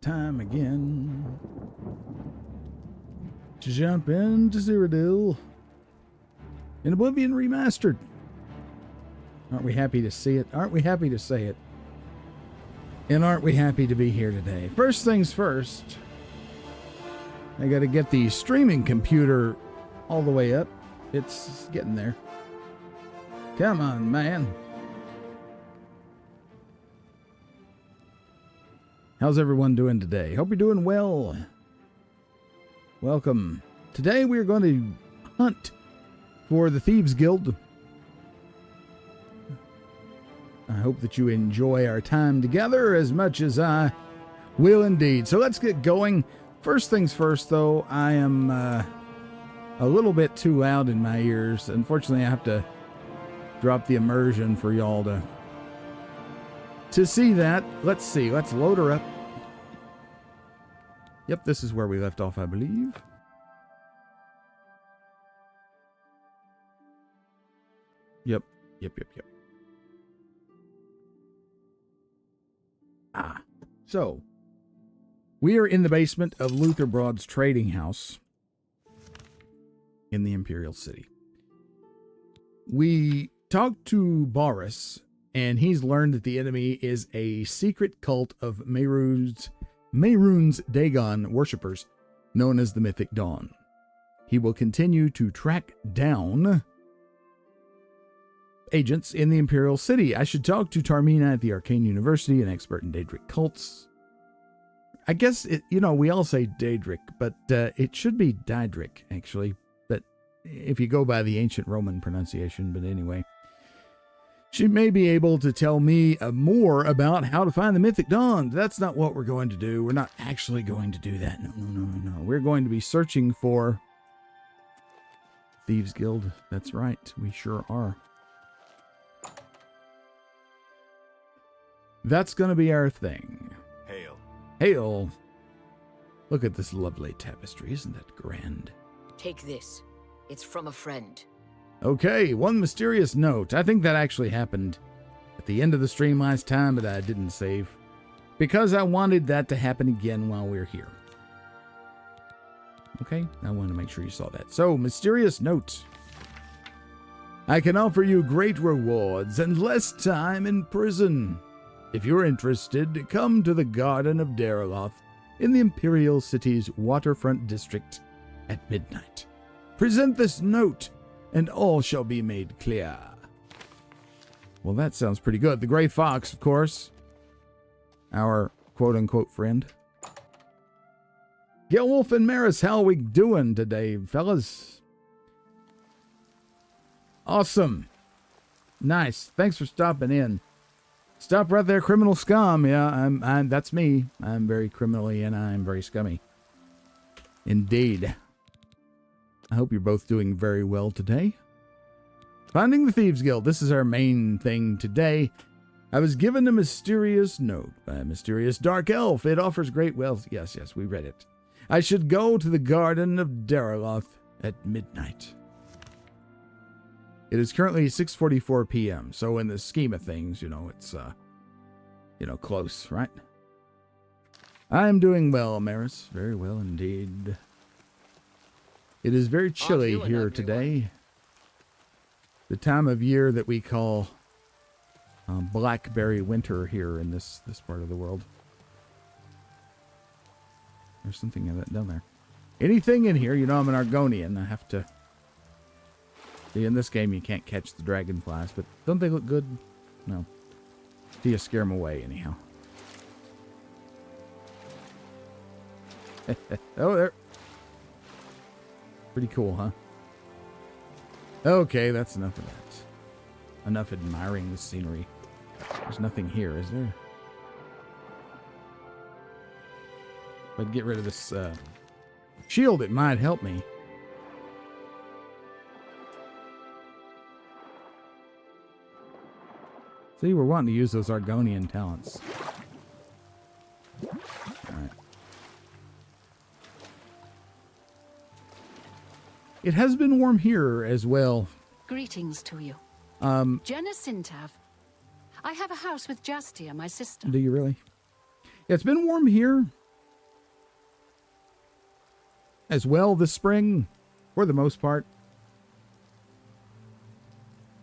time again to jump into Cyrodiil in Oblivion Remastered. Aren't we happy to see it? Aren't we happy to say it? And aren't we happy to be here today? First things first, I got to get the streaming computer all the way up. It's getting there. Come on, man. How's everyone doing today? Hope you're doing well. Welcome. Today we are going to hunt for the Thieves Guild. I hope that you enjoy our time together as much as I will indeed. So let's get going. First things first, though, I am a little bit too loud in my ears. Unfortunately, I have to drop the immersion for y'all to see that. Let's see. Let's load her up. Yep, this is where we left off, I believe. Yep. So, we are in the basement of Luther Broad's trading house in the Imperial City. We talked to Boris, and he's learned that the enemy is a secret cult of Mehrunes Dagon worshippers known as the Mythic Dawn. He will continue to track down agents in the Imperial City. I should talk to Tarmina at the Arcane University, an expert in Daedric cults. I guess, we all say Daedric, but it should be Daedric, actually. But if you go by the ancient Roman pronunciation, but anyway. She may be able to tell me more about how to find the Mythic Dawn. That's not what we're going to do. We're not actually going to do that. No. We're going to be searching for Thieves Guild. That's right. We sure are. That's going to be our thing. Hail. Look at this lovely tapestry. Isn't that grand? Take this. It's from a friend. Okay, one mysterious note. I think that actually happened at the end of the stream last time, but I didn't save because I wanted that to happen again while we're here. Okay, I want to make sure you saw that. So, mysterious note. I can offer you great rewards and less time in prison. If you're interested, come to the Garden of Deraloth in the Imperial City's waterfront district at midnight. Present this note, and all shall be made clear. Well, that sounds pretty good. The Gray Fox, of course. Our quote-unquote friend. Gelwolf and Maris, how are we doing today, fellas? Awesome. Nice. Thanks for stopping in. Stop right there, criminal scum. Yeah, that's me. I'm very criminally and I'm very scummy. Indeed. I hope you're both doing very well today. Finding the Thieves Guild. This is our main thing today. I was given a mysterious note by a mysterious dark elf. It offers great wealth. Yes, we read it. I should go to the Garden of Deraloth at midnight. It is currently 6:44 p.m., so in the scheme of things, it's, close, right? I'm doing well, Maris. Very well indeed. It is very chilly here today. The time of year that we call blackberry winter here in this part of the world. There's something in that down there. Anything in here, I'm an Argonian. I have to... See, in this game, you can't catch the dragonflies, but don't they look good? No. Do you scare them away, anyhow? Oh, there. Pretty cool, huh? Okay, that's enough of that. Enough admiring the scenery. There's nothing here, is there? If I'd get rid of this shield, it might help me. See, we're wanting to use those Argonian talents. Alright. It has been warm here as well. Greetings to you. Jenna Sintav. I have a house with Jastia, my sister. Do you really? Yeah, it's been warm here. as well this spring, for the most part.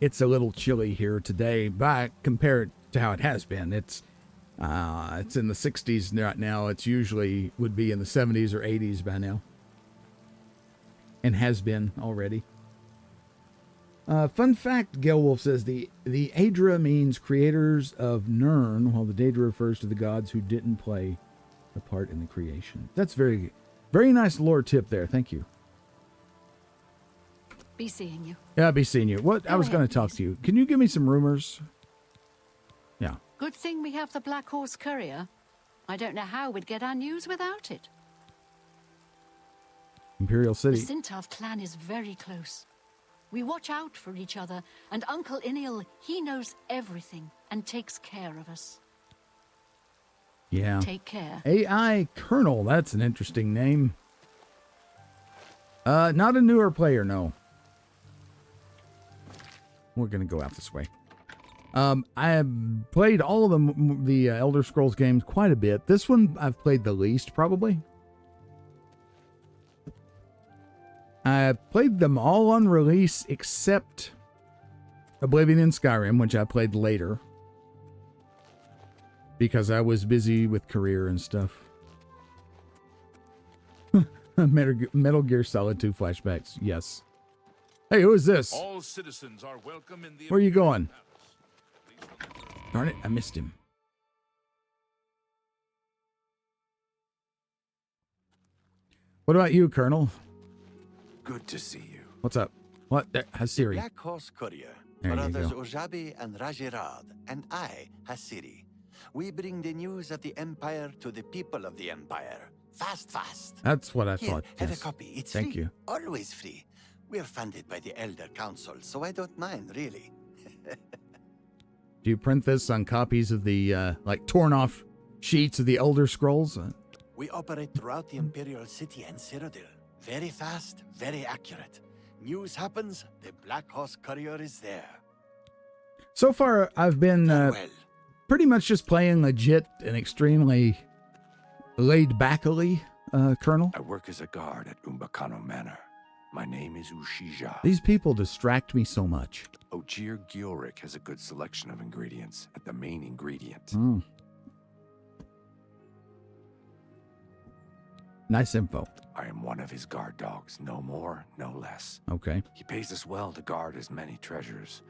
It's a little chilly here today, but compared to how it has been, it's in the 60s right now. It's usually would be in the 70s or 80s by now, and has been already. Fun fact, Gelwolf says the Aedra means creators of Nirn, while the Daedra refers to the gods who didn't play a part in the creation. That's very, very nice lore tip there. Thank you. Be seeing you. Yeah, I'll be seeing you. What? I was going to talk to you. Can you give me some rumors? Yeah. Good thing we have the Black Horse Courier. I don't know how we'd get our news without it. Imperial City. The Sintav clan is very close. We watch out for each other, and Uncle Inil, he knows everything and takes care of us. Yeah. Take care. AI Colonel, that's an interesting name. Not a newer player, no. We're going to go out this way. I have played all of the Elder Scrolls games quite a bit. This one I've played the least, probably. I played them all on release except Oblivion and Skyrim, which I played later because I was busy with career and stuff. Metal Gear Solid 2 flashbacks, yes. Hey, who is this? All citizens are welcome in the Where are you going? Darn it, I missed him. What about you, Colonel? Good to see you. What's up? What? Hasiri. Black Horse Courier, There you brothers go. Ojabi and Rajirad, and I, Hasiri. We bring the news of the Empire to the people of the Empire. Fast, fast. That's what I Here, thought. have Yes. a copy. It's Thank free. you. Always free. We're funded by the Elder Council, so I don't mind, really. Do you print this on copies of the, like, torn off sheets of the Elder Scrolls? We operate throughout the Imperial City and Cyrodiil. Very fast, very accurate. News happens, the Black Horse Courier is there. So far, I've been Farewell. pretty much just playing legit and extremely laid-backly, Colonel. I work as a guard at Umbakano Manor. My name is Ushija. These people distract me so much. Ojir Gilric has a good selection of ingredients at the main ingredient. Mm. Nice info. I am one of his guard dogs, no more, no less. Okay. He pays us well to guard his many treasures.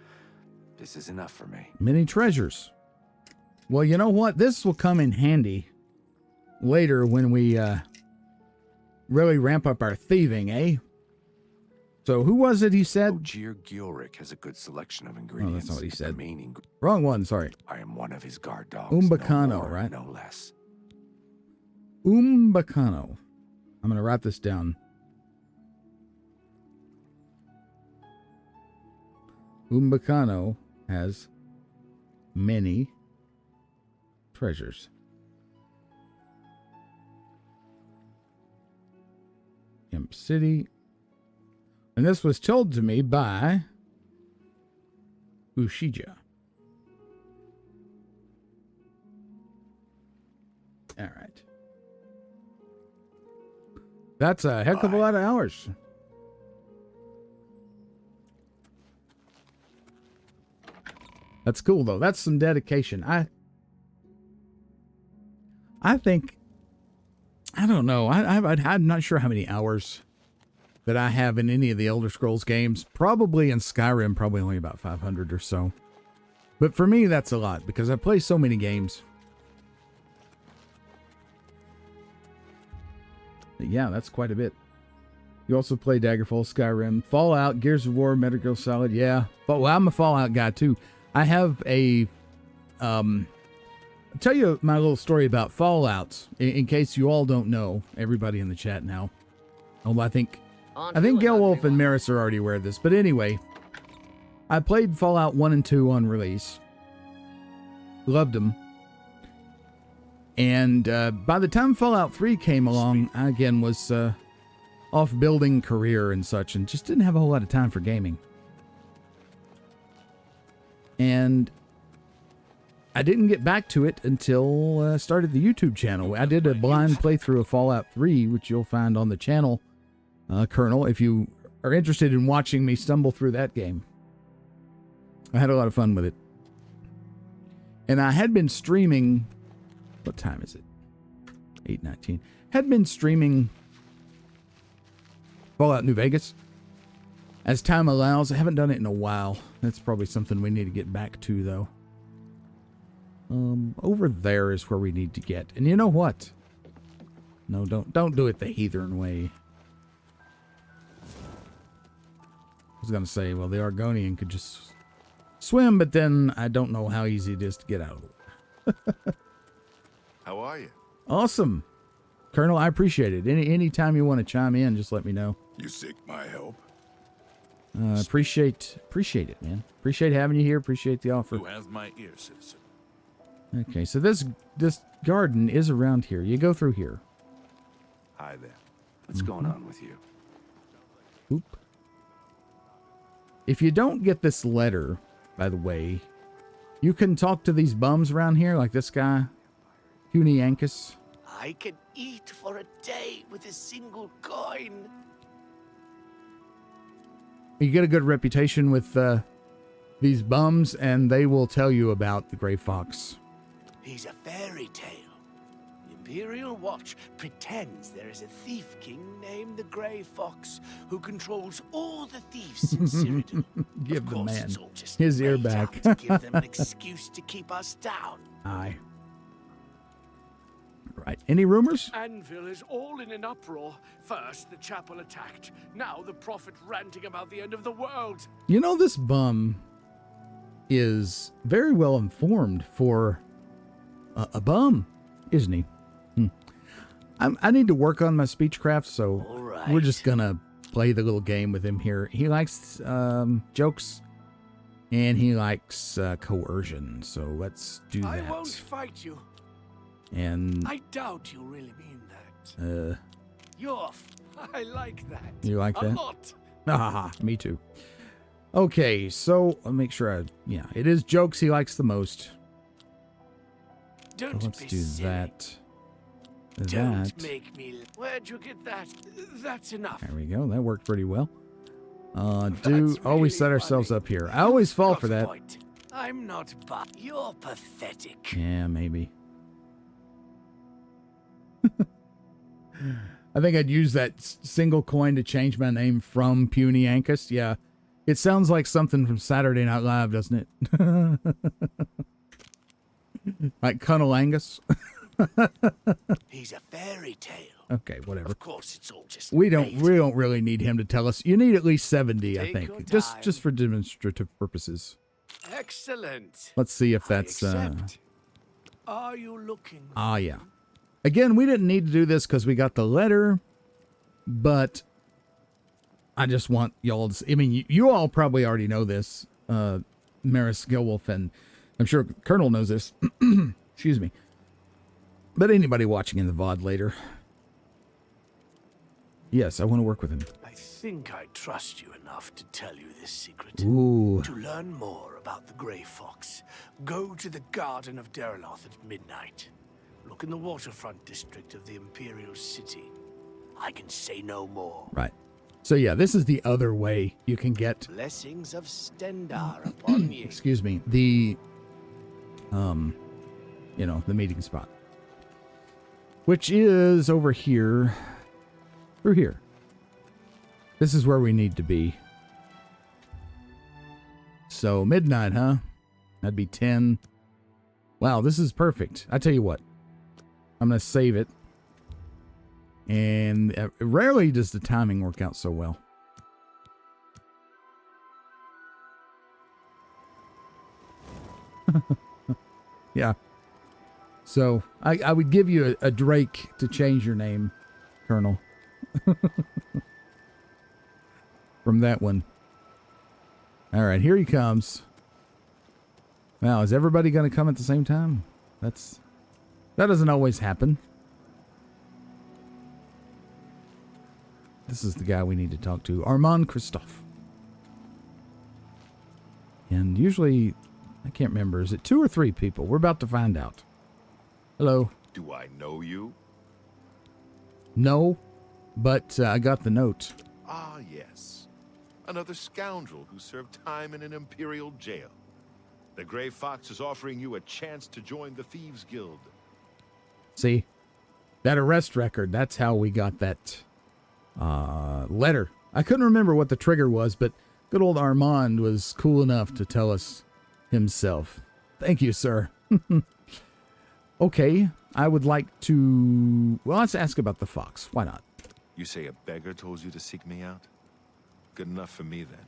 This is enough for me. Many treasures. Well, you know what? This will come in handy later when we really ramp up our thieving, eh? So who was it he said? Ojir Gilric has a good selection of ingredients. not what he at said. The main Wrong one, sorry. I am one of his guard dogs. Umbakano, no more, right? No less. Umbakano. I'm going to write this down. Umbakano has many treasures. Imp City. And this was told to me by Ushija. All right. That's a heck of a lot of hours. That's cool, though. That's some dedication. I think, I don't know. I'm not sure how many hours that I have in any of the Elder Scrolls games. Probably in Skyrim, probably only about 500 or so. But for me, that's a lot because I play so many games. But yeah, that's quite a bit. You also play Daggerfall, Skyrim, Fallout, Gears of War, Metal Gear Solid. Yeah, but well, I'm a Fallout guy too. I have a I'll tell you my little story about Fallout in case you all don't know. Everybody in the chat now. Although I think Gelwolf and Maris are already aware of this. But anyway, I played Fallout 1 and 2 on release. Loved them. And by the time Fallout 3 came along, I again was off building career and such, and just didn't have a whole lot of time for gaming. And I didn't get back to it until I started the YouTube channel. I did a blind playthrough of Fallout 3, which you'll find on the channel Colonel, if you are interested in watching me stumble through that game. I had a lot of fun with it. And I had been streaming... What time is it? 8:19. Had been streaming Fallout New Vegas. As time allows, I haven't done it in a while. That's probably something we need to get back to, though. Over there is where we need to get. And you know what? No, don't do it the heathen way. I was going to say, well, the Argonian could just swim, but then I don't know how easy it is to get out of the water. How are you? Awesome. Colonel, I appreciate it. Any time you want to chime in, just let me know. You seek my help? Appreciate it, man. Appreciate having you here. Appreciate the offer. You have my ear, citizen. Okay, so this garden is around here. You go through here. Hi there. What's going on with you? Oop. If you don't get this letter, by the way, you can talk to these bums around here, like this guy, Puny Ankus. I can eat for a day with a single coin. You get a good reputation with these bums, and they will tell you about the Gray Fox. He's a fairy tale. The Imperial Watch pretends there is a thief king named the Grey Fox who controls all the thieves in Cyrodiil. Give of the course, man it's all just his ear made back. out to give them an excuse to keep us down. Aye. Right. Any rumors? Anvil is all in an uproar. First, the chapel attacked. Now, the prophet ranting about the end of the world. You know, this bum is very well informed for a bum, isn't he? I need to work on my speechcraft, so All we're just gonna play the little game with him here. He likes jokes, and he likes coercion, so let's do that. I won't fight you. And I doubt you really mean that. I like that. You like that? A lot. Ah, me too. Okay, so I'll make sure yeah, it is jokes he likes the most. Don't So let's be do silly. that. Don't make me. Where'd you get that? That's enough. There we go. That worked pretty well. That's always really set ourselves funny. up here. I always fall Got for a that. point. I'm not bad. You're pathetic. Yeah, maybe. I think I'd use that single coin to change my name from Puny Ankus. Yeah. It sounds like something from Saturday Night Live, doesn't it? Like Colonel Angus. He's a fairy tale. Okay, whatever. Of course, it's all just We don't made. really need him to tell us. You need at least 70, I Take your think. time. Just for demonstrative purposes. Excellent. Let's see if I that's accept. Are you looking? yeah. Again, we didn't need to do this because we got the letter, but I just want y'all to... I mean, you all probably already know this, Maris Gilwolf, and I'm sure Colonel knows this. Excuse me. But anybody watching in the VOD later. Yes, I want to work with him. I think I trust you enough to tell you this secret. Ooh. To learn more about the Grey Fox, go to the Garden of Derloth at midnight. Look in the waterfront district of the Imperial City. I can say no more. Right. So yeah, this is the other way you can get... Blessings of Stendar upon you. Excuse me. The... the meeting spot. Which is over here. Through here. This is where we need to be. So, midnight, huh? That'd be 10. Wow, this is perfect. I tell you what. I'm going to save it. And rarely does the timing work out so well. Yeah. So, I would give you a Drake to change your name, Colonel. From that one. All right, here he comes. Wow, is everybody going to come at the same time? That doesn't always happen. This is the guy we need to talk to, Armand Christophe. And usually, I can't remember, is it 2 or 3 people? We're about to find out. Hello. Do I know you? No. but I got the note. Ah, yes. Another scoundrel who served time in an Imperial jail. The Grey Fox is offering you a chance to join the Thieves Guild. See? That arrest record, that's how we got that letter. I couldn't remember what the trigger was, but good old Armand was cool enough to tell us himself. Thank you, sir. Okay, I would like to... Well, let's ask about the fox. Why not? You say a beggar told you to seek me out? Good enough for me, then.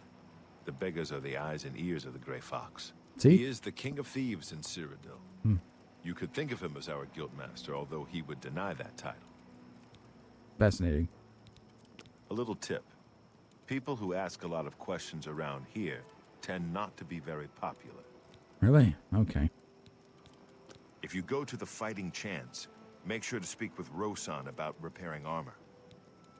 The beggars are the eyes and ears of the Grey Fox. See? He is the king of thieves in Cyrodiil. You could think of him as our guildmaster, although he would deny that title. Fascinating. A little tip. People who ask a lot of questions around here tend not to be very popular. Really? Okay. If you go to the Fighting Chance, make sure to speak with Rosan about repairing armor.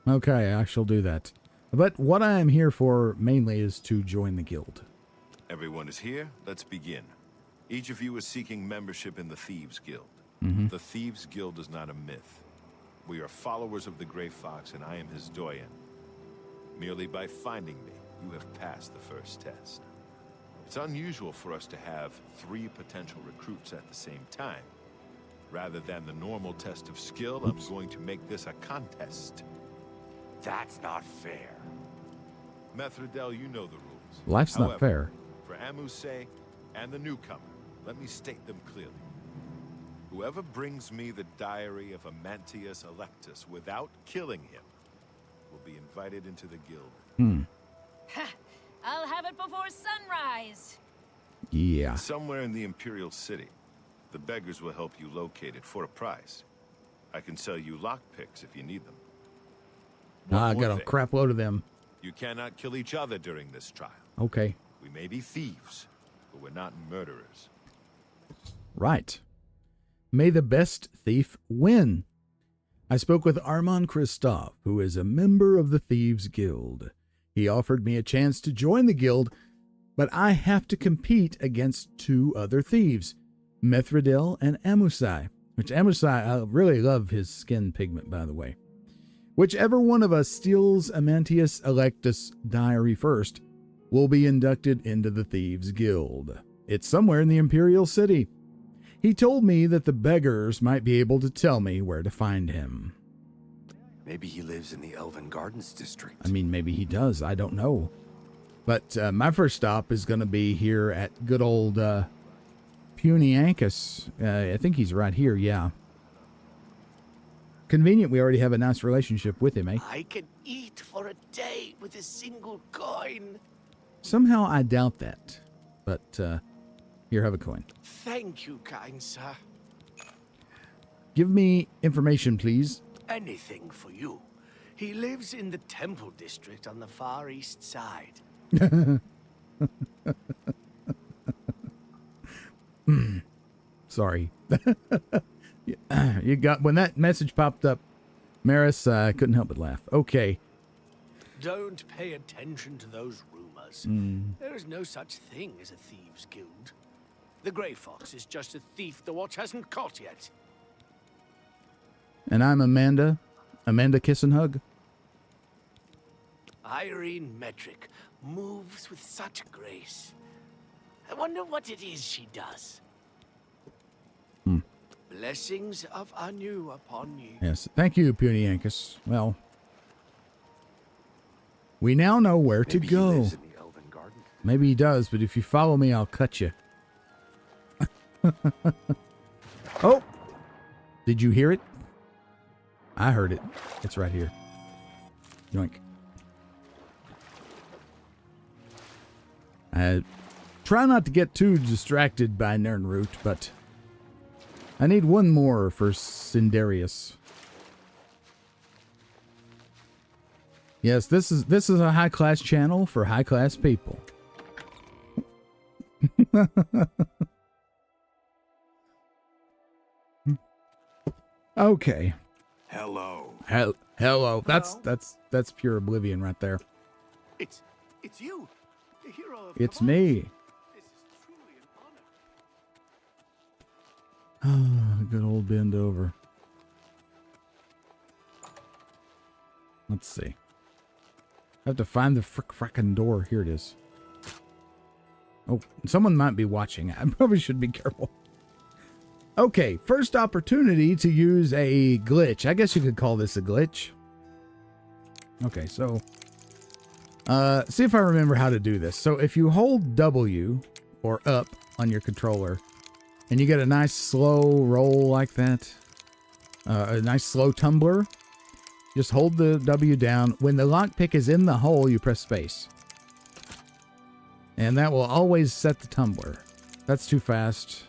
Okay, I shall do that. But what I am here for mainly is to join the guild. Everyone is here. Let's begin. Each of you is seeking membership in the Thieves Guild. The Thieves Guild is not a myth. We are followers of the Grey Fox, and I am his doyen. Merely by finding me, you have passed the first test. It's unusual for us to have 3 potential recruits at the same time. Rather than the normal test of skill, I'm going to make this a contest. That's not fair. Methridel, you know the rules. Life's However, not fair. For Amuse and the newcomer, let me state them clearly. Whoever brings me the diary of Amantius Electus without killing him will be invited into the guild. I'll have it before sunrise. Yeah. Somewhere in the Imperial City. The beggars will help you locate it for a price. I can sell you lockpicks if you need them. One I more got a thing. crap load of them. You cannot kill each other during this trial. Okay. We may be thieves, but we're not murderers. Right. May the best thief win. I spoke with Armand Christophe, who is a member of the Thieves Guild. He offered me a chance to join the guild, but I have to compete against 2 other thieves, Methridel and Amusai, which Amusai, I really love his skin pigment, by the way. Whichever one of us steals Amantius Electus' diary first will be inducted into the Thieves Guild. It's somewhere in the Imperial City. He told me that the beggars might be able to tell me where to find him. Maybe he lives in the Elven Gardens district. I mean, maybe he does. I don't know. But my first stop is going to be here at good old Puniancus. I think he's right here, yeah. Convenient, we already have a nice relationship with him, eh? I can eat for a day with a single coin. Somehow I doubt that. But here, have a coin. Thank you, kind sir. Give me information, please. Anything for you. He lives in the Temple District on the far east side. Sorry. You got when that message popped up, Maris, I couldn't help but laugh. Okay. Don't pay attention to those rumors. There is no such thing as a thieves' guild. The Grey Fox is just a thief the watch hasn't caught yet. And I'm Amanda. Amanda Kiss and Hug. Irene Metric moves with such grace. I wonder what it is she does. Blessings of Anu upon you. Yes. Thank you, Puniancus. Well, we now know where to Maybe he go. lives in the Elven Gardens. Maybe he does, but if you follow me, I'll cut you. Oh! Did you hear it? I heard it. It's right here. Yoink. I try not to get too distracted by Nernroot, but I need one more for Cindarius. Yes, this is a high-class channel for high-class people. Okay. Hello. Hello. That's pure Oblivion right there. It's you, the hero of It's Provence. me. This is truly an honor. Good old bend over. Let's see. I have to find the frickin' door. Here it is. Oh, someone might be watching. I probably should be careful. Okay, first opportunity to use a glitch. I guess you could call this a glitch. Okay, so see if I remember how to do this. So if you hold W or up on your controller and you get a nice slow roll like that, a nice slow tumbler, just hold the W down. When the lockpick is in the hole, you press space. And that will always set the tumbler. That's too fast.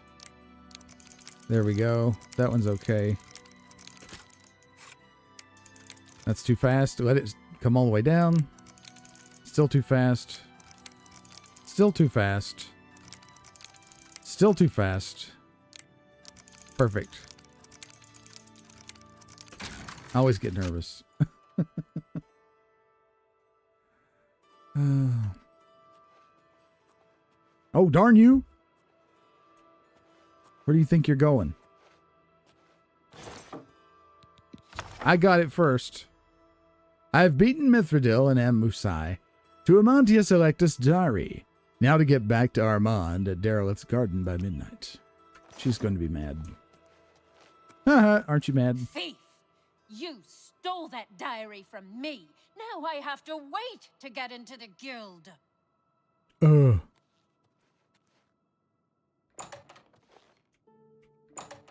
There we go. That one's okay. That's too fast. Let it come all the way down. Still too fast. Still too fast. Still too fast. Perfect. I always get nervous. Oh, darn you. Where do you think you're going? I got it first. I have beaten Mithridil and am Musai to Amantius Electus Dari. Now to get back to Armand at Derelith's garden by midnight. She's going to be mad. Haha, aren't you mad? Thief! You stole that diary from me. Now I have to wait to get into the guild.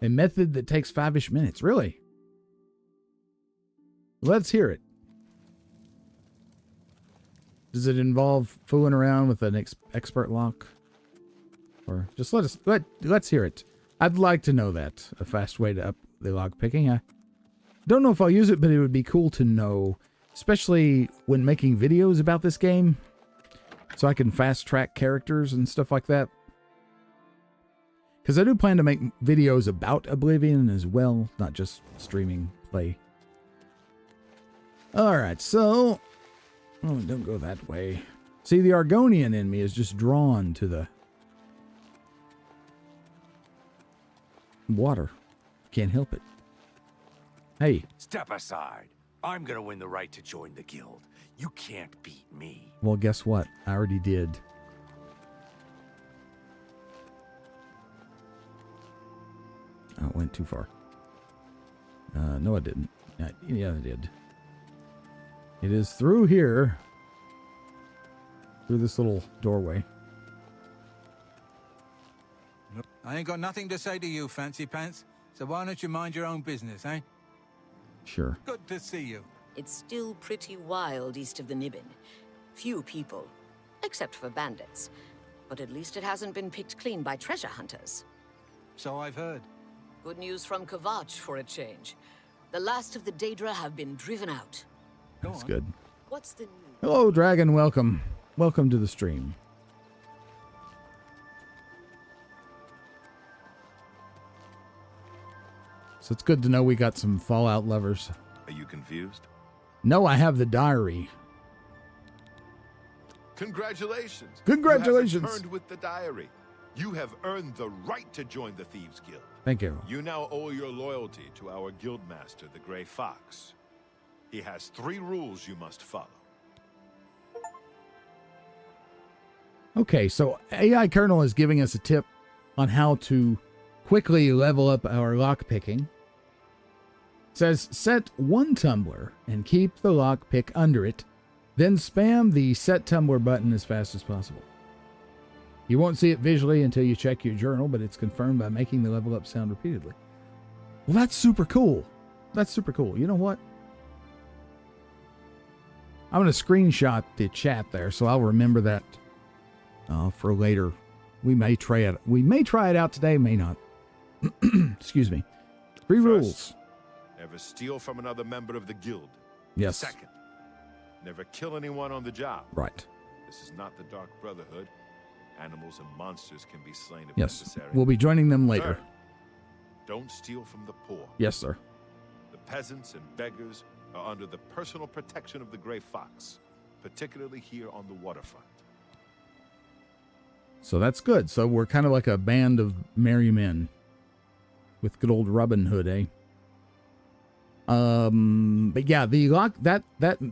A method that takes 5-ish minutes. Really? Let's hear it. Does it involve fooling around with an expert lock? Or just let's hear it. I'd like to know that. A fast way to up the lock picking. I don't know if I'll use it, but it would be cool to know, especially when making videos about this game, so I can fast track characters and stuff like that. Because I do plan to make videos about Oblivion as well, not just streaming play. Alright, so... Oh, don't go that way. See, the Argonian in me is just drawn to the water. Can't help it. Hey. Step aside. I'm gonna win the right to join the guild. You can't beat me. Well, guess what? I already did. Oh, it went too far. No, I didn't. Yeah, I did. It is through here. Through this little doorway. I ain't got nothing to say to you, Fancy Pants. So why don't you mind your own business, eh? Sure. Good to see you. It's still pretty wild east of the Nibbin. Few people, except for bandits. But at least it hasn't been picked clean by treasure hunters. So I've heard. Good news from Kavach for a change. The last of the Daedra have been driven out. That's good. What's the news? Hello, Dragon. Welcome. Welcome to the stream. So it's good to know we got some Fallout lovers. Are you confused? No, I have the diary. Congratulations. Congratulations. You have returned with the diary. You have earned the right to join the Thieves Guild. Thank you. You now owe your loyalty to our guildmaster, the Grey Fox. He has 3 rules you must follow. Okay, so AI Kernel is giving us a tip on how to quickly level up our lockpicking. Says set 1 tumbler and keep the lockpick under it, then spam the set tumbler button as fast as possible. You won't see it visually until you check your journal, but it's confirmed by making the level up sound repeatedly. Well, that's super cool. That's super cool. You know what? I'm going to screenshot the chat there, so I'll remember that for later. We may try it. We may try it out today, may not. Excuse me. 3 rules. Never steal from another member of the guild. Yes. Second, never kill anyone on the job. Right. This is not the Dark Brotherhood. Animals and monsters can be slain if Yes. necessary. We'll be joining them later. Third, don't steal from the poor. Yes, sir. The peasants and beggars are under the personal protection of the Grey Fox, particularly here on the waterfront. So that's good. So we're kind of like a band of merry men with good old Robin Hood, eh? But yeah, the lock that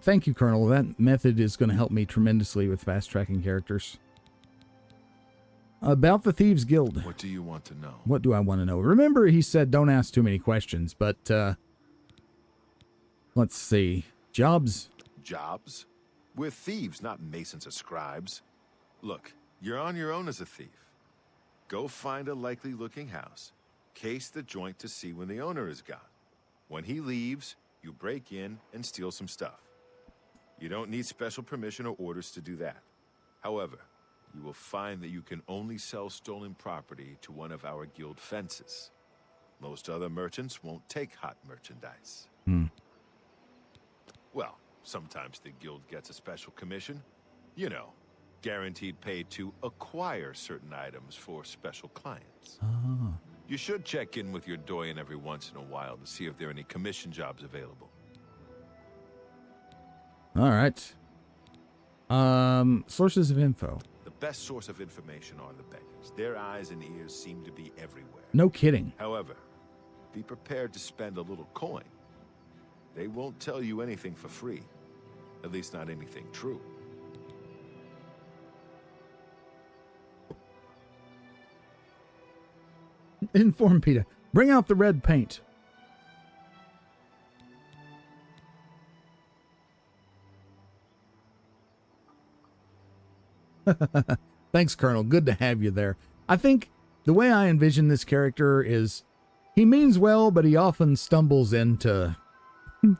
thank you, Colonel. That method is going to help me tremendously with fast tracking characters. About the Thieves Guild. What do you want to know? What do I want to know? Remember, he said don't ask too many questions, but let's see. Jobs. Jobs? We're thieves, not masons or scribes. Look, you're on your own as a thief. Go find a likely-looking house. Case the joint to see when the owner is gone. When he leaves, you break in and steal some stuff. You don't need special permission or orders to do that. However, you will find that you can only sell stolen property to one of our guild fences. Most other merchants won't take hot merchandise. Well, sometimes the guild gets a special commission. You know, guaranteed pay to acquire certain items for special clients. You should check in with your doyen every once in a while to see if there are any commission jobs available. All right. Sources of info. The best source of information are the beggars. Their eyes and ears seem to be everywhere. No kidding. However, be prepared to spend a little coin. They won't tell you anything for free. At least not anything true. Inform Peter. Bring out the red paint. Thanks, Colonel. Good to have you there. I think the way I envision this character is he means well, but he often stumbles into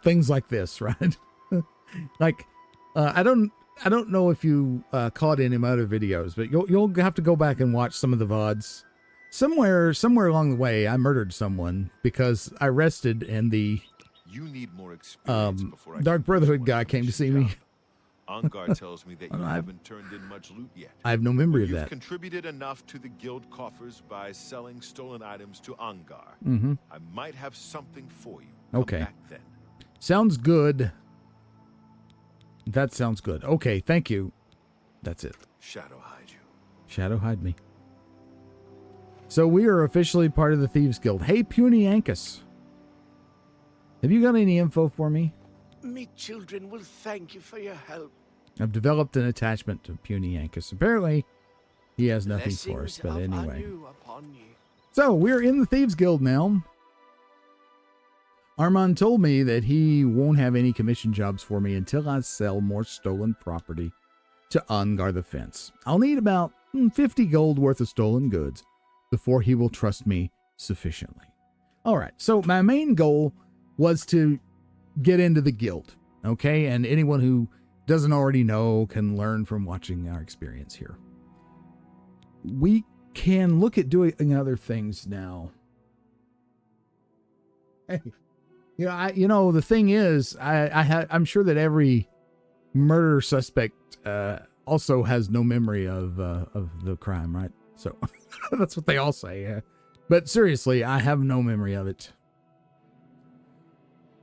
things like this, right? Like, I don't know if you caught in him other videos, but you'll have to go back and watch some of the VODs. Somewhere along the way, I murdered someone because I rested and the Dark Brotherhood guy came to see me. Angar tells me that you haven't turned in much loot yet. I have no memory of You've that. contributed enough to the guild coffers by selling stolen items to Angar. I might have something for you. Come Okay. back then. Sounds good. That sounds good. Okay, thank you. That's it. Shadow hide you. Shadow hide me. So we are officially part of the Thieves Guild. Hey, Puny Ankus. Have you got any info for me? Me children will thank you for your help. I've developed an attachment to Puny Ankus. Apparently, he has nothing for us, but Blessings of anyway. Anu upon you. So, we're in the Thieves Guild now. Armand told me that he won't have any commission jobs for me until I sell more stolen property to Angar the Fence. I'll need about 50 gold worth of stolen goods before he will trust me sufficiently. All right, so my main goal was to get into the guild, okay? And anyone who doesn't already know can learn from watching our experience here. We can look at doing other things now. Hey, the thing is, I'm sure that every murder suspect also has no memory of the crime, right? So that's what they all say. But seriously, I have no memory of it.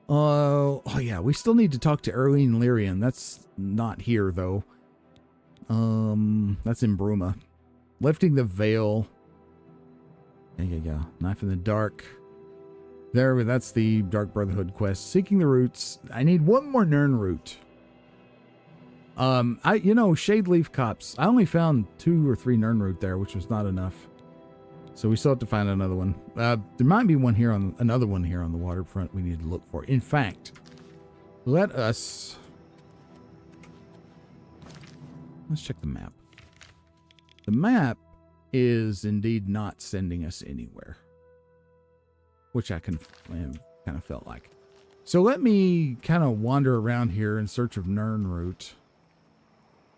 Oh yeah, we still need to talk to Erwin Lyrian. That's not here though. That's in Bruma. Lifting the veil. Yeah. Knife in the dark. There, that's the Dark Brotherhood quest. Seeking the roots. I need one more Nern root. Shade Leaf Copse. I only found 2 or 3 Nern root there, which was not enough. So we still have to find another one. There might be another one here on the waterfront we need to look for. In fact, let's check the map. The map is indeed not sending us anywhere, which I kind of felt like. So let me kind of wander around here in search of Nern root.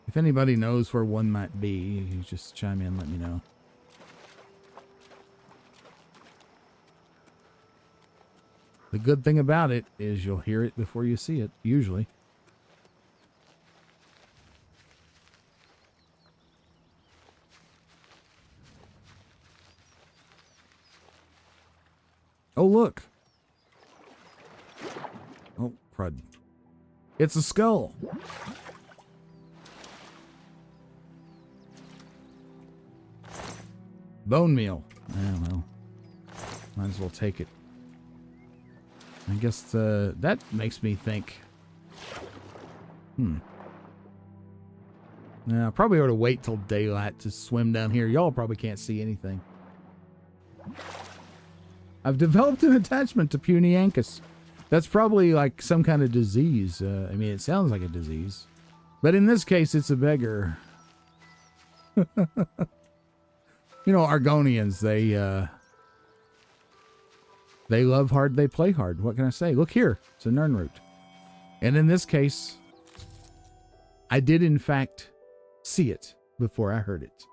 If anybody knows where one might be, you just chime in, let me know. The good thing about it is you'll hear it before you see it, usually. Oh, look. Oh, crud. It's a skull. Bone meal. Yeah, well, might as well take it. I guess that makes me think. Now, I probably ought to wait till daylight to swim down here. Y'all probably can't see anything. I've developed an attachment to puny Ancus. That's probably like some kind of disease. I mean, it sounds like a disease. But in this case, it's a beggar. You know, Argonians, they love hard, they play hard. What can I say? Look here. It's a Nernroot. And in this case, I did in fact see it before I heard it.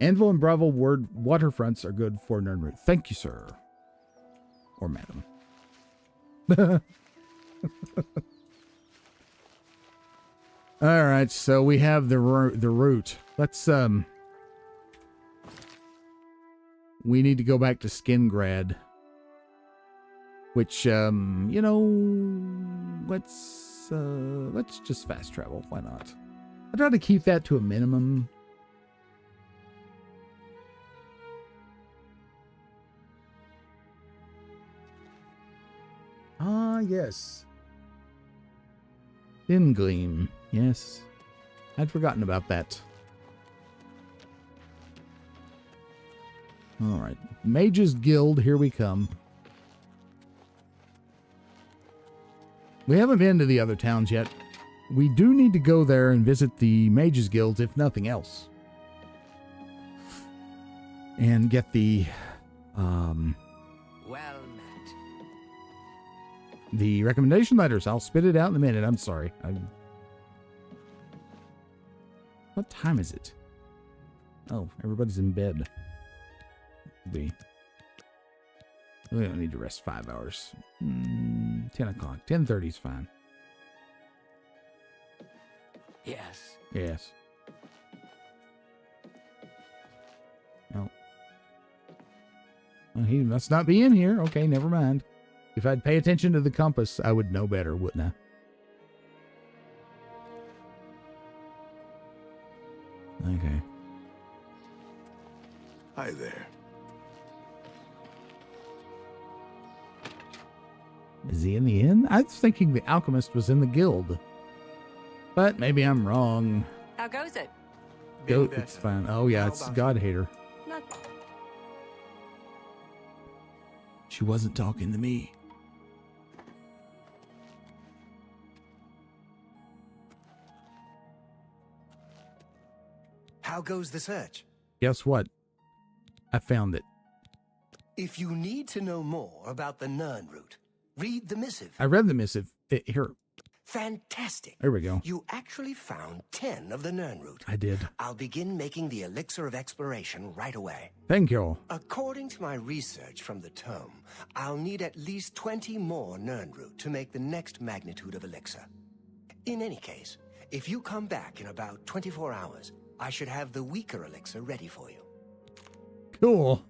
Anvil and Bravo waterfronts are good for Nernroot. Thank you, sir. Or madam. All right, so we have the route. Let's we need to go back to Skingrad, which you know, let's just fast travel. Why not? I try to keep that to a minimum. Ah, yes. Thin Gleam. Yes. I'd forgotten about that. All right. Mage's Guild, here we come. We haven't been to the other towns yet. We do need to go there and visit the Mage's Guilds, if nothing else. And get the, Well met. the recommendation letters. I'll spit it out in a minute. I'm sorry. What time is it? Oh, everybody's in bed. We don't need to rest 5 hours. 10 o'clock. 10:30 is fine. Yes. Yes. No. Well, he must not be in here. Okay, never mind. If I'd pay attention to the compass, I would know better, wouldn't I? Okay. Hi there. Is he in the inn? I was thinking the alchemist was in the guild. But maybe I'm wrong. How goes it? Go, it's fine. Oh yeah, it's God Hater. Not She wasn't talking to me. How goes the search? Guess what? I found it. If you need to know more about the Nernroot, read the missive. I read the missive. Here. Fantastic. There we go. You actually found 10 of the Nernroot. I did. I'll begin making the elixir of exploration right away. Thank you. According to my research from the tome, I'll need at least 20 more Nernroot to make the next magnitude of elixir. In any case, if you come back in about 24 hours, I should have the weaker elixir ready for you. Cool.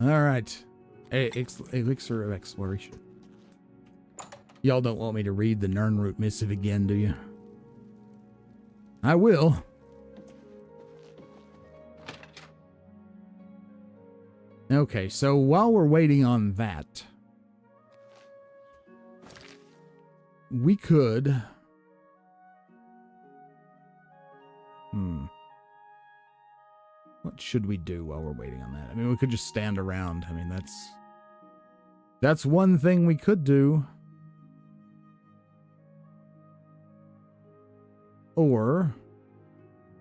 All right. Elixir of exploration. Y'all don't want me to read the Nernroot missive again, do you? I will. Okay, so while we're waiting on that, we could... What should we do while we're waiting on that? I mean, we could just stand around. I mean, that's one thing we could do. Or,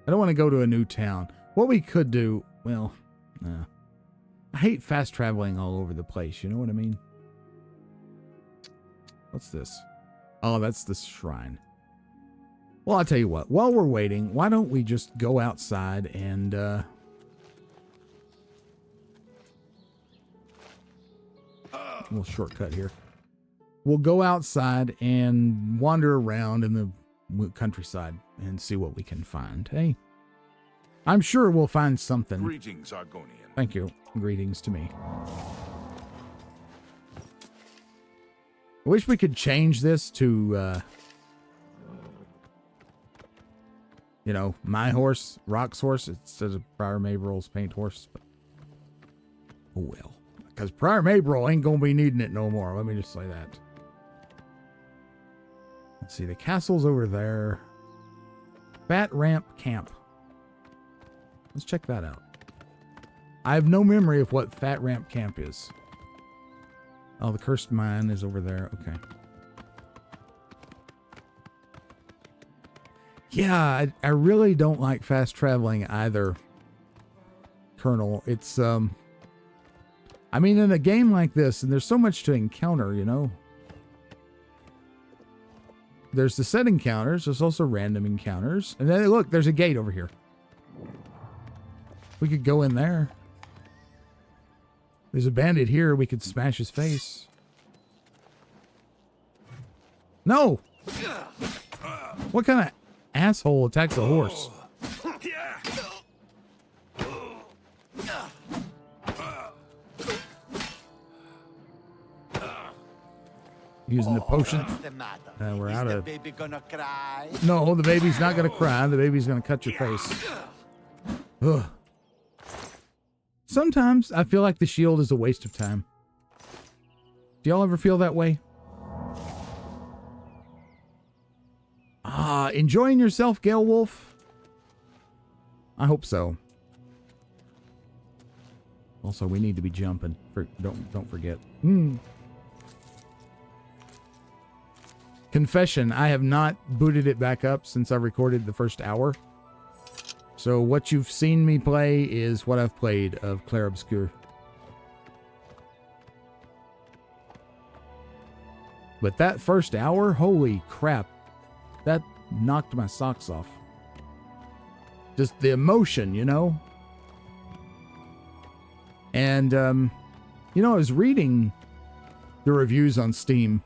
I don't want to go to a new town. What we could do, well, I hate fast traveling all over the place. You know what I mean? What's this? Oh, that's the shrine. Well, I'll tell you what. While we're waiting, why don't we just go outside and, we'll shortcut here. We'll go outside and wander around in the countryside and see what we can find. Hey, I'm sure we'll find something. Greetings, Argonian. Thank you. Greetings to me. I wish we could change this to, you know, my horse, Rock's horse, instead of Prior Maverill's paint horse. But, oh well. I Because Prime April ain't going to be needing it no more. Let me just say that. Let's see. The castle's over there. Fat Ramp Camp. Let's check that out. I have no memory of what Fat Ramp Camp is. Oh, the Cursed Mine is over there. Okay. Yeah, I really don't like fast traveling either, Colonel. It's, I mean, in a game like this, and there's so much to encounter, you know. There's the set encounters. There's also random encounters. And then, look, there's a gate over here. We could go in there. There's a bandit here. We could smash his face. No! What kind of asshole attacks a horse? Using the potion. We're out of... Baby gonna cry? No, the baby's not going to cry. The baby's going to cut your face. Ugh. Sometimes I feel like the shield is a waste of time. Do y'all ever feel that way? Ah, enjoying yourself, Gale Wolf? I hope so. Also, we need to be jumping. Don't forget. Confession, I have not booted it back up since I recorded the first hour. So what you've seen me play is what I've played of Clair Obscur. But that first hour, holy crap. That knocked my socks off. Just the emotion, you know? And, you know, I was reading the reviews on Steam.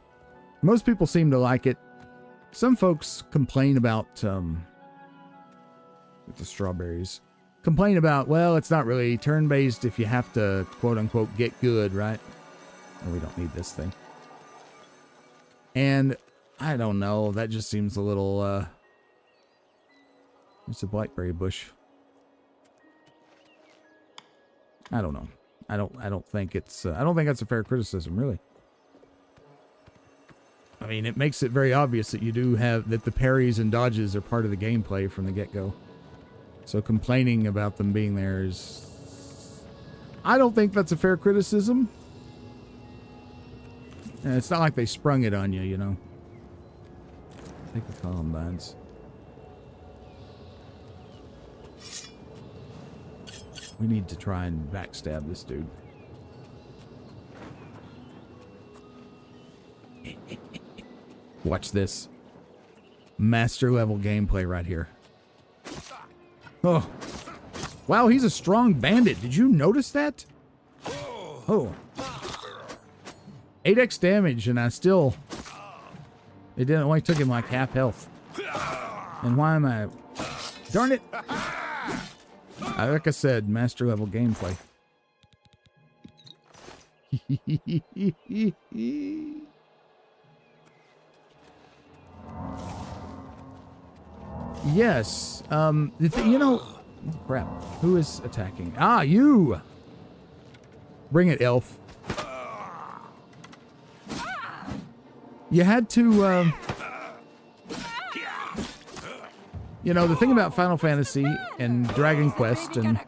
Most people seem to like it. Some folks complain about, the strawberries. Complain about, well, it's not really turn-based if you have to, quote-unquote, get good, right? Oh, we don't need this thing. And, I don't know, that just seems a little, it's a blackberry bush. I don't know. I don't think it's, I don't think that's a fair criticism, really. I mean, it makes it very obvious that you do have, that the parries and dodges are part of the gameplay from the get-go. So complaining about them being there is... I don't think that's a fair criticism. And it's not like they sprung it on you, you know. Take the Columbines. We need to try and backstab this dude. Watch this. Master level gameplay right here. Oh. Wow, he's a strong bandit. Did you notice that? Oh. 8x damage, and I still... It didn't, only took him like half health. And why am I... Darn it! Like I said, master level gameplay. Yes. You know... Oh, crap. Who is attacking? Ah, you! Bring it, elf. You had to, you know, the thing about Final Fantasy and Dragon Quest and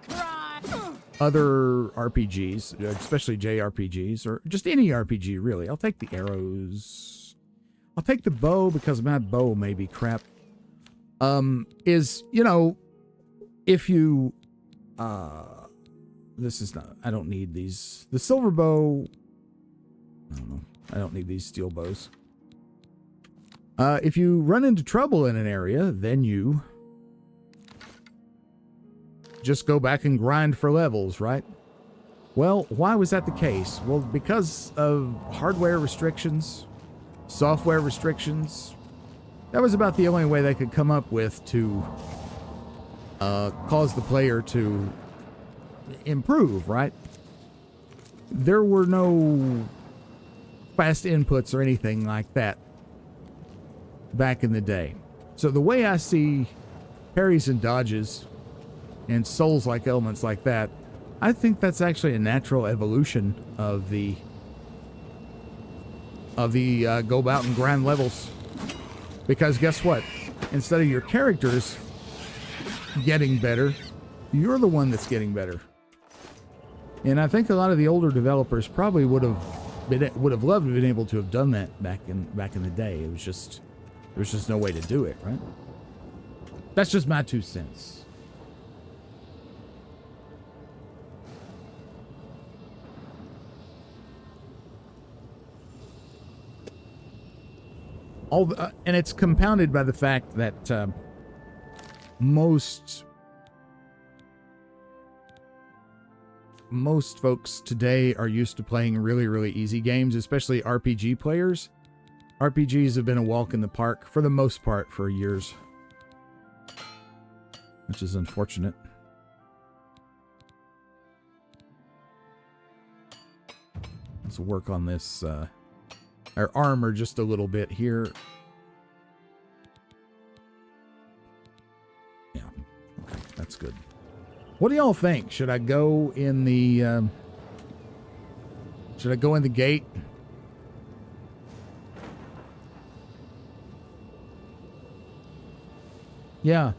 other RPGs, especially JRPGs, or just any RPG, really. I'll take the arrows. I'll take the bow because my bow may be crap. Is, you know, if you, this is not, I don't need these. The silver bow, I don't know. I don't need these steel bows. If you run into trouble in an area, then you just go back and grind for levels, right? Well, why was that the case? Well, because of hardware restrictions, software restrictions. That was about the only way they could come up with to cause the player to improve, right? There were no fast inputs or anything like that back in the day. So the way I see parries and dodges and souls-like elements like that I think that's actually a natural evolution of the go about and grind levels. Because guess what? Instead of your characters getting better, you're the one that's getting better. And I think a lot of the older developers probably would have loved to have been able to have done that back in the day. There was just no way to do it, right? That's just my 2 cents. And it's compounded by the fact that most folks today are used to playing really, really easy games, especially RPG players. RPGs have been a walk in the park for the most part for years, which is unfortunate. Let's work on this our armor just a little bit here. Yeah, okay, that's good. What do y'all think? Should I go in the gate? Yeah.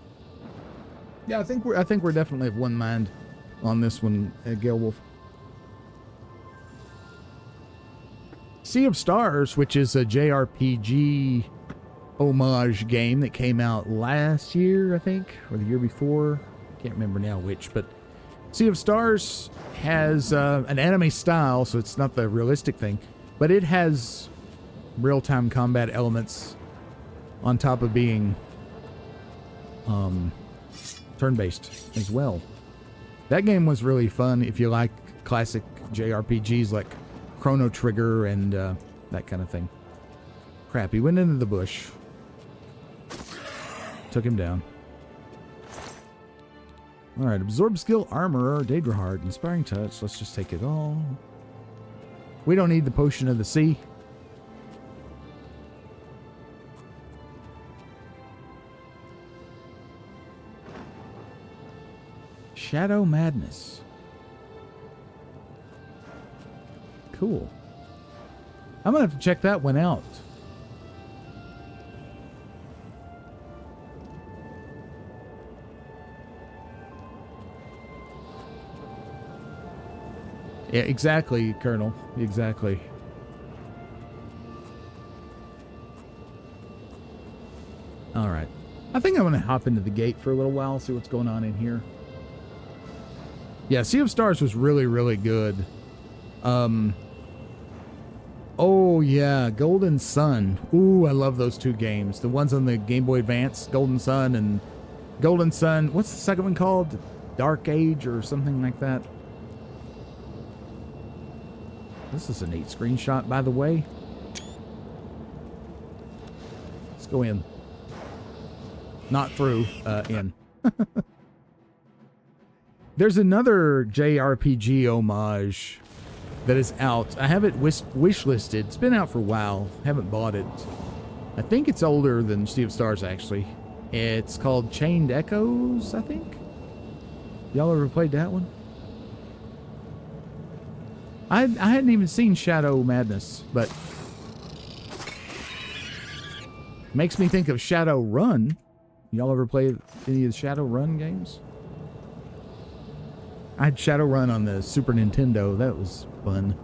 Yeah, I think we're definitely of one mind on this one, Gailwolf. Sea of Stars, which is a JRPG homage game that came out last year, I think, or the year before. Can't remember now which, but Sea of Stars has an anime style, so it's not the realistic thing, but it has real-time combat elements on top of being turn-based as well. That game was really fun if you like classic JRPGs like Chrono Trigger and that kind of thing. Crap, he went into the bush. Took him down. Alright, absorb skill, armor, Daedra Heart, inspiring touch. Let's just take it all. We don't need the potion of the sea. Shadow Madness. Cool. I'm gonna have to check that one out. Yeah, exactly, Colonel. Exactly. All right. I think I'm going to hop into the gate for a little while, see what's going on in here. Yeah, Sea of Stars was really, really good. Oh, yeah, Golden Sun. Ooh, I love those two games. The ones on the Game Boy Advance, Golden Sun and Golden Sun. What's the second one called? Dark Age or something like that. This is a neat screenshot, by the way. Let's go in. Not through, in. There's another JRPG homage that is out. I have it wish listed. It's been out for a while. Haven't bought it. I think it's older than Sea of Stars, actually. It's called Chained Echoes, I think. Y'all ever played that one? I hadn't even seen Shadow Madness, but makes me think of Shadow Run. Y'all ever play any of the Shadow Run games? I had Shadow Run on the Super Nintendo. That was fun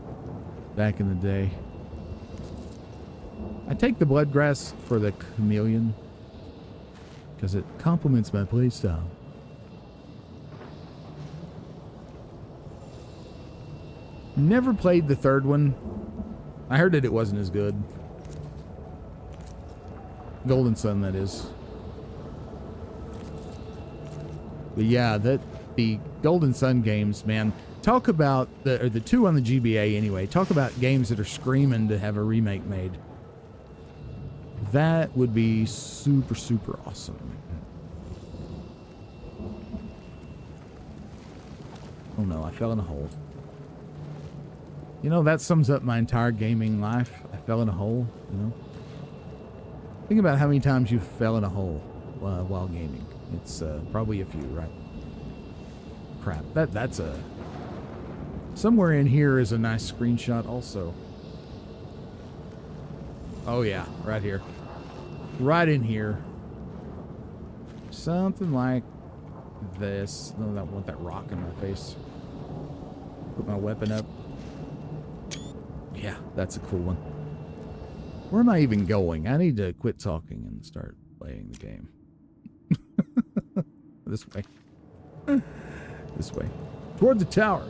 back in the day. I take the Bloodgrass for the Chameleon because it complements my playstyle. Never played the third one. I heard that it wasn't as good. Golden Sun, that is. But yeah, the Golden Sun games, man. Talk about the two on the GBA anyway. Talk about games that are screaming to have a remake made. That would be super, super awesome. Oh no, I fell in a hole. You know, that sums up my entire gaming life. I fell in a hole, you know. Think about how many times you fell in a hole while gaming. It's probably a few, right? Crap. That's a Somewhere in here is a nice screenshot also. Oh yeah, right here. Right in here. Something like this. No, I don't want that rock in my face. Put my weapon up. Yeah, that's a cool one. Where am I even going? I need to quit talking and start playing the game. This way. This way. Toward the tower.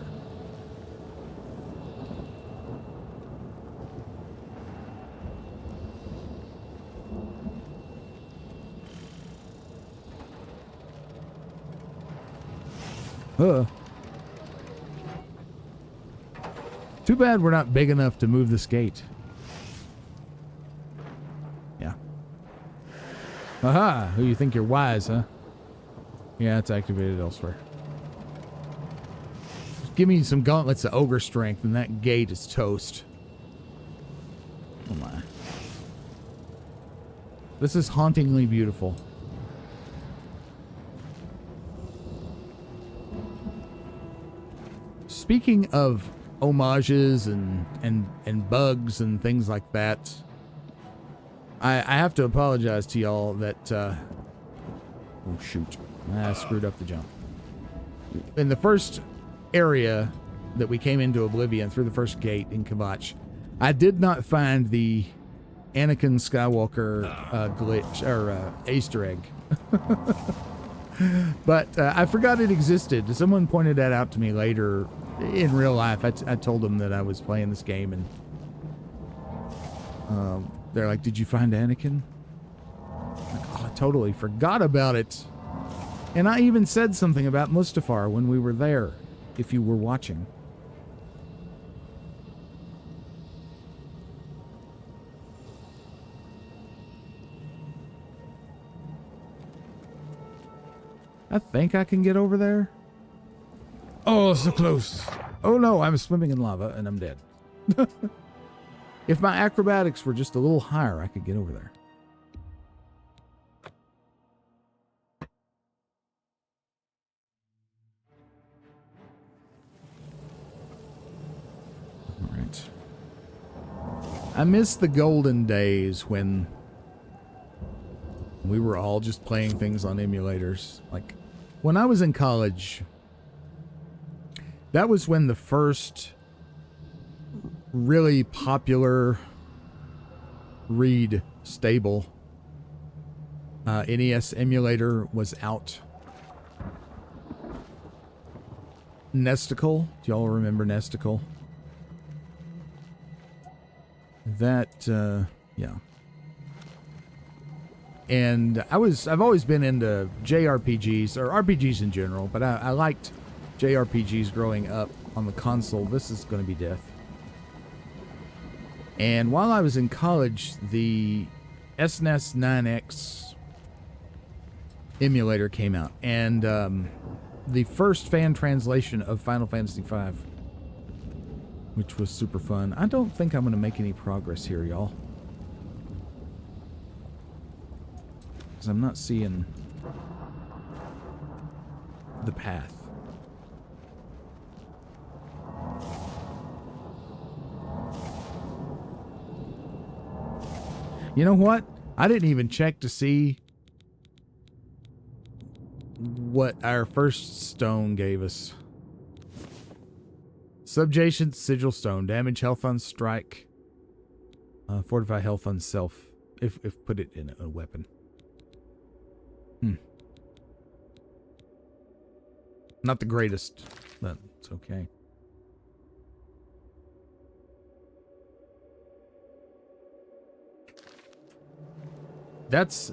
Too bad we're not big enough to move this gate. Yeah. Aha! Who you think you're wise, huh? Yeah, it's activated elsewhere. Just give me some gauntlets of ogre strength and that gate is toast. Oh my. This is hauntingly beautiful. Speaking of homages and bugs and things like that, I have to apologize to y'all that oh shoot, I screwed up the jump. In the first area that we came into Oblivion through the first gate in Kavach, I did not find the Anakin Skywalker glitch or Easter egg. But I forgot it existed. Someone pointed that out to me later in real life. I told them that I was playing this game, and they're like, "Did you find Anakin?" I'm like, oh, I totally forgot about it. And I even said something about Mustafar when we were there, if you were watching. I think I can get over there. Oh, so close. Oh no, I'm swimming in lava and I'm dead. If my acrobatics were just a little higher, I could get over there. All right. I miss the golden days when we were all just playing things on emulators. Like, when I was in college, that was when the first really popular read stable NES emulator was out. Nesticle. Do y'all remember Nesticle? That, yeah. And I've always been into JRPGs, or RPGs in general, but I liked JRPGs growing up on the console. This is going to be death. And while I was in college, the SNES 9X emulator came out, and the first fan translation of Final Fantasy V, which was super fun. I don't think I'm going to make any progress here, y'all. I'm not seeing the path. You know what? I didn't even check to see what our first stone gave us. Subjacent sigil stone. Damage health on strike. Fortify health on self. If put it in a weapon. Not the greatest, but it's okay.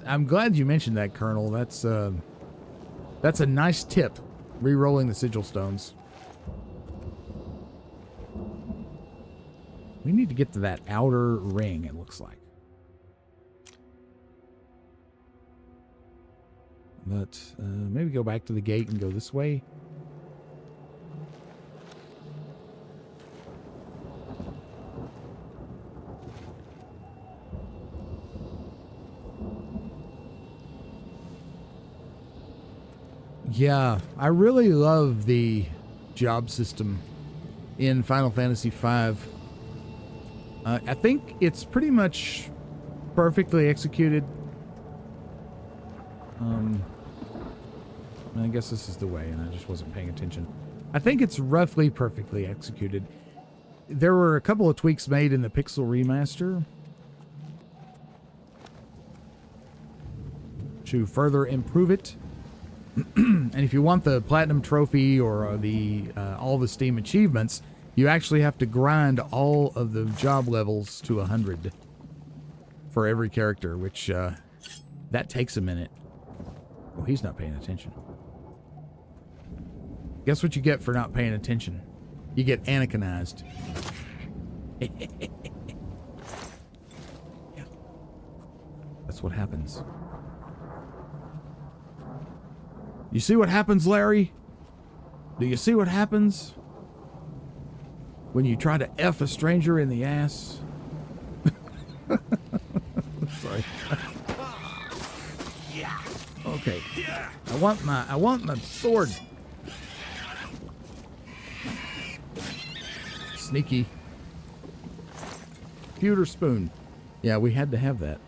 I'm glad you mentioned that, Colonel. That's a nice tip, re-rolling the sigil stones. We need to get to that outer ring, it looks like. But maybe go back to the gate and go this way. Yeah, I really love the job system in Final Fantasy V. I think it's pretty much perfectly executed. I guess this is the way, and I just wasn't paying attention. I think it's roughly perfectly executed. There were a couple of tweaks made in the Pixel Remaster to further improve it. And if you want the Platinum Trophy or the all the Steam achievements, you actually have to grind all of the job levels to 100 for every character, which that takes a minute. Oh, he's not paying attention. Guess what you get for not paying attention? You get Anakinized. Yeah. That's what happens. You see what happens, Larry? Do you see what happens when you try to F a stranger in the ass? Sorry. Okay. I want my sword. Sneaky. Pewter spoon. Yeah, we had to have that.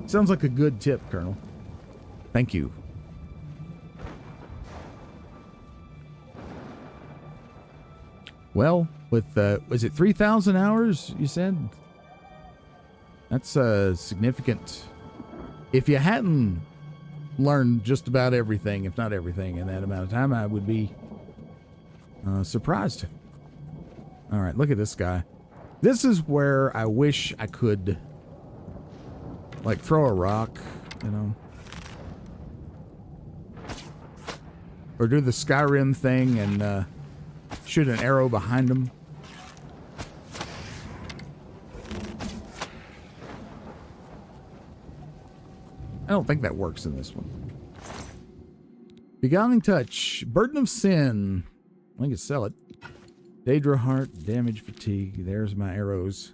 Sounds like a good tip, Colonel. Thank you. Well, with, was it 3,000 hours, you said? That's significant. If you hadn't learned just about everything, if not everything, in that amount of time, I would be surprised. All right, look at this guy. This is where I wish I could, like, throw a rock, you know? Or do the Skyrim thing and shoot an arrow behind him. I don't think that works in this one. Beguiling Touch. Burden of Sin. I can sell it. Daedra Heart. Damage Fatigue. There's my arrows.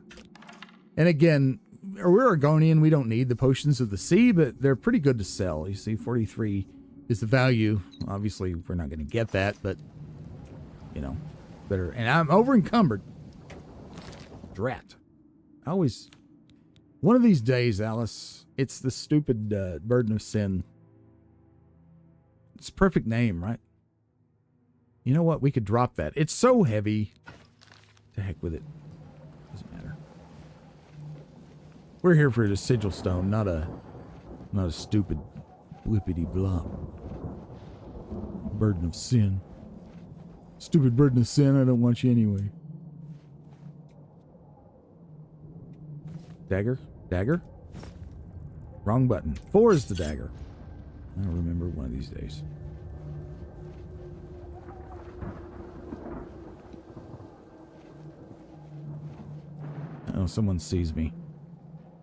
And again, we're Argonian. We don't need the Potions of the Sea, but they're pretty good to sell. You see, 43 is the value. Obviously, we're not going to get that, but, you know, better. And I'm over encumbered. Drat. I always... One of these days, Alice, it's the stupid Burden of Sin. It's a perfect name, right? You know what? We could drop that. It's so heavy. To heck with it. Doesn't matter. We're here for the sigil stone, not a stupid whippity blob. Burden of Sin. Stupid Burden of Sin, I don't want you anyway. Dagger? Dagger? Wrong button. 4 is the dagger. I'll remember one of these days. Oh, someone sees me.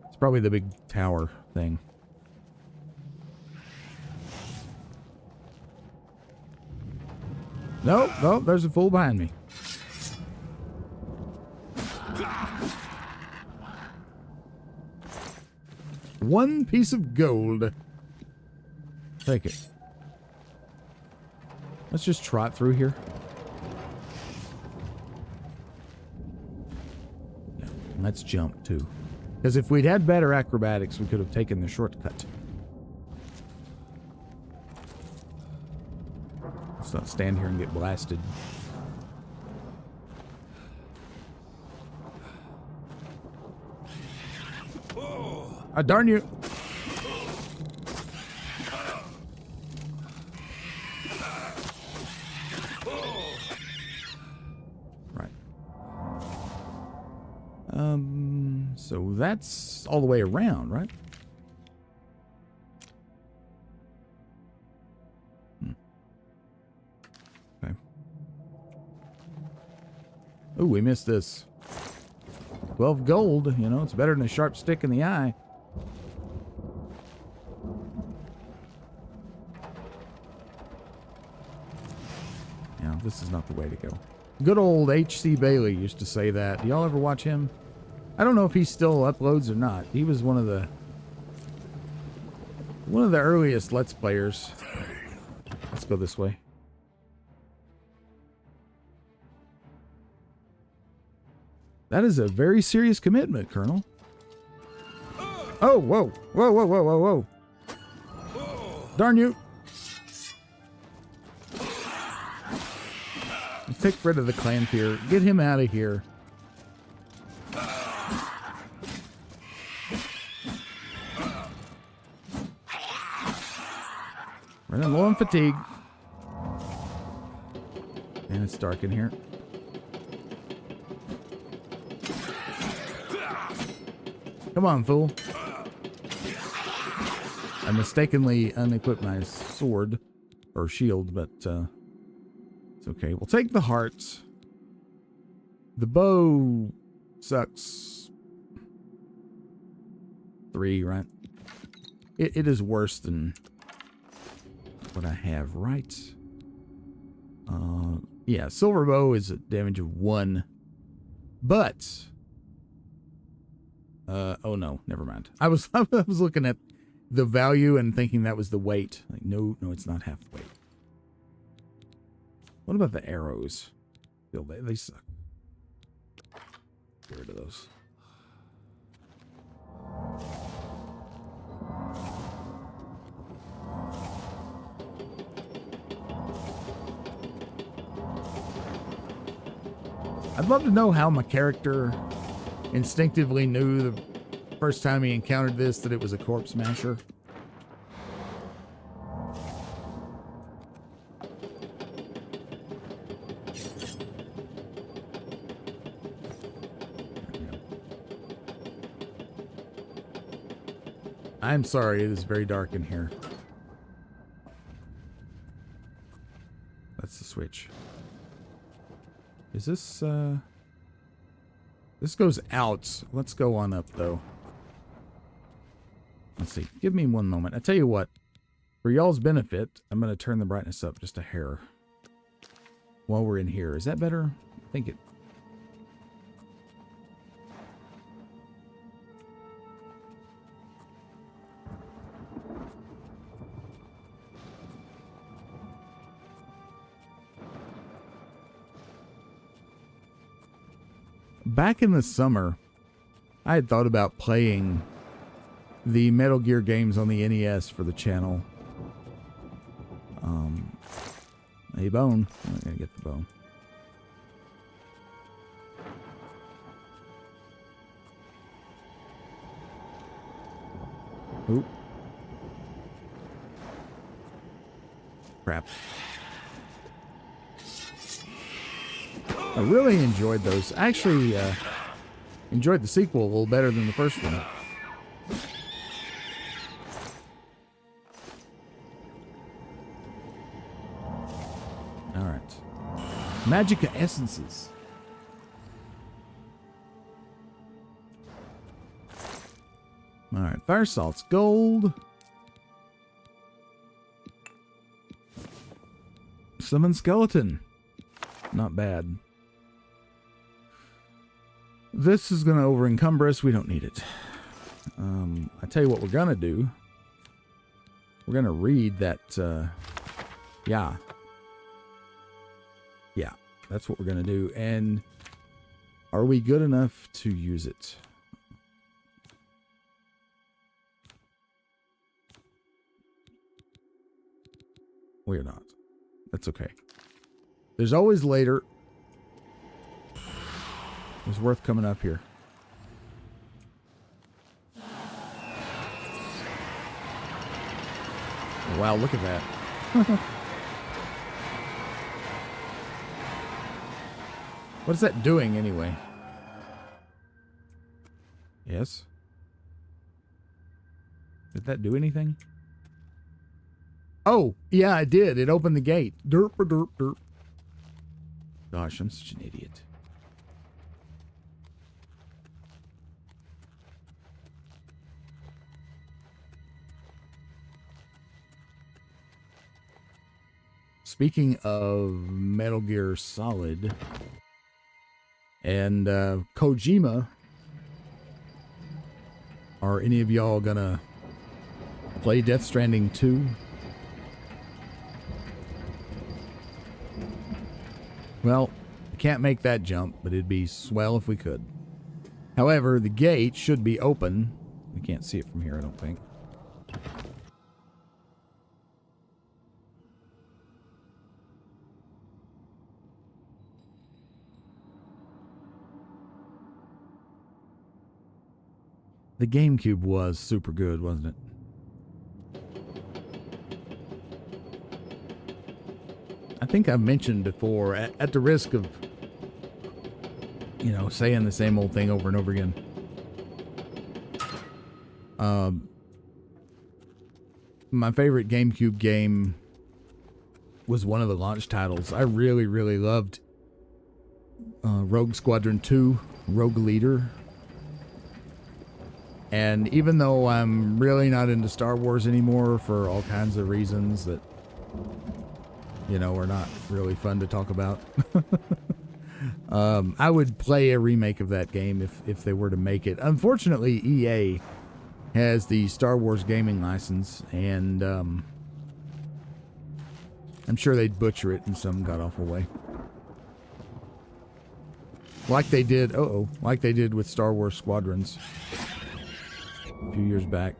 It's probably the big tower thing. Nope, nope, there's a fool behind me. One piece of gold. Take it. Let's just trot through here. Yeah, let's jump too. Because if we'd had better acrobatics, we could have taken the shortcut. Let's not stand here and get blasted. Ah, darn you. Right. So that's all the way around, right? Okay. Oh, we missed this. 12 gold, you know, it's better than a sharp stick in the eye. Yeah, this is not the way to go. Good old H.C. Bailey used to say that. Do y'all ever watch him? I don't know if he still uploads or not. He was one of the earliest Let's Players. Let's go this way. That is a very serious commitment, Colonel. Oh, whoa. Whoa, whoa, whoa, whoa, whoa. Darn you. Let's take rid of the clan fear. Get him out of here. Running low on fatigue. And it's dark in here. Come on, fool. I mistakenly unequipped my sword or shield, but it's okay. We'll take the hearts. The bow sucks. 3, right? It is worse than what I have, right? Yeah, silver bow is a damage of 1. But oh no, never mind. I was looking at the value and thinking that was the weight. Like, no, it's not half the weight. What about the arrows? They suck. Get rid of those. I'd love to know how my character instinctively knew the first time he encountered this that it was a corpse masher. I'm sorry, it is very dark in here. That's the switch. Is this, this goes out. Let's go on up, though. Let's see. Give me one moment. I tell you what. For y'all's benefit, I'm going to turn the brightness up just a hair. While we're in here. Is that better? I think it... Back in the summer, I had thought about playing the Metal Gear games on the NES for the channel. A bone. I'm not gonna get the bone. Oop. Crap. I really enjoyed those. I actually enjoyed the sequel a little better than the first one. All right. Magica essences. All right. Fire salts. Gold. Summon skeleton. Not bad. This is going to over-encumber us. We don't need it. I tell you what we're going to do. We're going to read that, yeah. Yeah, that's what we're going to do. And are we good enough to use it? We're not. That's okay. There's always later. It's worth coming up here. Wow, look at that. What is that doing anyway? Yes? Did that do anything? Oh, yeah, it did. It opened the gate. Derp, derp, derp. Gosh, I'm such an idiot. Speaking of Metal Gear Solid, And Kojima, are any of y'all gonna play Death Stranding 2? Well, I can't make that jump, but it'd be swell if we could. However, the gate should be open. We can't see it from here, I don't think. The GameCube was super good, wasn't it? I think I've mentioned before, at the risk of, you know, saying the same old thing over and over again. My favorite GameCube game was one of the launch titles. I really, really loved Rogue Squadron 2, Rogue Leader. And even though I'm really not into Star Wars anymore for all kinds of reasons that, you know, are not really fun to talk about, I would play a remake of that game if they were to make it. Unfortunately, EA has the Star Wars gaming license, and I'm sure they'd butcher it in some god-awful way. Like they did, like they did with Star Wars Squadrons a few years back.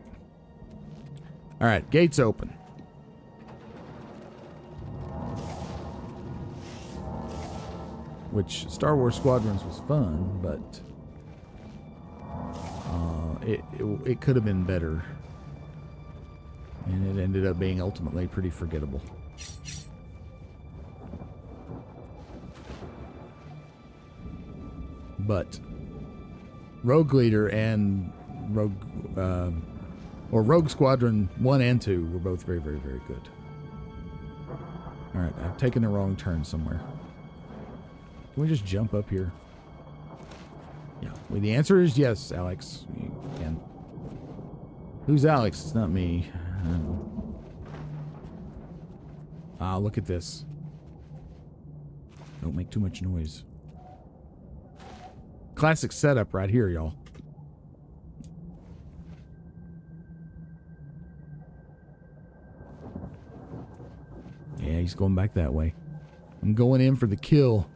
All right, gates open. Which Star Wars Squadrons was fun, but it could have been better, and it ended up being ultimately pretty forgettable. But Rogue Leader and Rogue Squadron 1 and 2 were both very, very, very good. Alright, I've taken the wrong turn somewhere. Can we just jump up here? Yeah. Well, the answer is yes, Alex. You can. Who's Alex? It's not me. Ah, look at this. Don't make too much noise. Classic setup right here, y'all. Yeah, he's going back that way. I'm going in for the kill.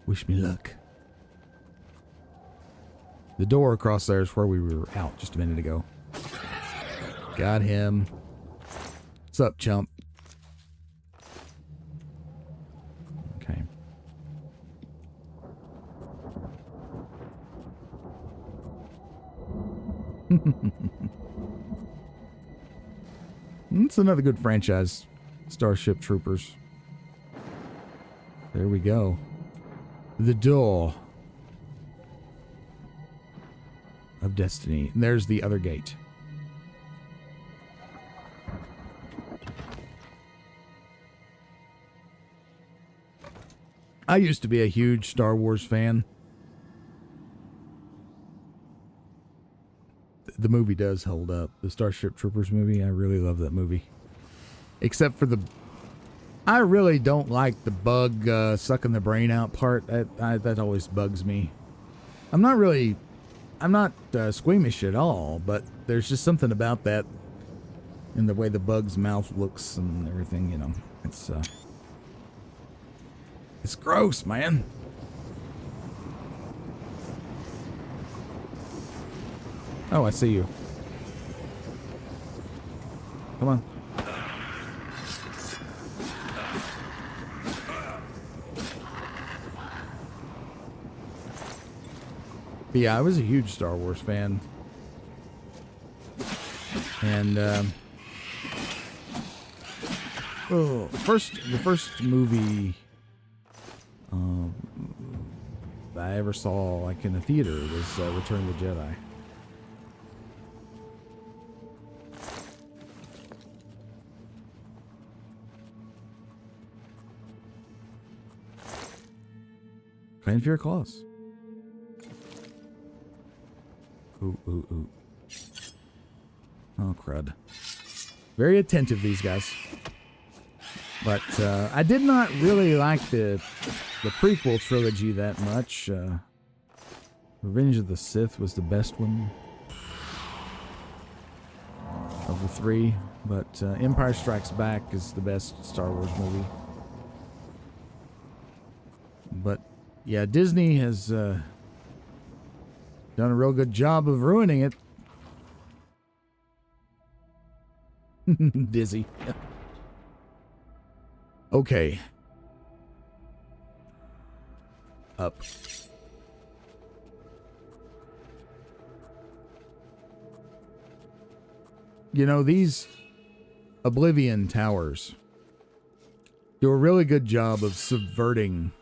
Wish me luck. The door across there is where we were out just a minute ago. Got him. What's up, chump? Okay. It's another good franchise. Starship Troopers. There we go. The door of destiny. And there's the other gate. I used to be a huge Star Wars fan. The movie does hold up. The Starship Troopers movie, I really love that movie. Except for I really don't like the bug sucking the brain out part. That always bugs me. I'm not squeamish at all, but there's just something about that in the way the bug's mouth looks and everything, you know. It's gross, man. Oh, I see you. Come on. But yeah, I was a huge Star Wars fan. And the first movie I ever saw like in a theater was Return of the Jedi. Playing for your claws. Ooh. Oh, crud. Very attentive, these guys. But I did not really like the prequel trilogy that much. Revenge of the Sith was the best one of the three, but Empire Strikes Back is the best Star Wars movie. But yeah, Disney has done a real good job of ruining it. Dizzy. Okay. Up. You know, these Oblivion towers do a really good job of subverting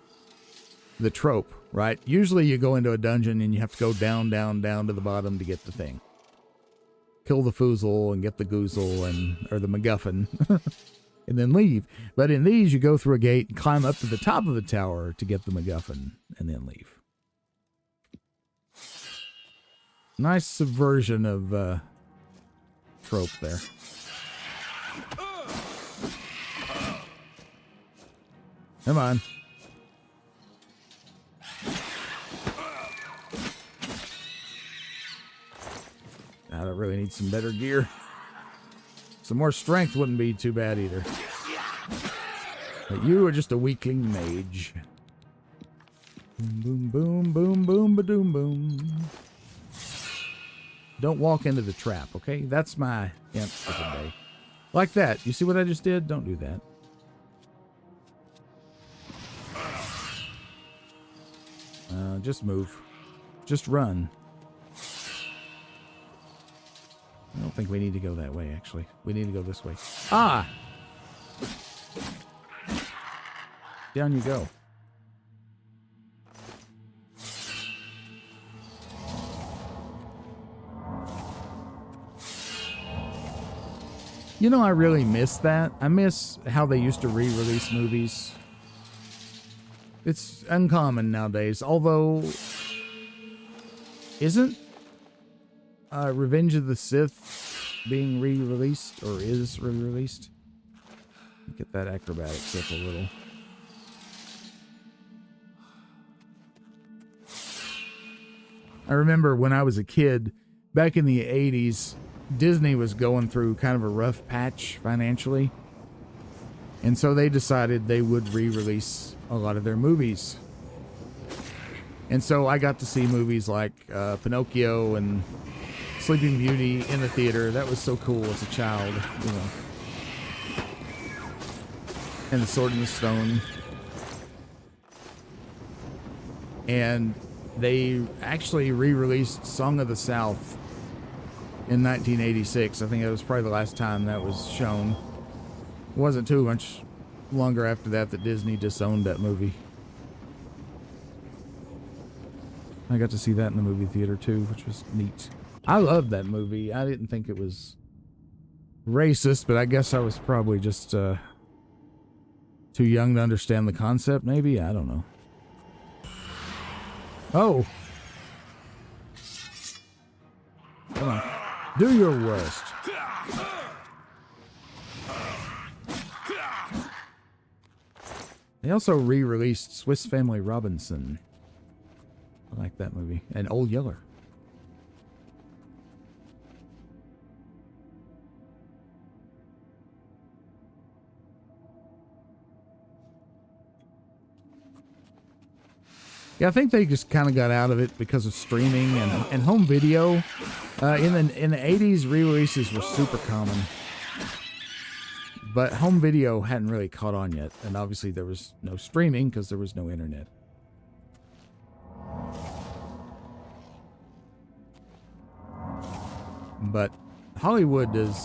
the trope, right? Usually you go into a dungeon and you have to go down, down, down to the bottom to get the thing. Kill the foozle and get the goozle or the MacGuffin and then leave. But in these, you go through a gate and climb up to the top of the tower to get the MacGuffin and then leave. Nice subversion of trope there. Come on. I really need some better gear. Some more strength wouldn't be too bad either. But you are just a weakling mage. Boom, boom, boom, boom, ba-doom, boom. Don't walk into the trap, okay? That's my hint for today. Like that. You see what I just did? Don't do that. Just move. Just run. I don't think we need to go that way, actually. We need to go this way. Ah! Down you go. You know, I really miss that. I miss how they used to re-release movies. It's uncommon nowadays, although... Isn't Revenge of the Sith being re-released, or is re-released? Get that acrobatics up a little. I remember when I was a kid, back in the 80s, Disney was going through kind of a rough patch financially. And so they decided they would re-release a lot of their movies. And so I got to see movies like Pinocchio and Sleeping Beauty in the theater. That was so cool as a child, you know. And The Sword in the Stone. And they actually re-released Song of the South in 1986. I think that was probably the last time that was shown. It wasn't too much longer after that Disney disowned that movie. I got to see that in the movie theater too, which was neat. I loved that movie. I didn't think it was racist, but I guess I was probably just too young to understand the concept, maybe? I don't know. Oh! Come on. Do your worst. They also re-released Swiss Family Robinson. I like that movie. And Old Yeller. Yeah, I think they just kind of got out of it because of streaming and home video. In the 80s, re-releases were super common. But home video hadn't really caught on yet. And obviously there was no streaming because there was no internet. But Hollywood is,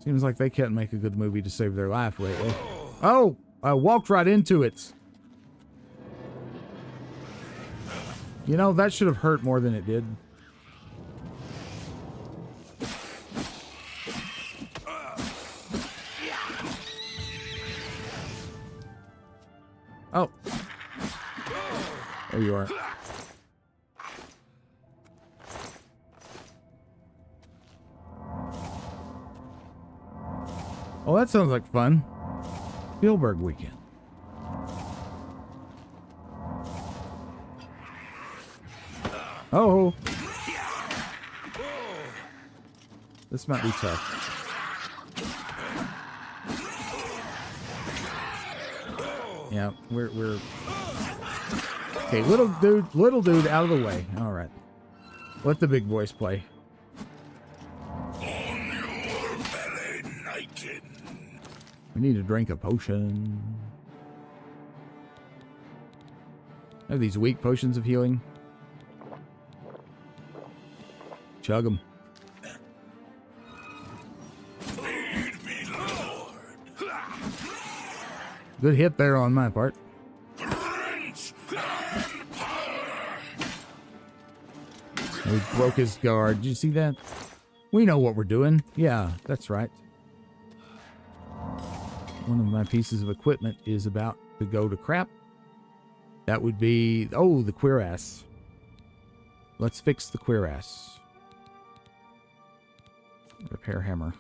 seems like they can't make a good movie to save their life lately. Oh, I walked right into it. You know, that should have hurt more than it did. Oh. There you are. Oh, that sounds like fun. Spielberg weekend. Oh. This might be tough. Yeah, we're okay. Little dude, out of the way. All right, let the big boys play. We need to drink a potion. I have these weak potions of healing. Chug them. Good hit there on my part. We broke his guard. Did you see that? We know what we're doing. Yeah, that's right. One of my pieces of equipment is about to go to crap. That would be... Oh, the cuirass. Let's fix the cuirass. Repair hammer.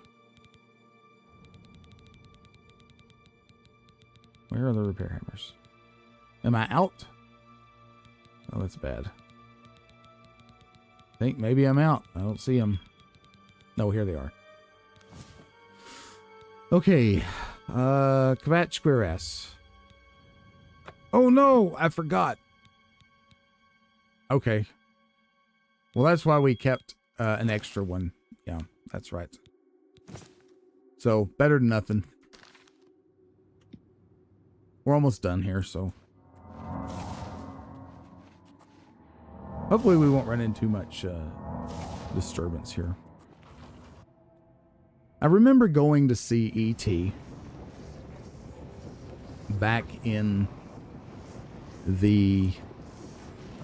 Where are the repair hammers? Am I out? Oh, that's bad. I think maybe I'm out. I don't see them. No, here they are. Okay. Kvatch cuirass. Oh no, I forgot. Okay. Well, that's why we kept an extra one. Yeah, that's right. So, better than nothing. We're almost done here, so hopefully we won't run into too much disturbance here. I remember going to see E.T. back in the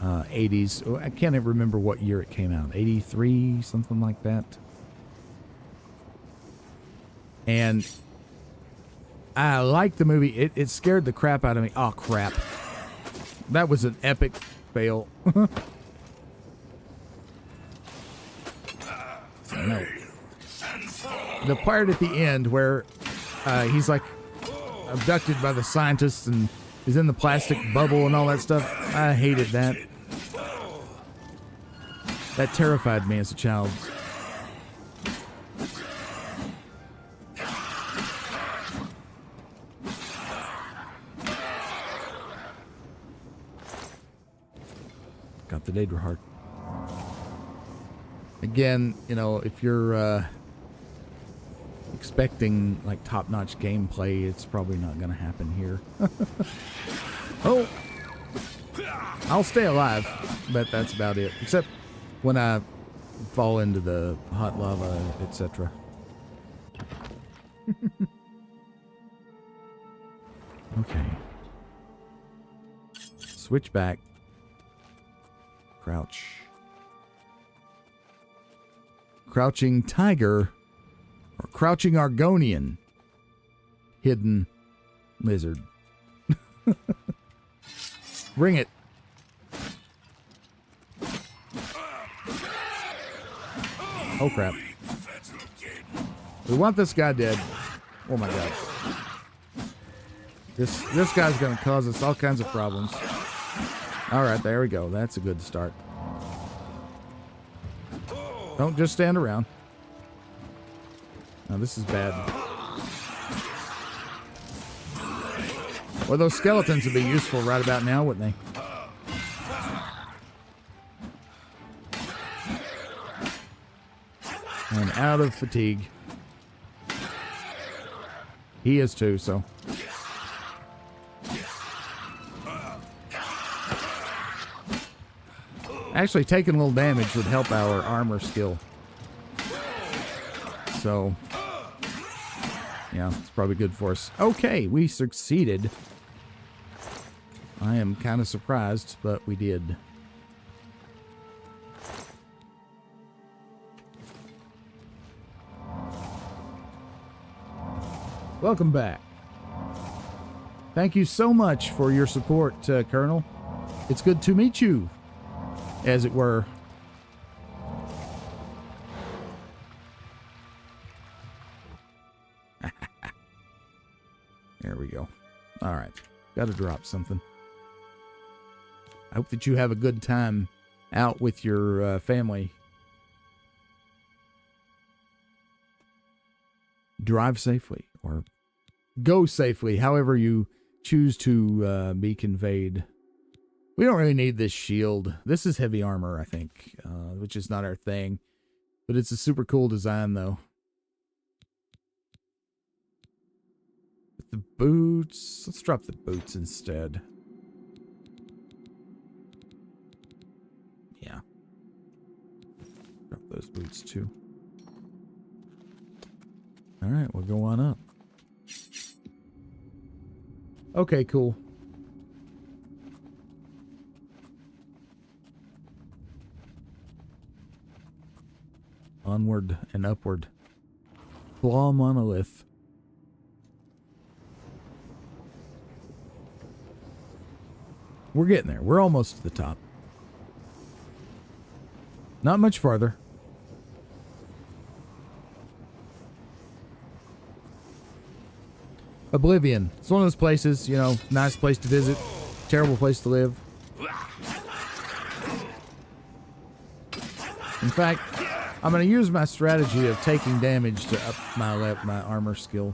80s. Oh, I can't even remember what year it came out. 83, something like that. And I liked the movie. It scared the crap out of me. Oh, crap. That was an epic fail. No. The part at the end where he's like abducted by the scientists and is in the plastic bubble and all that stuff. I hated that. That terrified me as a child. Got the Daedra heart. Again, you know, if you're expecting like top-notch gameplay, it's probably not going to happen here. Oh, I'll stay alive, but that's about it. Except when I fall into the hot lava, etc. Okay. Switch back. Crouch. Crouching tiger. Or crouching Argonian. Hidden lizard. Bring it. Oh crap. We want this guy dead. Oh my god. This guy's gonna cause us all kinds of problems. Alright, there we go. That's a good start. Don't just stand around. Now this is bad. Well, those skeletons would be useful right about now, wouldn't they? And out of fatigue. He is too, so. Actually, taking a little damage would help our armor skill. So, yeah, it's probably good for us. Okay, we succeeded. I am kind of surprised, but we did. Welcome back. Thank you so much for your support, Colonel. It's good to meet you, as it were. There we go. All right. Got to drop something. I hope that you have a good time out with your family. Drive safely or go safely, however you choose to be conveyed. We don't really need this shield. This is heavy armor, I think, which is not our thing. But it's a super cool design, though. The boots. Let's drop the boots instead. Yeah. Drop those boots, too. All right, we'll go on up. Okay, cool. Onward and upward. Claw monolith. We're getting there. We're almost to the top. Not much farther. Oblivion. It's one of those places, you know, nice place to visit, terrible place to live. In fact, I'm going to use my strategy of taking damage to up my armor skill.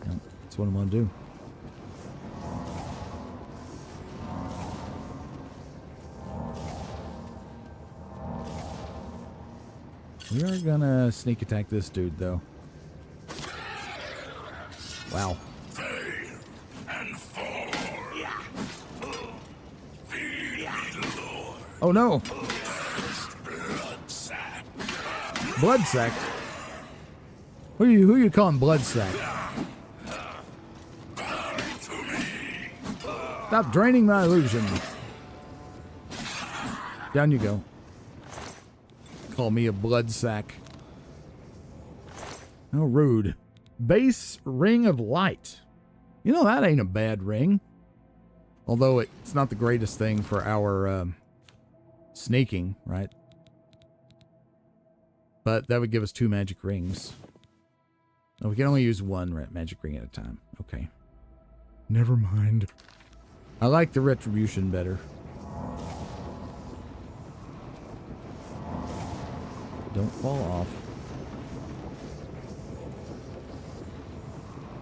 Yep, that's what I'm going to do. We are going to sneak attack this dude, though. Wow. Oh no! Bloodsack? Who you calling Bloodsack? Stop draining my illusion. Down you go. Call me a Bloodsack. How rude. Base Ring of Light. You know, that ain't a bad ring. Although it's not the greatest thing for our sneaking, right? But that would give us 2 magic rings. Oh, we can only use 1 magic ring at a time. Okay. Never mind. I like the retribution better. Don't fall off.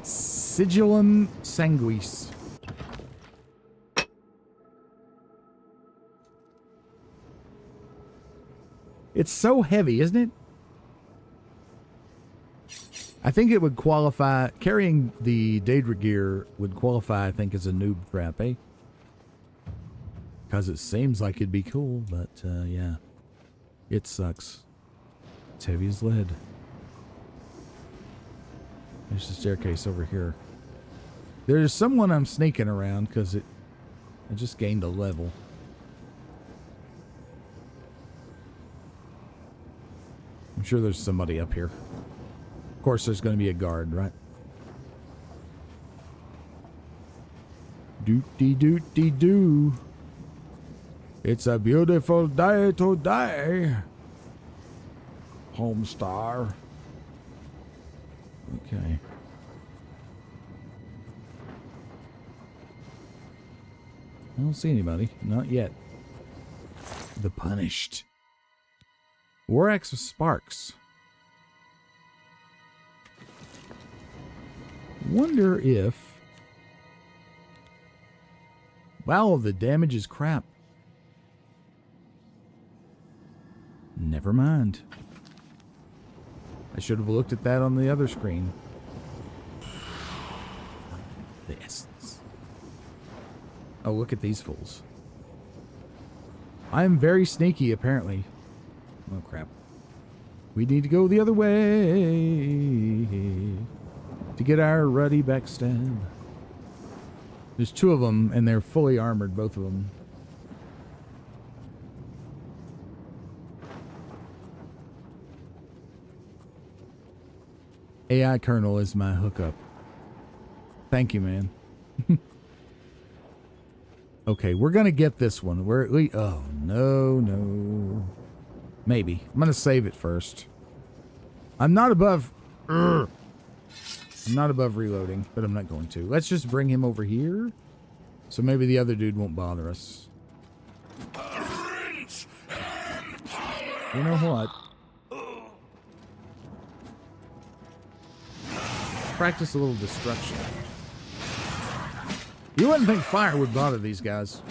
Sigillum Sanguis. It's so heavy, isn't it? I think it would qualify, carrying the Daedra gear would qualify, I think, as a noob trap, eh? Because it seems like it'd be cool, but yeah. It sucks. It's heavy as lead. There's a staircase over here. There's someone I'm sneaking around because I just gained a level. I'm sure there's somebody up here. Of course, there's going to be a guard, right? Doot-dee-doot-dee-doo. It's a beautiful day today. Homestar. Okay. I don't see anybody. Not yet. The Punished. War Axe with Sparks. Wonder if... Wow, the damage is crap. Never mind. I should have looked at that on the other screen. The essence. Oh, look at these fools. I am very sneaky, apparently. Oh, crap. We need to go the other way to get our ruddy backstab. There's 2 of them, and they're fully armored, both of them. AI Colonel is my hookup. Thank you, man. Okay, we're gonna get this one. We're at least... Oh, no. Maybe. I'm gonna save it first. I'm not above... I'm not above reloading, but I'm not going to. Let's just bring him over here. So maybe the other dude won't bother us. You know what? Practice a little destruction. You wouldn't think fire would bother these guys.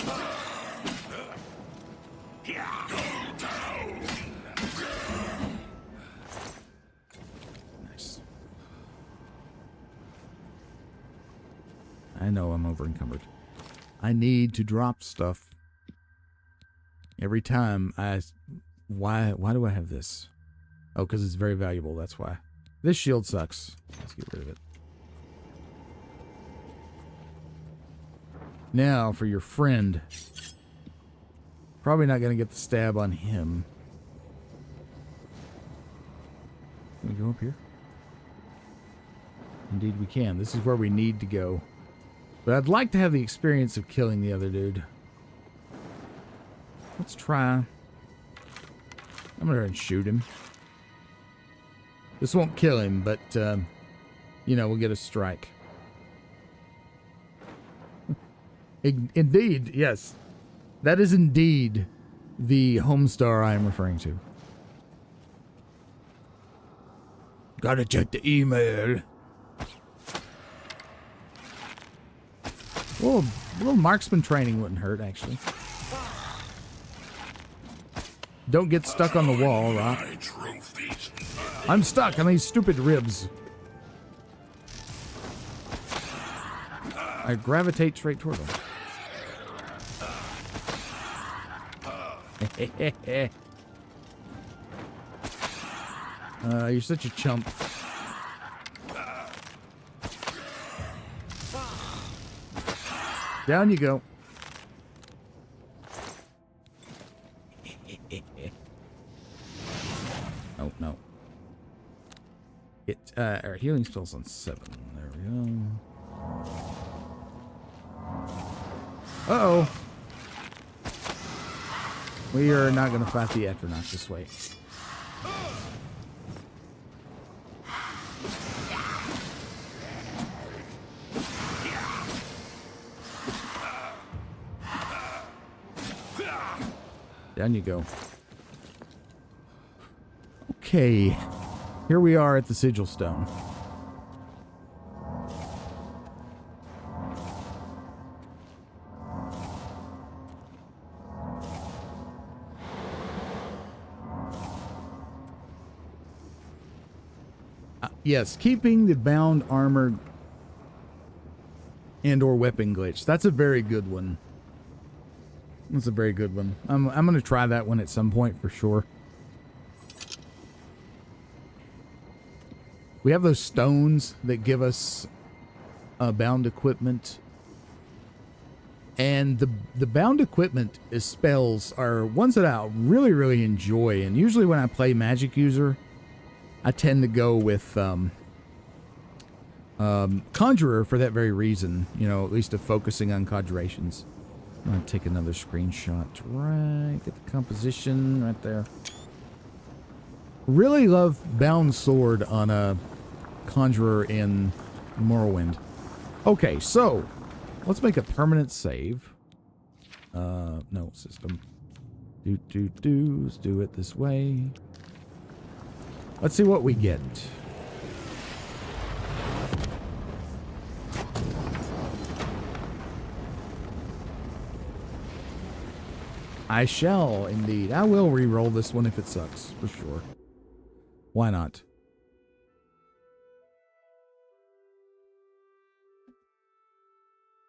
Nice. I know I'm over encumbered. I need to drop stuff. Every time why do I have this? Oh, because it's very valuable, that's why. This shield sucks. Let's get rid of it. Now, for your friend. Probably not going to get the stab on him. Can we go up here? Indeed we can. This is where we need to go. But I'd like to have the experience of killing the other dude. Let's try. I'm going to shoot him. This won't kill him, but, you know, we'll get a strike. Indeed, yes. That is indeed the Homestar I am referring to. Gotta check the email. Well, a little marksman training wouldn't hurt, actually. Don't get stuck on the wall, Rock. I'm stuck on these stupid ribs. I gravitate straight toward them. You're such a chump. Down you go. Oh, no. Our healing spell's on 7. There we go. Uh-oh. We are not going to fight the Atronach this way. Down you go. Okay. Here we are at the Sigil Stone. Yes, keeping the bound armor and or weapon glitch. That's a very good one. That's a very good one. I'm going to try that one at some point for sure. We have those stones that give us bound equipment. And the bound equipment is spells are ones that I really, really enjoy. And usually when I play magic user, I tend to go with Conjurer for that very reason. You know, at least of focusing on conjurations. I'm going to take another screenshot. Right, get the composition right there. Really love Bound Sword on a Conjurer in Morrowind. Okay, so let's make a permanent save. No, system. Let's do it this way. Let's see what we get. I shall, indeed. I will re-roll this one if it sucks, for sure. Why not?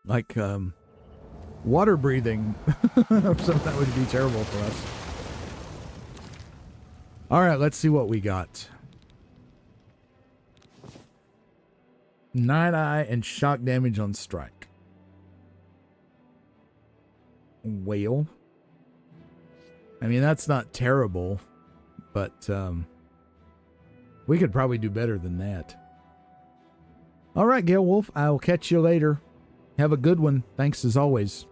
Like, water breathing. So that would be terrible for us. Alright, let's see what we got. Night Eye and shock damage on strike. Whale. I mean, that's not terrible, but we could probably do better than that. All right, Gale Wolf, I will catch you later. Have a good one. Thanks as always.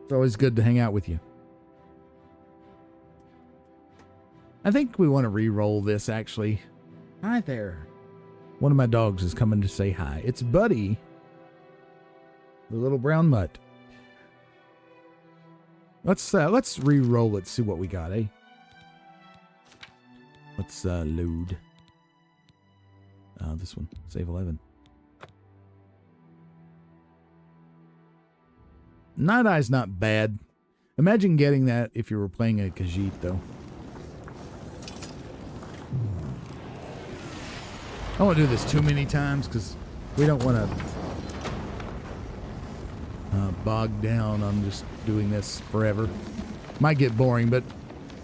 It's always good to hang out with you. I think we want to re-roll this, actually. Hi there. One of my dogs is coming to say hi. It's Buddy, the little brown mutt. Let's re-roll it, see what we got, eh? Let's load. This one, save 11. Night Eye's not bad. Imagine getting that if you were playing a Khajiit, though. I won't do this too many times because we don't want to bog down on just doing this forever. Might get boring, but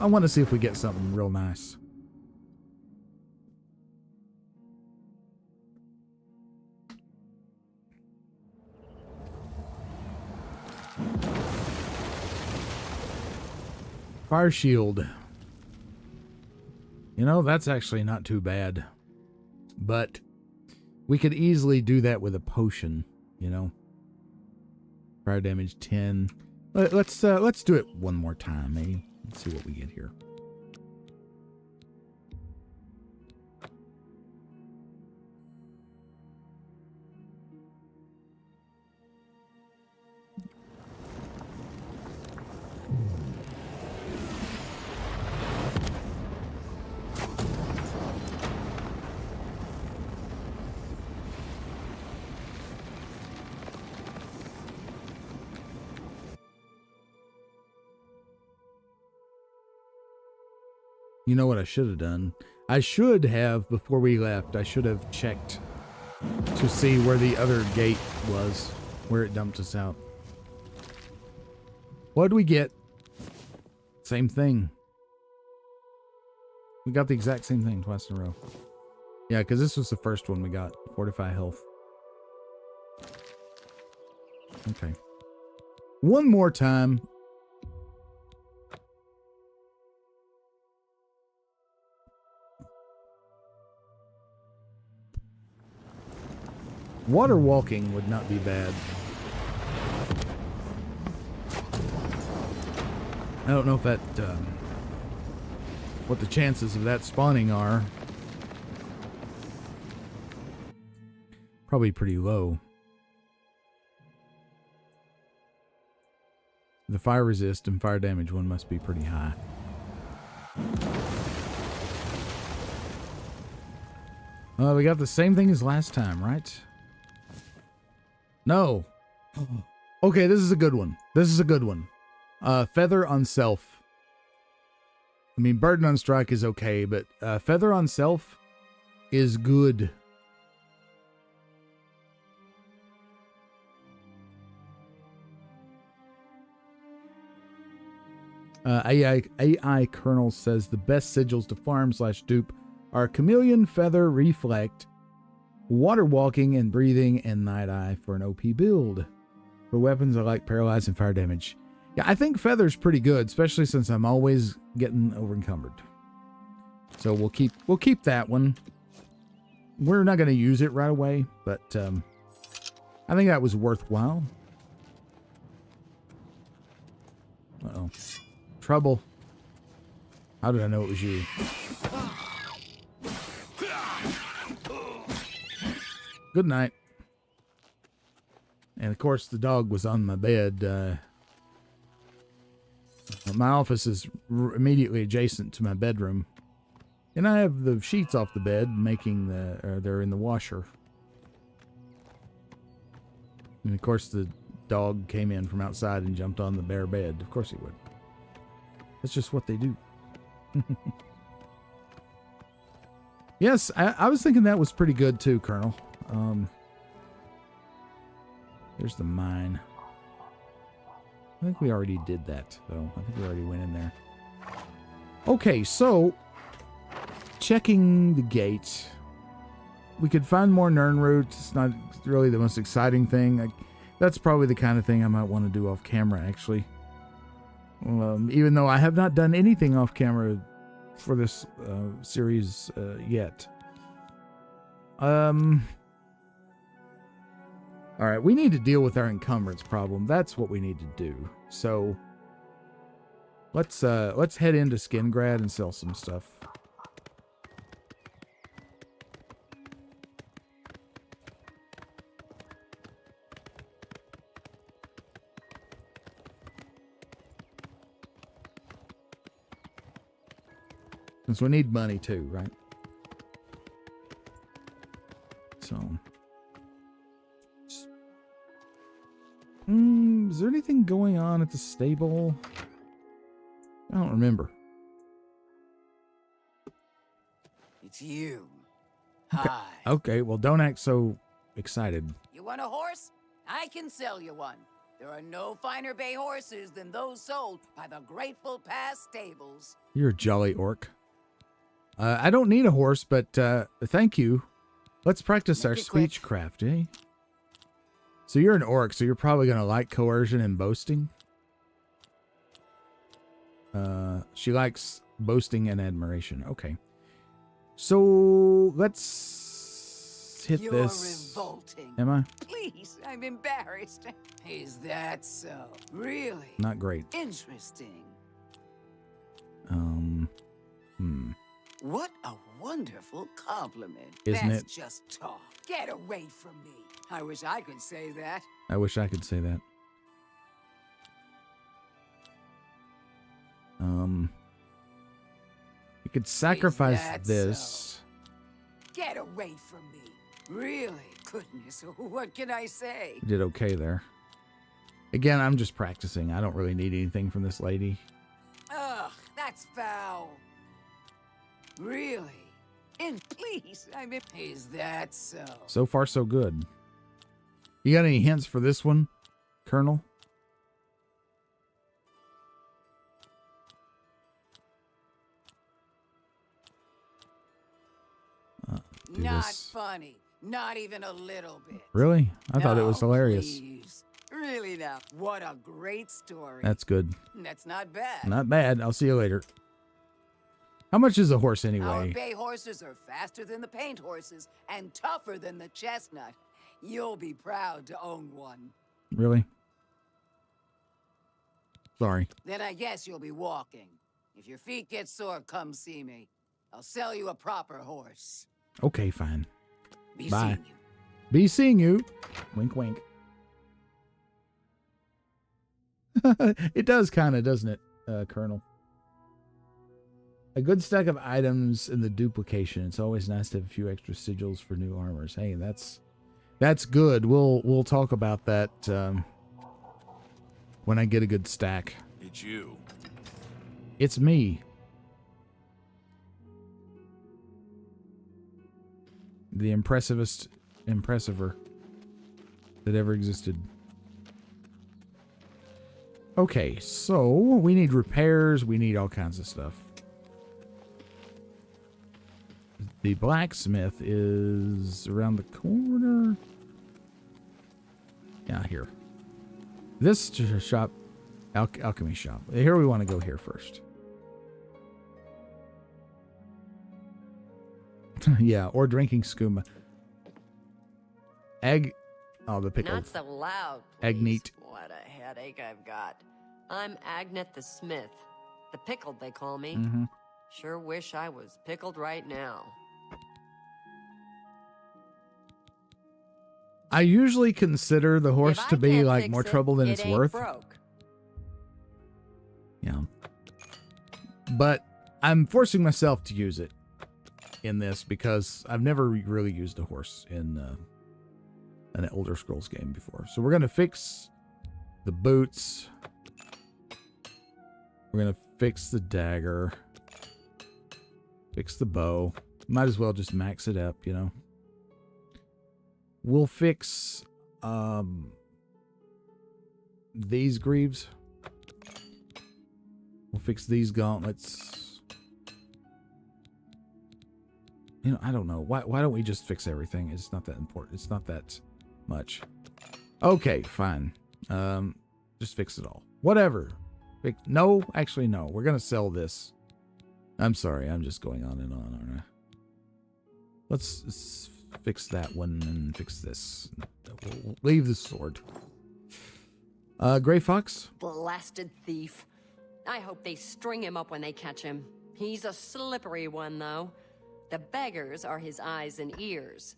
I want to see if we get something real nice. Fire shield. You know, that's actually not too bad. But we could easily do that with a potion, you know. Fire damage 10. Let's do it one more time, maybe. Let's see what we get here. You know what I should have done? I should have, before we left, I should have checked to see where the other gate was, where it dumped us out. What did we get? Same thing. We got the exact same thing twice in a row. Yeah, because this was the first one we got. Fortify health. Okay. One more time. Water walking would not be bad. I don't know if that, what the chances of that spawning are. Probably pretty low. The fire resist and fire damage one must be pretty high. We got the same thing as last time, right? No. Okay, this is a good one. This is a good one. Feather on self. I mean, burden on strike is okay, but feather on self is good. AI Colonel says the best sigils to farm / dupe are Chameleon, Feather, Reflect, Water Walking and Breathing, and Night Eye for an OP build. For weapons, I like Paralyze and Fire Damage. Yeah, I think Feather's pretty good, especially since I'm always getting over-encumbered. So we'll keep that one. We're not going to use it right away, but I think that was worthwhile. Uh-oh. Trouble. How did I know it was you? Good night. And of course, the dog was on my bed. My office is immediately adjacent to my bedroom, and I have the sheets off the bed, making they're in the washer. And of course, the dog came in from outside and jumped on the bare bed. Of course he would. That's just what they do. Yes, I was thinking that was pretty good too, Colonel. There's the mine. I think we already did that, though. I think we already went in there. Okay, so checking the gate. We could find more Nirnroot. It's not really the most exciting thing. That's probably the kind of thing I might want to do off camera, actually. Even though I have not done anything off camera for this series yet. All right, we need to deal with our encumbrance problem. That's what we need to do. So let's head into Skingrad and sell some stuff. Since we need money too, right? So, is there anything going on at the stable? I don't remember. It's you. Okay. Hi. Okay, well, don't act so excited. You want a horse? I can sell you one. There are no finer bay horses than those sold by the Grateful Pass stables. You're a jolly orc. I don't need a horse, but thank you. Let's practice our speechcraft, eh? So you're an orc, so you're probably going to like coercion and boasting. She likes boasting and admiration. Okay. So let's hit this. You're revolting. Am I? Please, I'm embarrassed. Is that so? Really? Not great. Interesting. What a wonderful compliment. Isn't That's it? just talk. Get away from me. I wish I could say that. I wish I could say that. You could sacrifice this. So? Get away from me. Really? Goodness, what can I say? You did okay there. Again, I'm just practicing. I don't really need anything from this lady. Ugh, that's foul. Really? And please, is that so? So far, so good. You got any hints for this one, Colonel? Not funny. Not even a little bit. Really? I thought it was hilarious. Please. Really now. What a great story. That's good. That's not bad. Not bad. I'll see you later. How much is a horse Our anyway? bay horses are faster than the paint horses and tougher than the chestnut. You'll be proud to own one. Really? Sorry. Then I guess you'll be walking. If your feet get sore, come see me. I'll sell you a proper horse. Okay, fine. Be Bye. seeing you. Be seeing you. Wink, wink. It does kind of, doesn't it, Colonel? A good stack of items in the duplication. It's always nice to have a few extra sigils for new armors. Hey, that's good. We'll talk about that when I get a good stack. It's you. It's me. The impressiver that ever existed. Okay, so we need repairs. We need all kinds of stuff. The blacksmith is around the corner. Yeah, here. This shop, alchemy shop. Here we want to go here first. Yeah, or drinking skooma. Egg. Oh, the pickle. Not so loud, Egg please. neat. What a headache I've got. I'm Agnet the Smith. The Pickled, they call me. Mm-hmm. Sure wish I was pickled right now. I usually consider the horse to be like more trouble than it's worth. Broke. Yeah. But I'm forcing myself to use it in this because I've never really used a horse in an Elder Scrolls game before. So we're going to fix the boots. We're going to fix the dagger. Fix the bow. Might as well just max it up, you know. We'll fix these greaves. We'll fix these gauntlets. You know, I don't know. Why don't we just fix everything? It's not that important. It's not that much. Okay, fine. Just fix it all. Whatever. No, actually, no. We're going to sell this. I'm sorry. I'm just going on and on, aren't I? Let's fix that one and fix this. We'll leave the sword. Gray Fox? Blasted thief. I hope they string him up when they catch him. He's a slippery one, though. The beggars are his eyes and ears.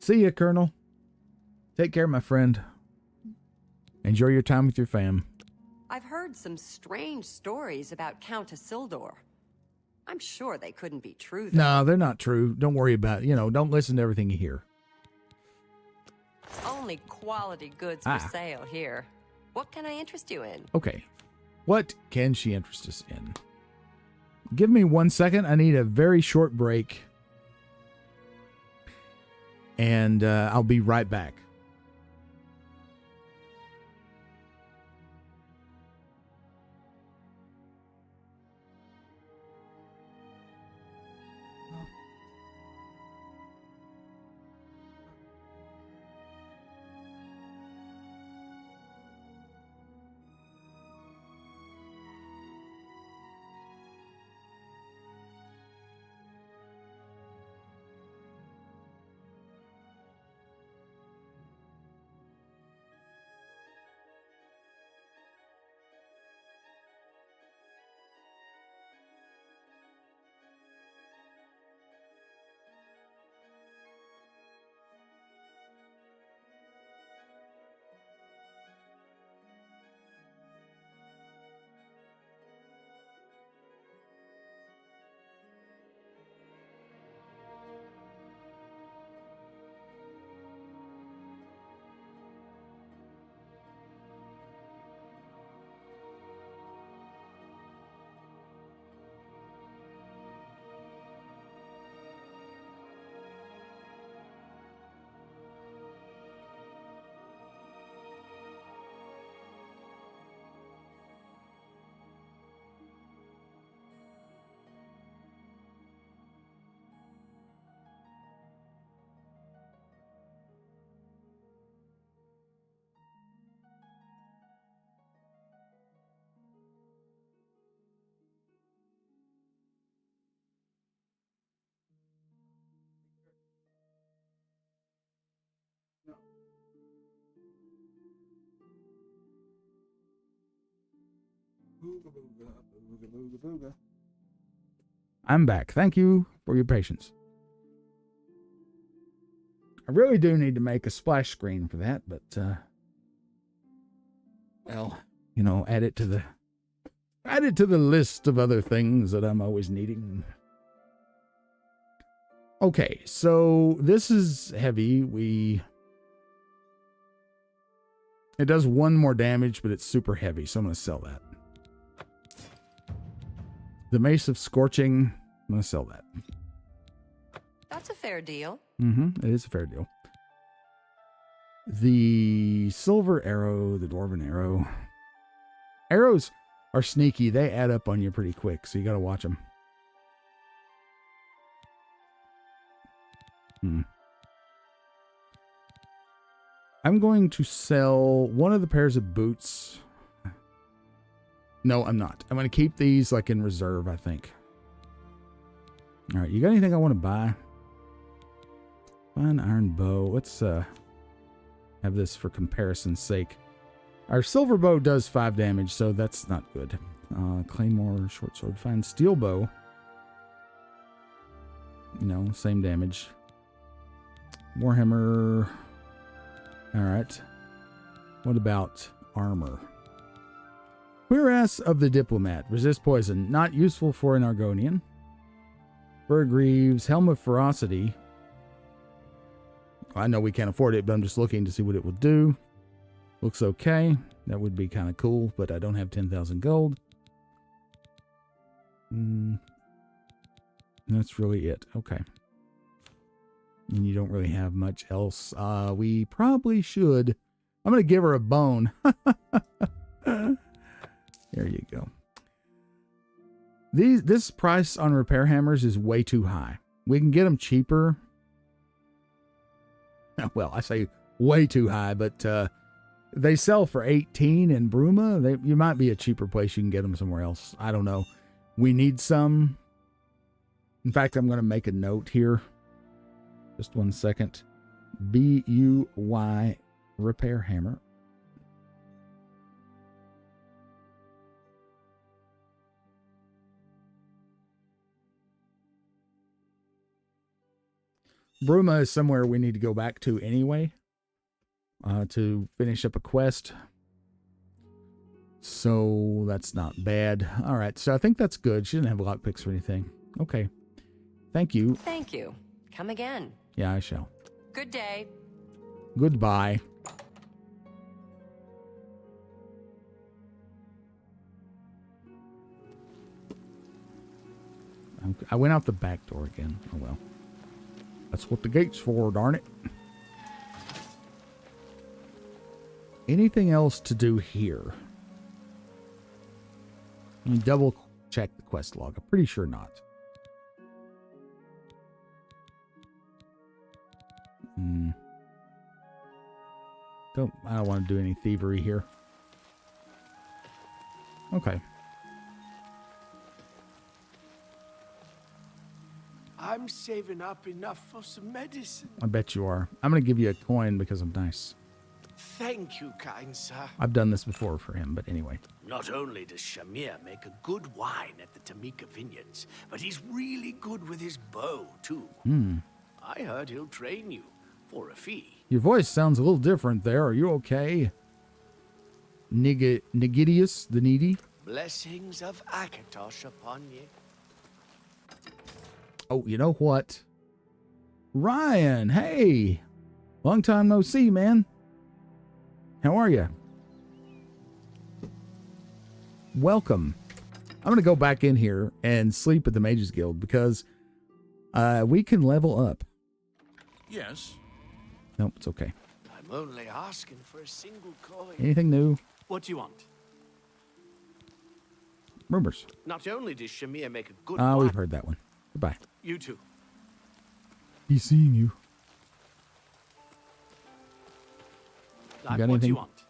See ya, Colonel. Take care, my friend. Enjoy your time with your fam. I've heard some strange stories about Count Isildur. I'm sure they couldn't be true, though. No, they're not true. Don't worry about it. Don't listen to everything you hear. Only quality goods for sale here. What can I interest you in? Okay. What can she interest us in? Give me 1 second. I need a very short break. And I'll be right back. I'm back. Thank you for your patience. I really do need to make a splash screen for that, but well, add it to the list of other things that I'm always needing. Okay, so this is heavy. It does 1 more damage, but it's super heavy, so I'm going to sell that. The Mace of Scorching, I'm going to sell that. That's a fair deal. It is a fair deal. The Silver Arrow, the Dwarven Arrow. Arrows are sneaky. They add up on you pretty quick, so you got to watch them. I'm going to sell 1 of the pairs of boots. No, I'm not. I'm going to keep these like in reserve, I think. All right, you got anything I want to buy? Fine iron bow. Let's have this for comparison's sake. Our silver bow does 5 damage, so that's not good. Claymore, short sword, fine steel bow. Same damage. Warhammer. All right. What about armor? Cuirass of the Diplomat. Resist poison. Not useful for an Argonian. Burgreaves. Helm of Ferocity. I know we can't afford it, but I'm just looking to see what it will do. Looks okay. That would be kind of cool, but I don't have 10,000 gold. That's really it. Okay. And you don't really have much else. We probably should. I'm going to give her a bone. There you go. This price on repair hammers is way too high. We can get them cheaper. Well, I say way too high, but they sell for 18 in Bruma. You might be a cheaper place. You can get them somewhere else. I don't know. We need some. In fact, I'm going to make a note here. Just 1 second. BUY repair hammer. Bruma is somewhere we need to go back to anyway to finish up a quest. So that's not bad. All right, so I think that's good. She didn't have lockpicks or anything. Okay. Thank you. Thank you. Come again. Yeah, I shall. Good day. Goodbye. I went out the back door again. Oh well. That's what the gate's for, darn it. Anything else to do here? Let me double check the quest log. I'm pretty sure not. I don't want to do any thievery here. Okay. I'm saving up enough for some medicine. I bet you are. I'm going to give you a coin because I'm nice. Thank you, kind sir. I've done this before for him, but anyway. Not only does Shamir make a good wine at the Tamika Vineyards, but he's really good with his bow, too. I heard he'll train you for a fee. Your voice sounds a little different there. Are you okay? Nigidius, the needy? Blessings of Akatosh upon you. Oh, you know what? Ryan, hey! Long time no see, man. How are you? Welcome. I'm going to go back in here and sleep at the Mages Guild because we can level up. Yes. Nope, it's okay. I'm only asking for a single coin. Anything new? What do you want? Rumors. Not only does Shamir make a good Ah, wine. we've heard that one. Goodbye. You too. He's seeing you. Like, got what do anything? you want?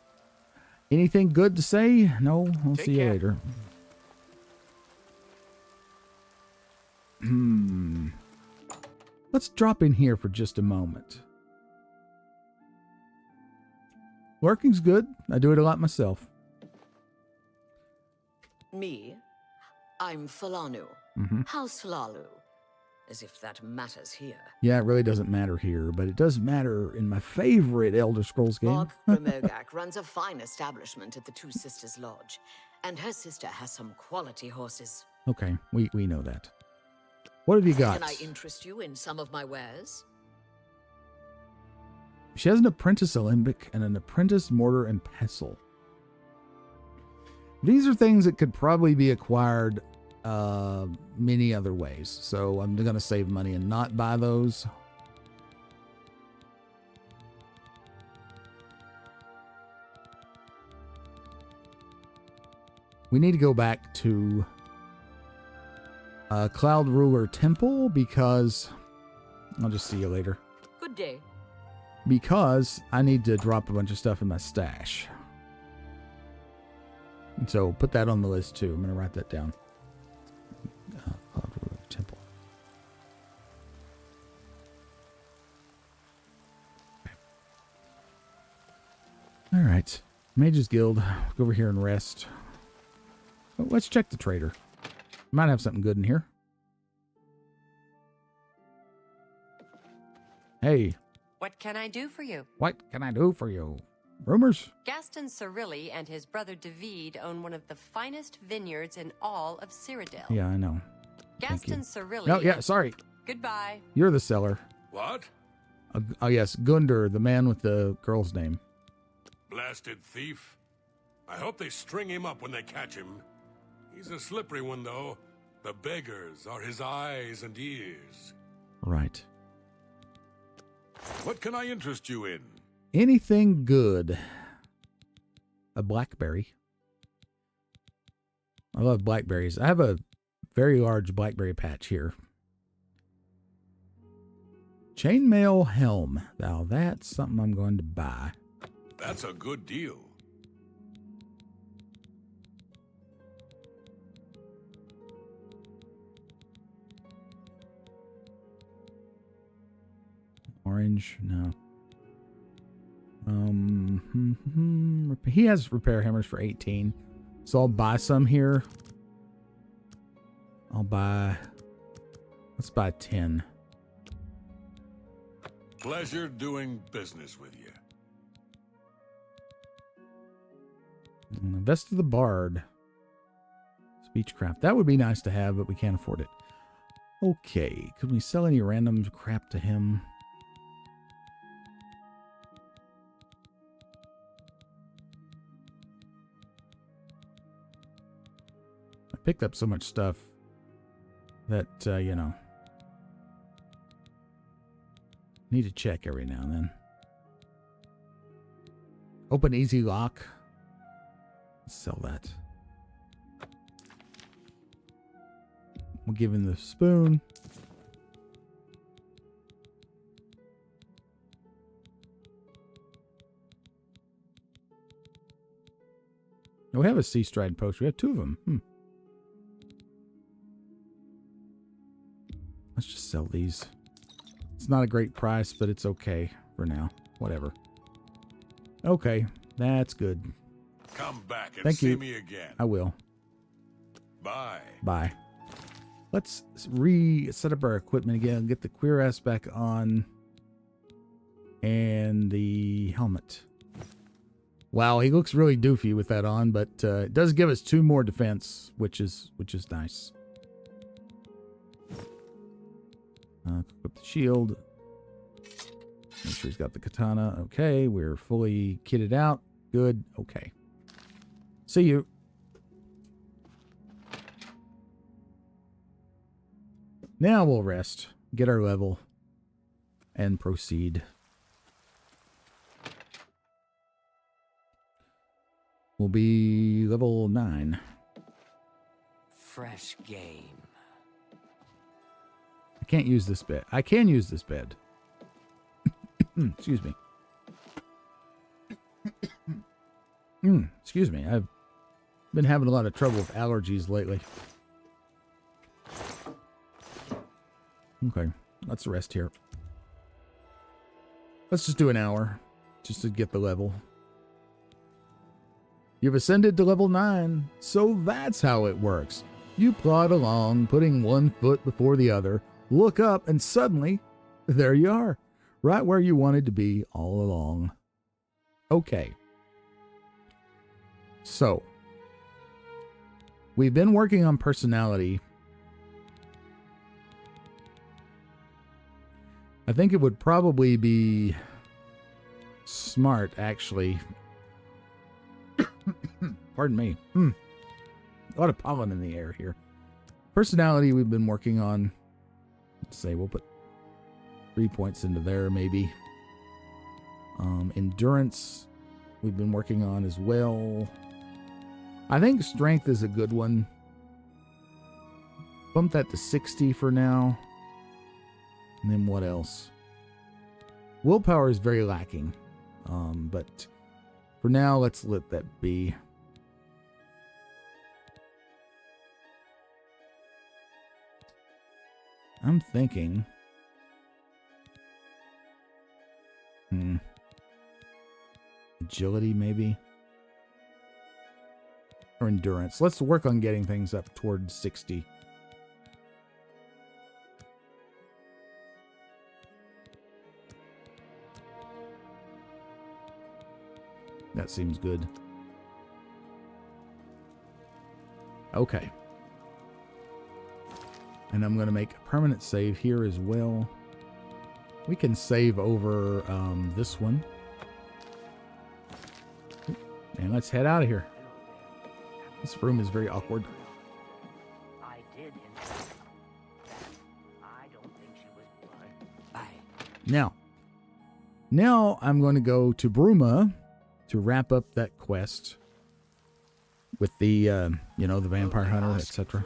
Anything good to say? No, I'll Take see you care. later. Let's drop in here for just a moment. Working's good. I do it a lot myself. Me? I'm Falanu. House Falalu. As if that matters here. Yeah, it really doesn't matter here, but it does matter in my favorite Elder Scrolls game. Bob Grimogak runs a fine establishment at the Two Sisters Lodge, and her sister has some quality horses. Okay, we know that. What have you got? Can I interest you in some of my wares? She has an apprentice alembic and an apprentice mortar and pestle. These are things that could probably be acquired many other ways. So I'm going to save money and not buy those. We need to go back to Cloud Ruler Temple because I'll just see you later. Good day. Because I need to drop a bunch of stuff in my stash. And so put that on the list too. I'm going to write that down. Cloud Ruler Temple. Okay. All right. Mages Guild. Go over here and rest. Oh, let's check the trader. Might have something good in here. Hey. What can I do for you? What can I do for you? Rumors? Gaston Cirilli and his brother David own one of the finest vineyards in all of Cyrodiil. Yeah, I know. Gaston Cirilli. No, yeah, sorry. Goodbye. You're the seller. What? Oh, yes, Gundar, the man with the girl's name. Blasted thief. I hope they string him up when they catch him. He's a slippery one, though. The beggars are his eyes and ears. Right. What can I interest you in? Anything good. A blackberry. I love blackberries. I have a very large blackberry patch here. Chainmail helm. Now that's something I'm going to buy. That's a good deal. Orange, no. He has repair hammers for 18. So I'll buy some here. Let's buy 10. Pleasure doing business with you. Vest of the Bard. Speechcraft. That would be nice to have, but we can't afford it. Okay, could we sell any random crap to him? I picked up so much stuff that, you know, need to check every now and then. Open easy lock. Let's sell that. We'll give him the spoon. Oh, we have a sea stride post. We have 2 of them. Let's just sell these. It's not a great price, but it's okay for now. Whatever. Okay, that's good. Come back and Thank see you. me again. I will. Bye. Bye. Let's reset up our equipment again. Get the cuirass back on. And the helmet. Wow, he looks really doofy with that on, but it does give us 2 more defense, which is nice. Equip the shield. Make sure he's got the katana. Okay, we're fully kitted out. Good. Okay. See you. Now we'll rest, get our level, and proceed. We'll be level 9. Fresh game. I can't use this bed. I can use this bed. Excuse me. Excuse me. I've been having a lot of trouble with allergies lately. Okay, let's rest here. Let's just do an hour, just to get the level. You've ascended to level 9, so that's how it works. You plod along, putting one foot before the other, look up, and suddenly, there you are, right where you wanted to be all along. Okay. So, we've been working on personality. I think it would probably be smart, actually. Pardon me. A lot of pollen in the air here. Personality we've been working on. Let's say we'll put 3 points into there, maybe. Endurance we've been working on as well. I think strength is a good one. Bump that to 60 for now. And then what else? Willpower is very lacking. But for now, let's let that be. I'm thinking. Agility, maybe? Or endurance. Let's work on getting things up towards 60. That seems good. Okay. And I'm going to make a permanent save here as well. We can save over this one. And let's head out of here. This room is very awkward. I did I don't think she was blood. Now I'm going to go to Bruma to wrap up that quest with the, you know, the vampire hunter, etc.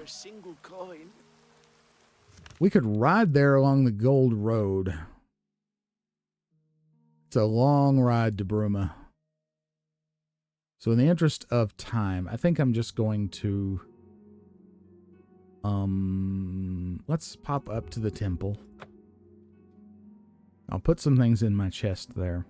We could ride there along the Gold Road. It's a long ride to Bruma. So in the interest of time, I think I'm just going to, let's pop up to the temple. I'll put some things in my chest there.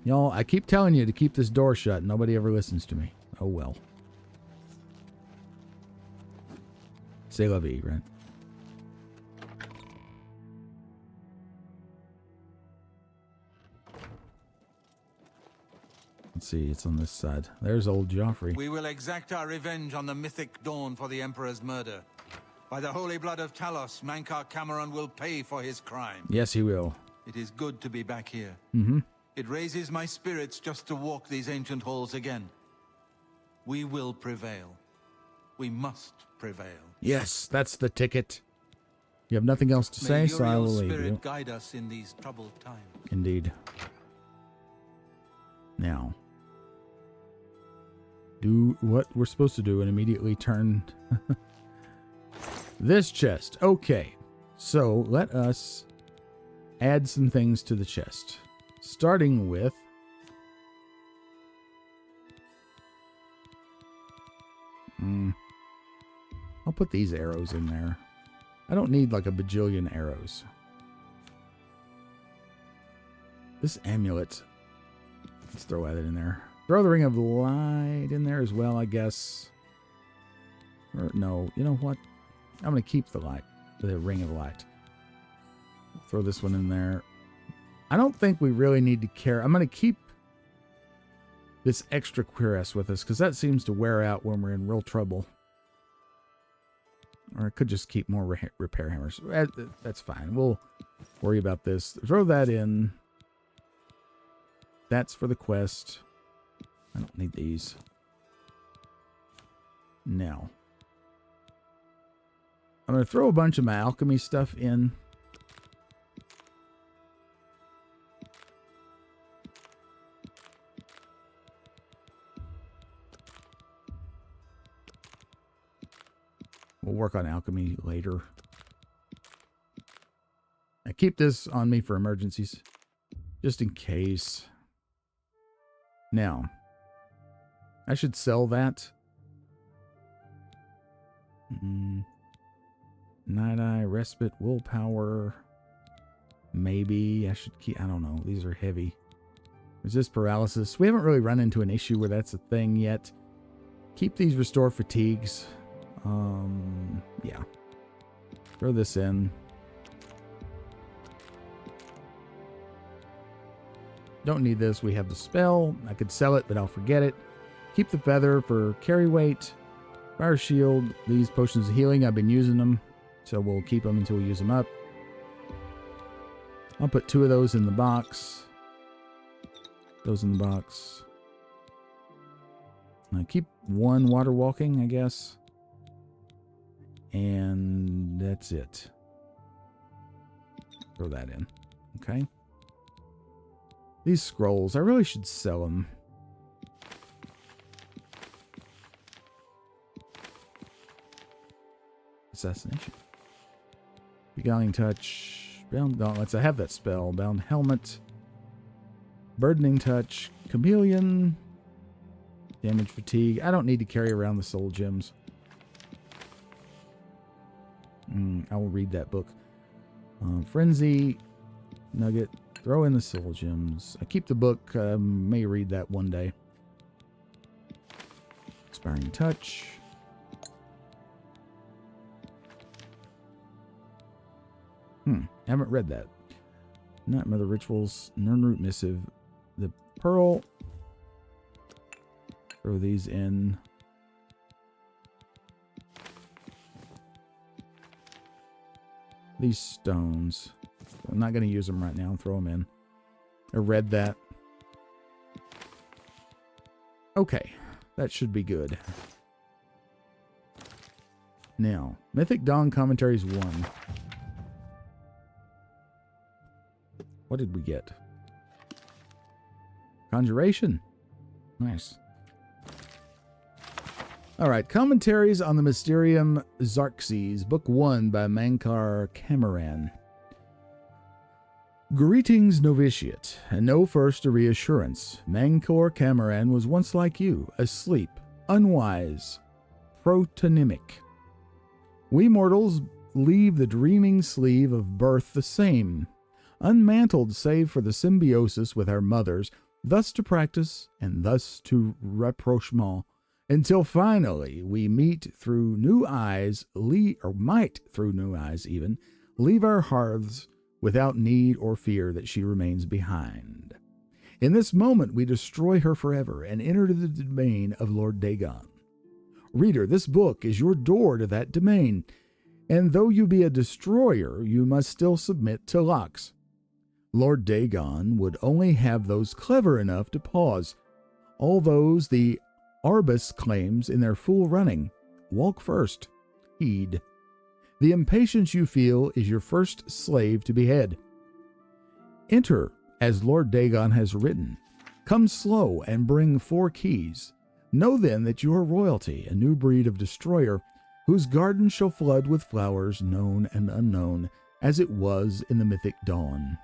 Y'all, I keep telling you to keep this door shut. Nobody ever listens to me. Oh well. C'est la vie, right? Let's see, it's on this side. There's old Joffrey. We will exact our revenge on the mythic Dawn for the Emperor's murder. By the holy blood of Talos, Mankar Cameron will pay for his crime. Yes, he will. It is good to be back here. Mm-hmm. It raises my spirits just to walk these ancient halls again. We will prevail. We must prevail. Yes, that's the ticket. You have nothing else to say, so I will leave spirit you. guide us in these troubled times. Indeed. Now, do what we're supposed to do and immediately turn this chest. Okay, so let us add some things to the chest. Starting with I'll put these arrows in there. I don't need like a bajillion arrows. This amulet, let's throw that in there. Throw the Ring of Light in there as well, I guess. Or no, you know what? I'm going to keep the light, the Ring of Light. Throw this one in there. I don't think we really need to care. I'm going to keep this extra cuirass with us because that seems to wear out when we're in real trouble. Or I could just keep more repair hammers. That's fine. We'll worry about this. Throw that in. That's for the quest. I don't need these. Now, I'm going to throw a bunch of my alchemy stuff in. We'll work on alchemy later. I keep this on me for emergencies, just in case. Now, I should sell that. Night Eye, Respite, Willpower. Maybe I should keep, I don't know. These are heavy. Resist Paralysis. We haven't really run into an issue where that's a thing yet. Keep these Restore Fatigues. Yeah. Throw this in. Don't need this. We have the spell. I could sell it, but I'll forget it. Keep the feather for carry weight. Fire shield. These potions of healing, I've been using them. So we'll keep them until we use them up. I'll put 2 of those in the box. Those in the box. I keep 1 water walking, I guess. And that's it. Throw that in. Okay. These scrolls, I really should sell them. Assassination. Beguiling Touch. Bound Gauntlets. I have that spell. Bound Helmet. Burdening Touch. Chameleon. Damage Fatigue. I don't need to carry around the soul gems. I will read that book. Frenzy. Nugget. Throw in the soul gems. I keep the book. May read that one day. Inspiring Touch. Haven't read that. Nightmare Rituals. Nernroot Missive. The Pearl. Throw these in. These stones. I'm not going to use them right now. Throw them in. I read that. Okay. That should be good. Now, Mythic Dawn Commentaries 1. What did we get? Conjuration. Nice. Alright, Commentaries on the Mysterium Xarxes, Book 1 by Mankar Cameron. Greetings, novitiate, and know first a reassurance. Mankar Cameron was once like you, asleep, unwise, protonymic. We mortals leave the dreaming sleeve of birth the same, unmantled save for the symbiosis with our mothers, thus to practice and thus to rapprochement, until finally we meet through new eyes, might through new eyes even, leave our hearths without need or fear that she remains behind. In this moment we destroy her forever and enter the domain of Lord Dagon. Reader, this book is your door to that domain, and though you be a destroyer, you must still submit to locks. Lord Dagon would only have those clever enough to pause. All those the Arbus claims in their full running. Walk first. Heed. The impatience you feel is your first slave to behead. Enter, as Lord Dagon has written. Come slow and bring 4 keys. Know then that you are royalty, a new breed of destroyer, whose garden shall flood with flowers known and unknown, as it was in the mythic dawn.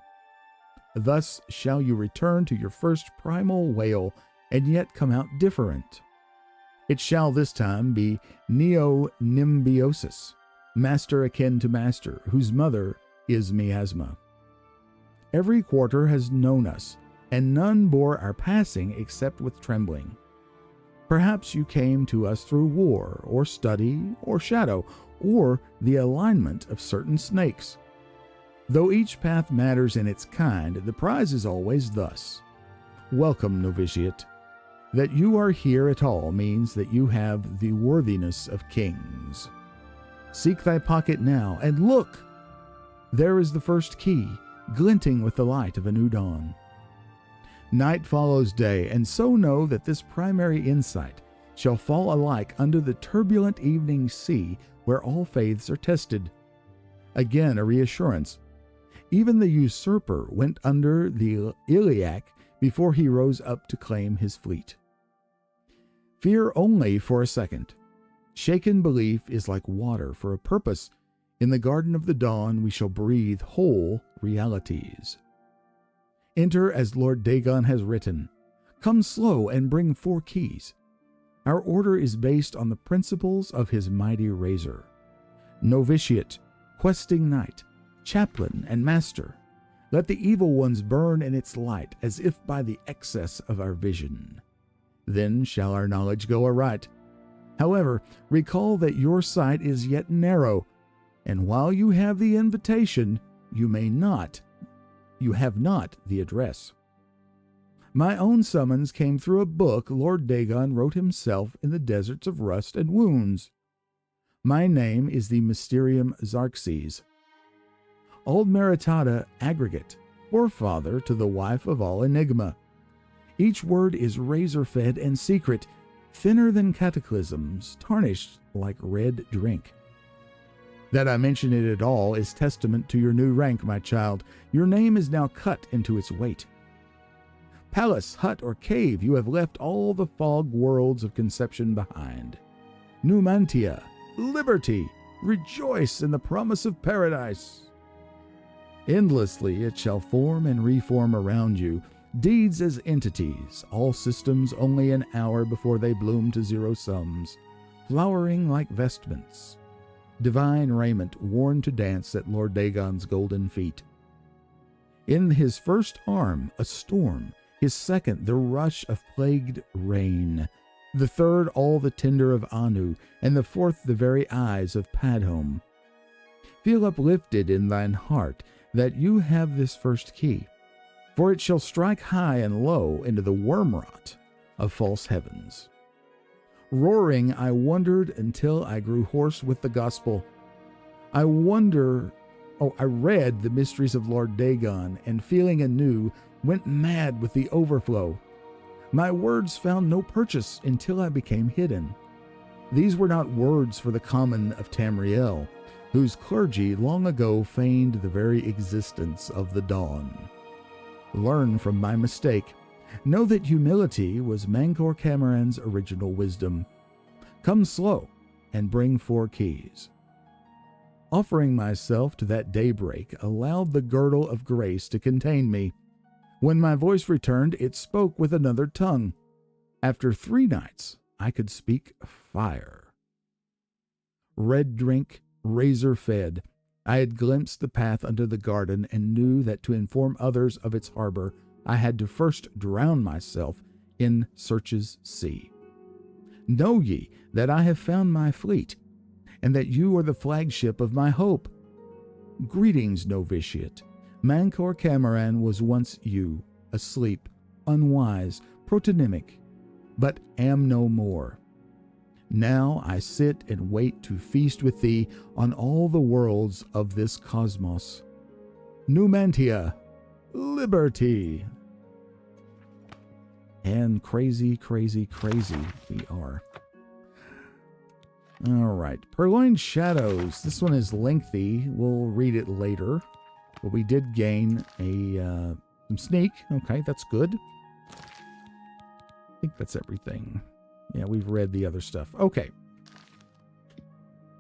Thus shall you return to your first primal wail, and yet come out different. It shall this time be Neo-Nimbiosis, master akin to master, whose mother is Miasma. Every quarter has known us, and none bore our passing except with trembling. Perhaps you came to us through war, or study, or shadow, or the alignment of certain snakes. Though each path matters in its kind, the prize is always thus. Welcome, novitiate. That you are here at all means that you have the worthiness of kings. Seek thy pocket now, and look! There is the first key, glinting with the light of a new dawn. Night follows day, and so know that this primary insight shall fall alike under the turbulent evening sea where all faiths are tested. Again a reassurance. Even the usurper went under the Iliac before he rose up to claim his fleet. Fear only for a second. Shaken belief is like water for a purpose. In the garden of the dawn we shall breathe whole realities. Enter as Lord Dagon has written. Come slow and bring 4 keys. Our order is based on the principles of his mighty razor. Novitiate, questing knight, chaplain, and master. Let the evil ones burn in its light, as if by the excess of our vision. Then shall our knowledge go aright. However, recall that your sight is yet narrow, and while you have the invitation, you have not the address. My own summons came through a book Lord Dagon wrote himself in the deserts of rust and wounds. My name is the Mysterium Xarxes. Old Meritada aggregate, forefather to the wife of all enigma. Each word is razor-fed and secret, thinner than cataclysms, tarnished like red drink. That I mention it at all is testament to your new rank, my child. Your name is now cut into its weight. Palace, hut, or cave, you have left all the fog worlds of conception behind. Numantia, liberty, rejoice in the promise of paradise. Endlessly it shall form and reform around you, deeds as entities, all systems only an hour before they bloom to zero sums, flowering like vestments. Divine raiment worn to dance at Lord Dagon's golden feet. In his first arm a storm, his second the rush of plagued rain, the third all the tinder of Anu, and the fourth the very eyes of Padhom. Feel uplifted in thine heart that you have this first key, for it shall strike high and low into the wormrot of false heavens. Roaring, I wondered until I grew hoarse with the gospel. I read the mysteries of Lord Dagon, and feeling anew, went mad with the overflow. My words found no purchase until I became hidden. These were not words for the common of Tamriel, whose clergy long ago feigned the very existence of the dawn. Learn from my mistake. Know that humility was Mancor Cameron's original wisdom. Come slow and bring 4 keys. Offering myself to that daybreak allowed the girdle of grace to contain me. When my voice returned, it spoke with another tongue. After 3 nights, I could speak fire. Red drink, razor fed, I had glimpsed the path under the garden and knew that to inform others of its harbor, I had to first drown myself in Search's sea. Know ye that I have found my fleet, and that you are the flagship of my hope. Greetings, novitiate. Mancor Cameron was once you, asleep, unwise, protonymic, but am no more. Now I sit and wait to feast with thee on all the worlds of this cosmos. Numantia, liberty. And crazy, crazy, crazy we are. All right, Purloined Shadows. This one is lengthy. We'll read it later. But we did gain a some sneak. Okay, that's good. I think that's everything. Yeah, we've read the other stuff. Okay.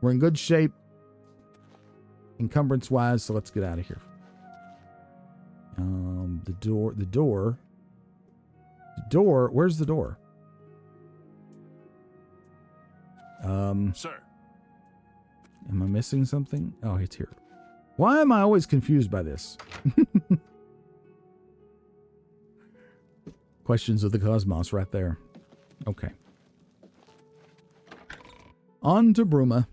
We're in good shape, encumbrance-wise, so let's get out of here. The door, where's the door? Sir. Am I missing something? Oh, it's here. Why am I always confused by this? Questions of the cosmos right there. Okay. On to Bruma.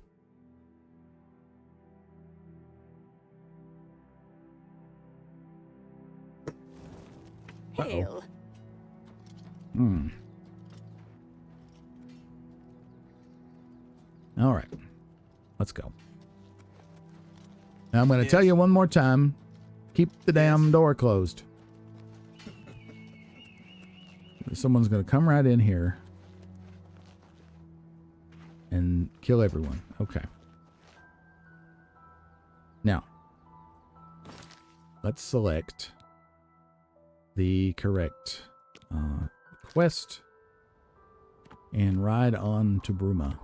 Hail. All right. Let's go. Now I'm going to tell you one more time. Keep the damn door closed. Someone's going to come right in here and kill everyone. Okay. Now, let's select the correct quest and ride on to Bruma.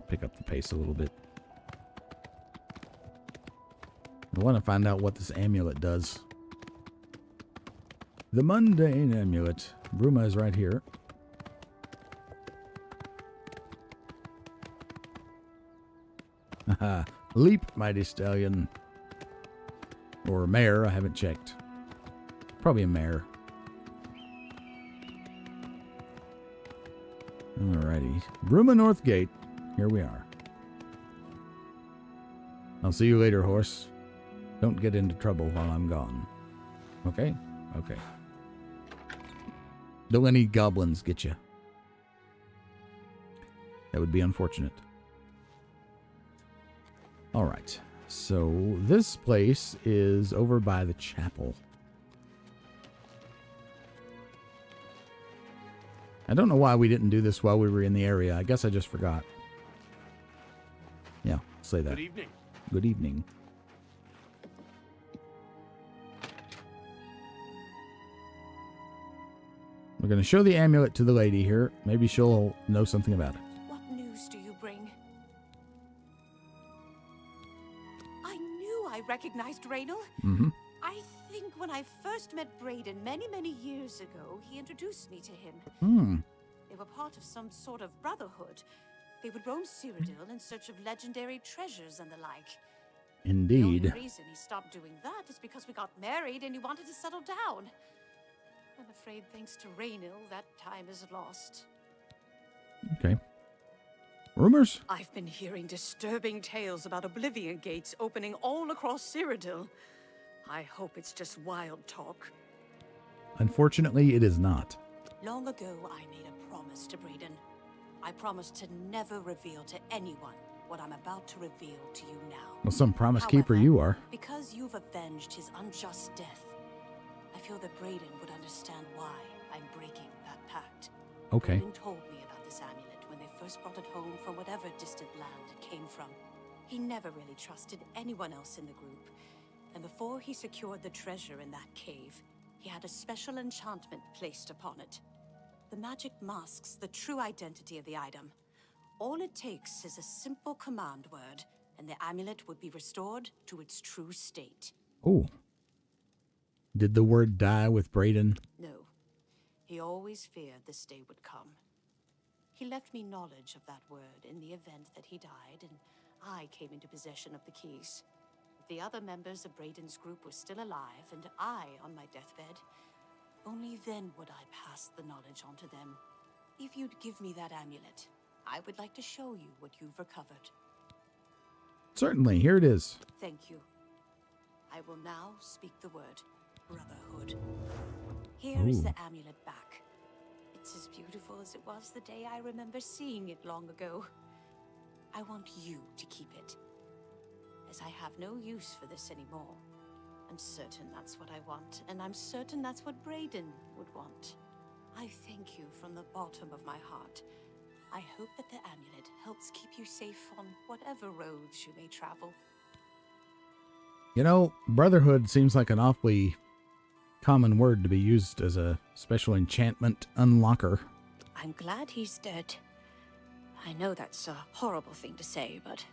Pick up the pace a little bit. I want to find out what this amulet does. The mundane amulet. Bruma is right here. Haha. Leap, mighty stallion. Or mare, I haven't checked. Probably a mare. Alrighty. Bruma North Gate. Here we are. I'll see you later, horse. Don't get into trouble while I'm gone. Okay? Okay. Don't let any goblins get you. That would be unfortunate. Alright. So, this place is over by the chapel. I don't know why we didn't do this while we were in the area. I guess I just forgot. Yeah, say that. Good evening. Good evening. We're going to show the amulet to the lady here. Maybe she'll know something about it. What news do you bring? I knew I recognized Raynal. Mm-hmm. I think when I first met Braden many, many years ago, he introduced me to him. Hmm. They were part of some sort of brotherhood. They would roam Cyrodiil in search of legendary treasures and the like. Indeed. The only reason he stopped doing that is because we got married and he wanted to settle down. I'm afraid thanks to Raynal, that time is lost. Okay. Rumors? I've been hearing disturbing tales about Oblivion gates opening all across Cyrodiil. I hope it's just wild talk. Unfortunately, it is not. Long ago, I made a promise to Braden. I promised to never reveal to anyone what I'm about to reveal to you now. Well, some promise However, keeper you are. Because you've avenged his unjust death, I feel that Braden would understand why I'm breaking that pact. Okay. Braden told me about this amulet when they first brought it home from whatever distant land it came from. He never really trusted anyone else in the group, and before he secured the treasure in that cave, he had a special enchantment placed upon it. The magic masks the true identity of the item. All it takes is a simple command word, and the amulet would be restored to its true state. Oh. Did the word die with Braden? No. He always feared this day would come. He left me knowledge of that word in the event that he died, and I came into possession of the keys. If the other members of Braden's group were still alive, and I on my deathbed, only then would I pass the knowledge on to them. If you'd give me that amulet, I would like to show you what you've recovered. Certainly, here it is. Thank you. I will now speak the word Brotherhood. Here is the amulet back. It's as beautiful as it was the day I remember seeing it long ago. I want you to keep it, as I have no use for this anymore. I'm certain that's what I want, and I'm certain that's what Brayden would want. I thank you from the bottom of my heart. I hope that the amulet helps keep you safe on whatever roads you may travel. You know, Brotherhood seems like an awfully common word to be used as a special enchantment unlocker. I'm glad he's dead. I know that's a horrible thing to say, but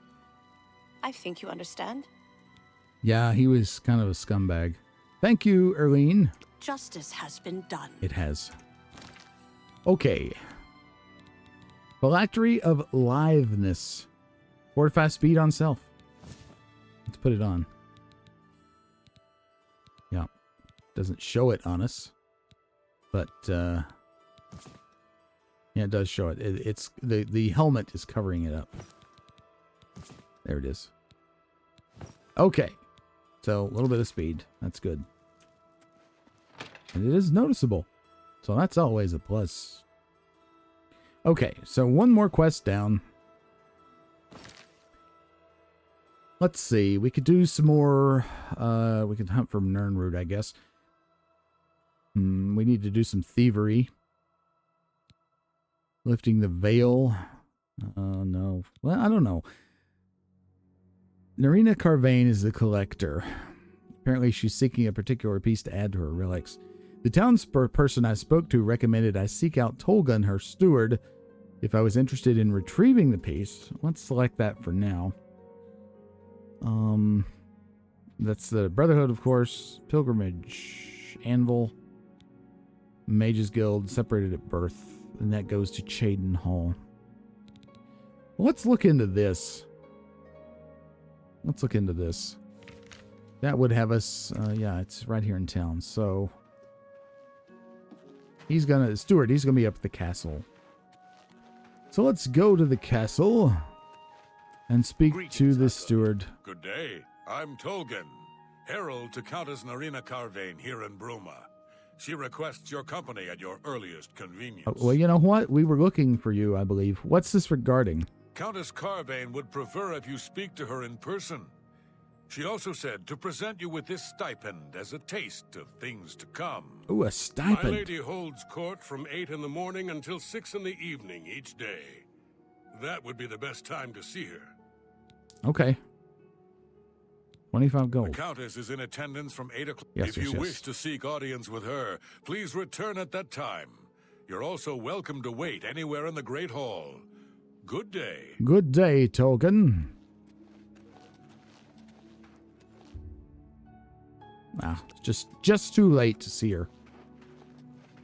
I think you understand. Yeah, he was kind of a scumbag. Thank you, Erlene. Justice has been done. It has. Okay. Phylactery of Liveness. Fortify speed on self. Let's put it on. Yeah. Doesn't show it on us. But, yeah, it does show it. It's the helmet is covering it up. There it is. Okay. So, a little bit of speed. That's good. And it is noticeable. So, that's always a plus. Okay, so one more quest down. Let's see. We could do some more. We could hunt for Nernroot, I guess. We need to do some thievery. Lifting the veil. No. Well, I don't know. Narina Carvane is the collector. Apparently she's seeking a particular piece to add to her relics. The townsperson I spoke to recommended I seek out Tolgun, her steward, if I was interested in retrieving the piece. Let's select that for now. That's the Brotherhood, of course. Pilgrimage. Anvil. Mages Guild. Separated at birth. And that goes to Chaden Hall. Let's look into this. Let's look into this. That would have us, yeah, it's right here in town. So, he's gonna be up at the castle. So let's go to the castle and speak to the steward. Good day. I'm Tolgan, herald to Countess Narina Carvane here in Bruma. She requests your company at your earliest convenience. Well, you know what? We were looking for you, I believe. What's this regarding? Countess Carvane would prefer if you speak to her in person. She also said to present you with this stipend as a taste of things to come. Ooh, a stipend. My lady holds court from 8 in the morning until 6 in the evening each day. That would be the best time to see her. Okay. 25 gold. The Countess is in attendance from 8 o'clock. Yes, if you wish to seek audience with her, please return at that time. You're also welcome to wait anywhere in the Great Hall. Good day. Good day, Tolkien. Ah, just too late to see her.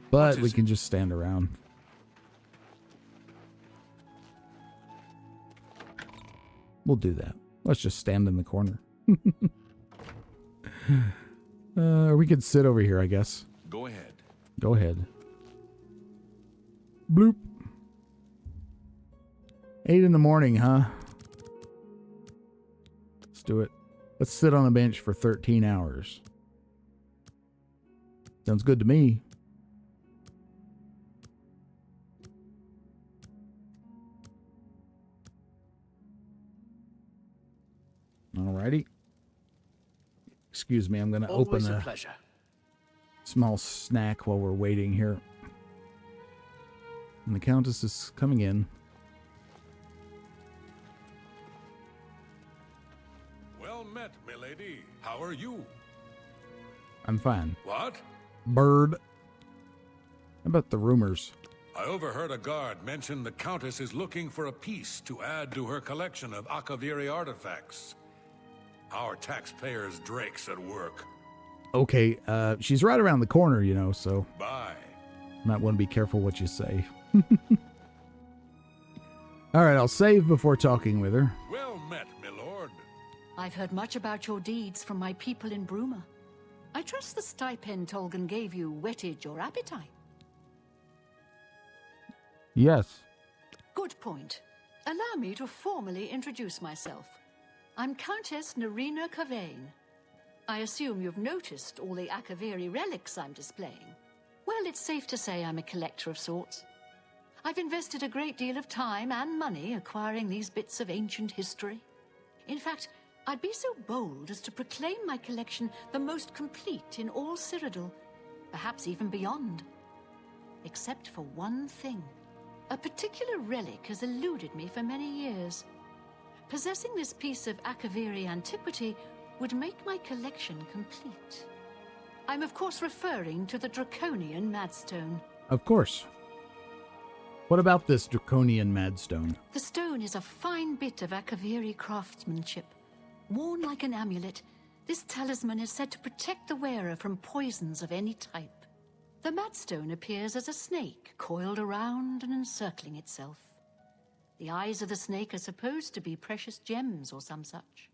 But we can just stand around. We'll do that. Let's just stand in the corner. We could sit over here, I guess. Go ahead. Go ahead. Bloop. 8 in the morning, huh? Let's do it. Let's sit on a bench for 13 hours. Sounds good to me. Alrighty. Excuse me, I'm going to open a small snack while we're waiting here. And the Countess is coming in. Well met, milady. How are you? I'm fine. What? Bird. How about the rumors? I overheard a guard mention the Countess is looking for a piece to add to her collection of Akaviri artifacts. Our taxpayers' Drake's at work. Okay, she's right around the corner, you know, so... Bye. Might want to be careful what you say. Alright, I'll save before talking with her. Well met, milord. I've heard much about your deeds from my people in Bruma. I trust the stipend Tolgan gave you whetted your appetite. Yes. Good point. Allow me to formally introduce myself. I'm Countess Nerina Cavane. I assume you've noticed all the Akaviri relics I'm displaying. Well, it's safe to say I'm a collector of sorts. I've invested a great deal of time and money acquiring these bits of ancient history. In fact, I'd be so bold as to proclaim my collection the most complete in all Cyrodiil, perhaps even beyond. Except for one thing. A particular relic has eluded me for many years. Possessing this piece of Akaviri antiquity would make my collection complete. I'm of course referring to the Draconian Madstone. Of course. What about this Draconian Madstone? The stone is a fine bit of Akaviri craftsmanship. Worn like an amulet, this talisman is said to protect the wearer from poisons of any type. The Madstone appears as a snake, coiled around and encircling itself. The eyes of the snake are supposed to be precious gems or some such.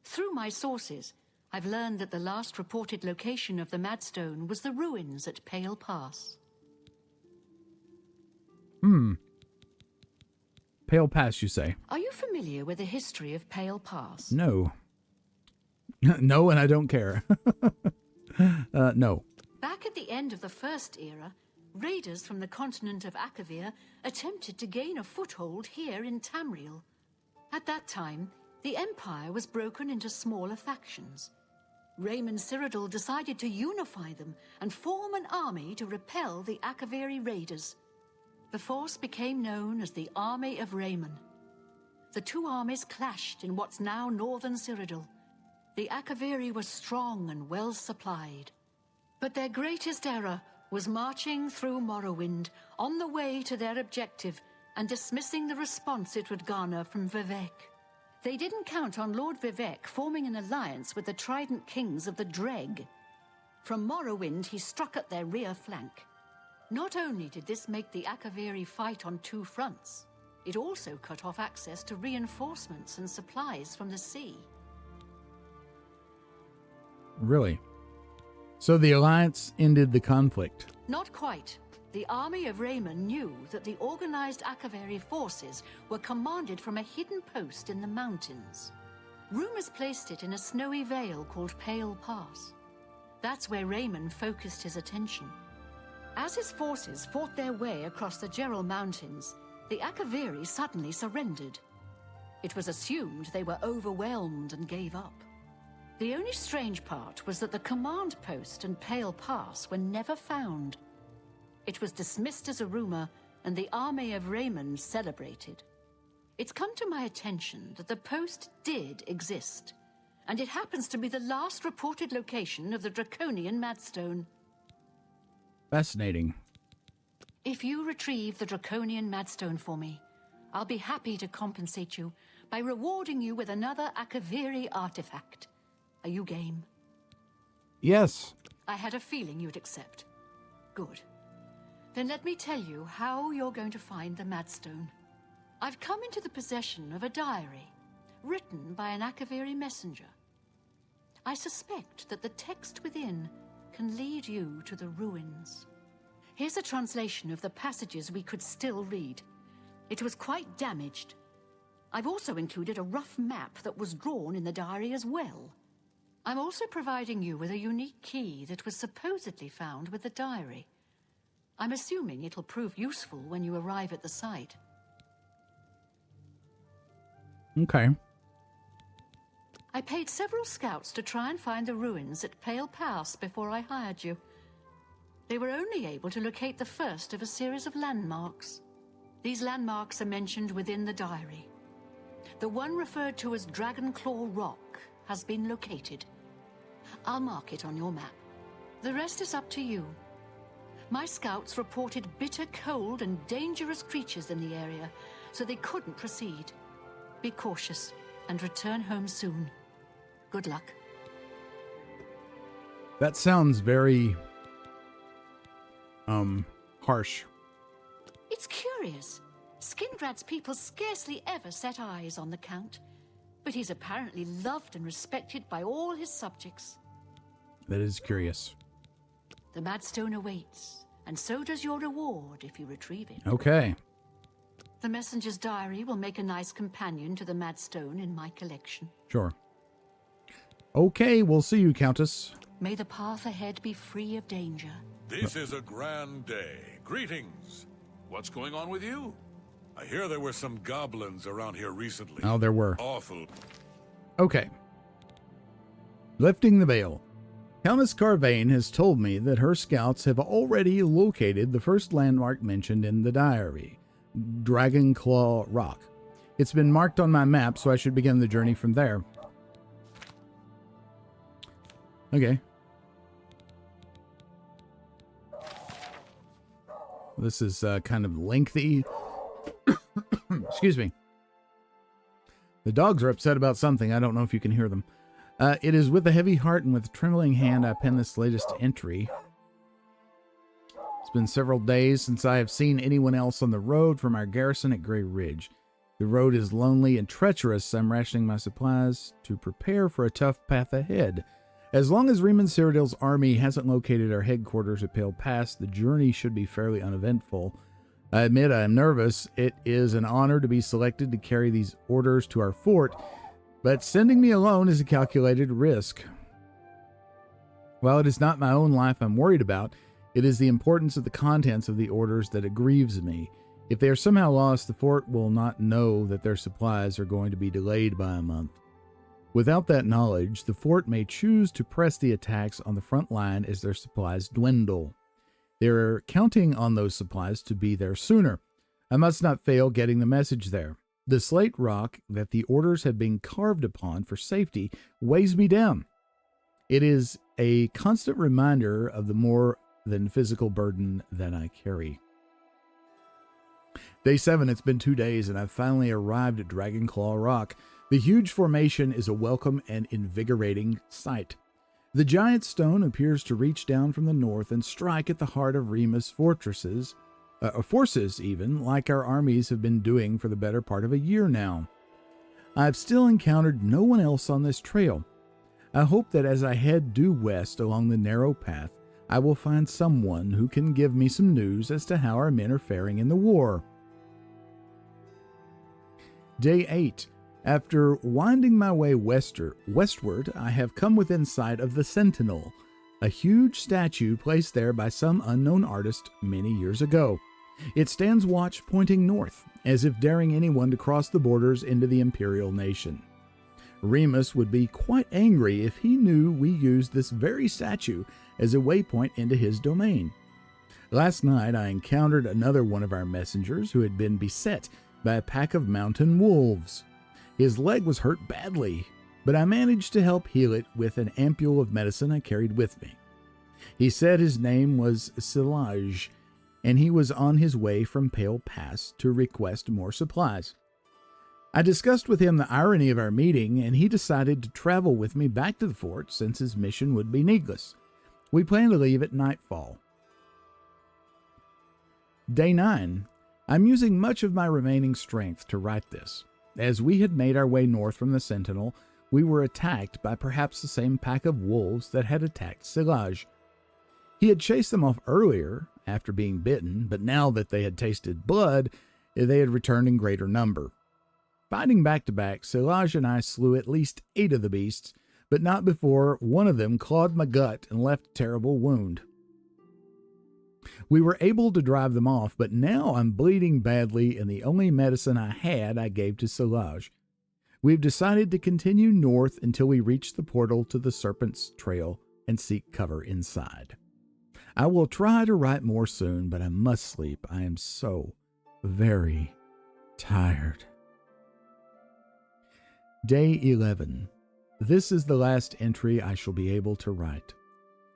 Through my sources, I've learned that the last reported location of the Madstone was the ruins at Pale Pass. Pale Pass, you say? Are you familiar with the history of Pale Pass? No. No, and I don't care. No. Back at the end of the First Era, raiders from the continent of Akavir attempted to gain a foothold here in Tamriel. At that time, the Empire was broken into smaller factions. Raymond Cyrodiil decided to unify them and form an army to repel the Akaviri raiders. The force became known as the Army of Raymond. The two armies clashed in what's now northern Cyrodiil. The Akaviri were strong and well supplied. But their greatest error was marching through Morrowind on the way to their objective and dismissing the response it would garner from Vivek. They didn't count on Lord Vivek forming an alliance with the Trident Kings of the Dreg. From Morrowind, he struck at their rear flank. Not only did this make the Akaviri fight on two fronts, it also cut off access to reinforcements and supplies from the sea. Really? So the alliance ended the conflict? Not quite. The army of Raymond knew that the organized Akaviri forces were commanded from a hidden post in the mountains. Rumors placed it in a snowy vale called Pale Pass. That's where Raymond focused his attention. As his forces fought their way across the Gerald Mountains, the Akaviri suddenly surrendered. It was assumed they were overwhelmed and gave up. The only strange part was that the command post and Pale Pass were never found. It was dismissed as a rumor, and the army of Raymond celebrated. It's come to my attention that the post did exist, and it happens to be the last reported location of the Draconian Madstone. Fascinating. If you retrieve the Draconian Madstone for me, I'll be happy to compensate you by rewarding you with another Akaviri artifact. Are you game? Yes. I had a feeling you'd accept. Good. Then let me tell you how you're going to find the Madstone. I've come into the possession of a diary, written by an Akaviri messenger. I suspect that the text within can lead you to the ruins. Here's a translation of the passages we could still read. It was quite damaged. I've also included a rough map that was drawn in the diary as well. I'm also providing you with a unique key that was supposedly found with the diary. I'm assuming it'll prove useful when you arrive at the site. Okay. I paid several scouts to try and find the ruins at Pale Pass before I hired you. They were only able to locate the first of a series of landmarks. These landmarks are mentioned within the diary. The one referred to as Dragonclaw Rock has been located. I'll mark it on your map. The rest is up to you. My scouts reported bitter cold and dangerous creatures in the area, so they couldn't proceed. Be cautious and return home soon. Good luck. That sounds very harsh. It's curious. Skindrad's people scarcely ever set eyes on the Count, but he's apparently loved and respected by all his subjects. That is curious. The Madstone awaits, and so does your reward if you retrieve it. Okay. The messenger's diary will make a nice companion to the mad stone in my collection. Sure. Okay, we'll see you, Countess. May the path ahead be free of danger. This is a grand day. Greetings. What's going on with you? I hear there were some goblins around here recently. Oh, there were. Awful. Okay. Lifting the veil. Countess Carvane has told me that her scouts have already located the first landmark mentioned in the diary, Dragonclaw Rock. It's been marked on my map, so I should begin the journey from there. Okay. This is kind of lengthy. Excuse me. The dogs are upset about something. I don't know if you can hear them. It is with a heavy heart and with a trembling hand I pen this latest entry. It's been several days since I have seen anyone else on the road from our garrison at Grey Ridge. The road is lonely and treacherous. I'm rationing my supplies to prepare for a tough path ahead. As long as Riemann Cyrodiil's army hasn't located our headquarters at Pale Pass, the journey should be fairly uneventful. I admit I am nervous. It is an honor to be selected to carry these orders to our fort, but sending me alone is a calculated risk. While it is not my own life I'm worried about, it is the importance of the contents of the orders that aggrieves me. If they are somehow lost, the fort will not know that their supplies are going to be delayed by a month. Without that knowledge, the fort may choose to press the attacks on the front line as their supplies dwindle. They are counting on those supplies to be there sooner. I must not fail getting the message there. The slate rock that the orders have been carved upon for safety weighs me down. It is a constant reminder of the more than physical burden that I carry. Day 7, it's been 2 days, and I've finally arrived at Dragonclaw Rock. The huge formation is a welcome and invigorating sight. The giant stone appears to reach down from the north and strike at the heart of Rima's forces even, like our armies have been doing for the better part of a year now. I've still encountered no one else on this trail. I hope that as I head due west along the narrow path, I will find someone who can give me some news as to how our men are faring in the war. Day 8. After winding my way westward, I have come within sight of the Sentinel, a huge statue placed there by some unknown artist many years ago. It stands watch pointing north, as if daring anyone to cross the borders into the Imperial nation. Remus would be quite angry if he knew we used this very statue as a waypoint into his domain. Last night I encountered another one of our messengers who had been beset by a pack of mountain wolves. His leg was hurt badly, but I managed to help heal it with an ampule of medicine I carried with me. He said his name was Silage, and he was on his way from Pale Pass to request more supplies. I discussed with him the irony of our meeting, and he decided to travel with me back to the fort since his mission would be needless. We plan to leave at nightfall. Day 9. I'm using much of my remaining strength to write this. As we had made our way north from the Sentinel, we were attacked by perhaps the same pack of wolves that had attacked Silage. He had chased them off earlier, after being bitten, but now that they had tasted blood, they had returned in greater number. Fighting back to back, Silage and I slew at least 8 of the beasts, but not before one of them clawed my gut and left a terrible wound. We were able to drive them off, but now I'm bleeding badly, and the only medicine I had I gave to Silage. We've decided to continue north until we reach the portal to the Serpent's Trail and seek cover inside. I will try to write more soon, but I must sleep. I am so very tired. Day 11. This is the last entry I shall be able to write.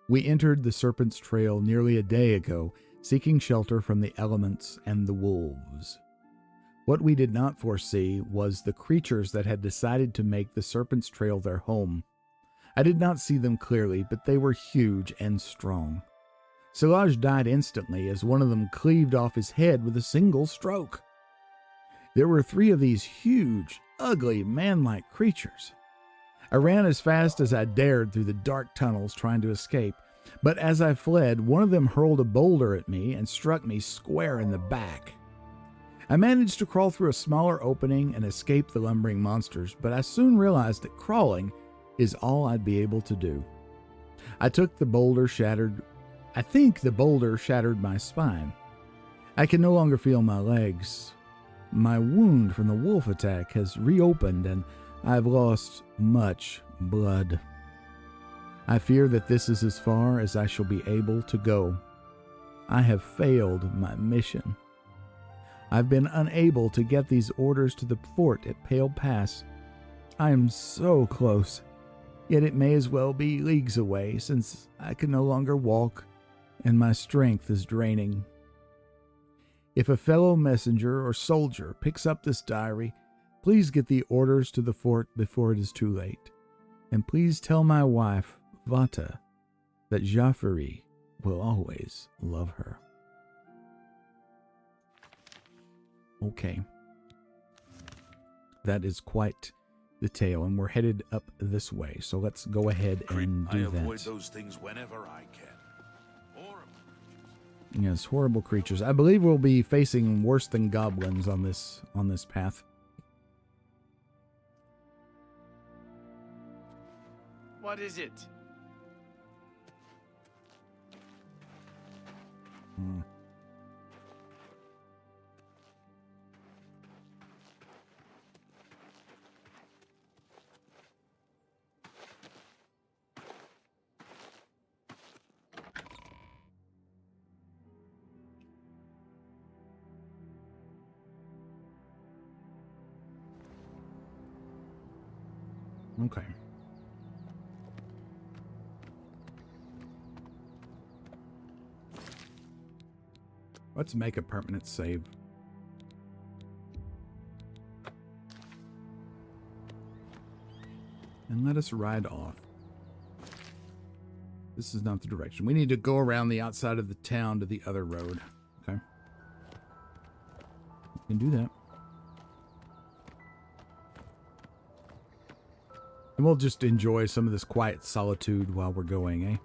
We entered the Serpent's Trail nearly a day ago, seeking shelter from the elements and the wolves. What we did not foresee was the creatures that had decided to make the Serpent's Trail their home. I did not see them clearly, but they were huge and strong. Silage died instantly as one of them cleaved off his head with a single stroke. There were 3 of these huge, ugly, man-like creatures. I ran as fast as I dared through the dark tunnels trying to escape, but as I fled, one of them hurled a boulder at me and struck me square in the back. I managed to crawl through a smaller opening and escape the lumbering monsters, but I soon realized that crawling is all I'd be able to do. I think the boulder shattered my spine. I can no longer feel my legs. My wound from the wolf attack has reopened and I've lost much blood. I fear that this is as far as I shall be able to go. I have failed my mission. I've been unable to get these orders to the fort at Pale Pass. I am so close, yet it may as well be leagues away since I can no longer walk and my strength is draining. If a fellow messenger or soldier picks up this diary, please get the orders to the fort before it is too late. And please tell my wife, Vata, that Jaffari will always love her. Okay. That is quite the tale, and we're headed up this way. So let's go ahead and do that. I avoid those things whenever I can. Yes, horrible creatures. I believe we'll be facing worse than goblins on this path. What is it? Okay. Let's make a permanent save. And let us ride off. This is not the direction. We need to go around the outside of the town to the other road. Okay. We can do that. And we'll just enjoy some of this quiet solitude while we're going, eh?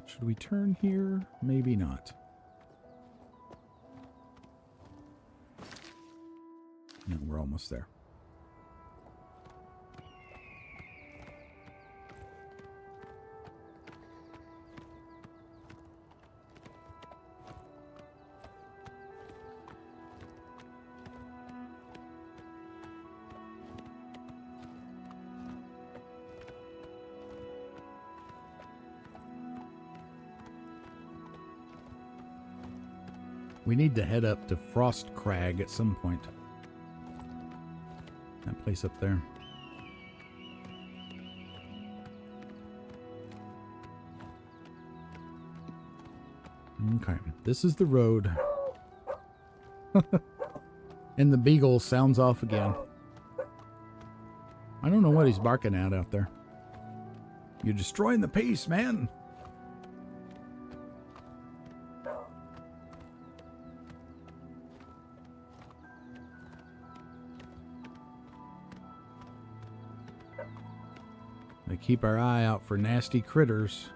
Should we turn here? Maybe not. No, we're almost there. We need to head up to Frost Crag at some point. That place up there. Okay, this is the road. And the beagle sounds off again. I don't know what he's barking at out there. You're destroying the peace, man. We keep our eye out for nasty critters.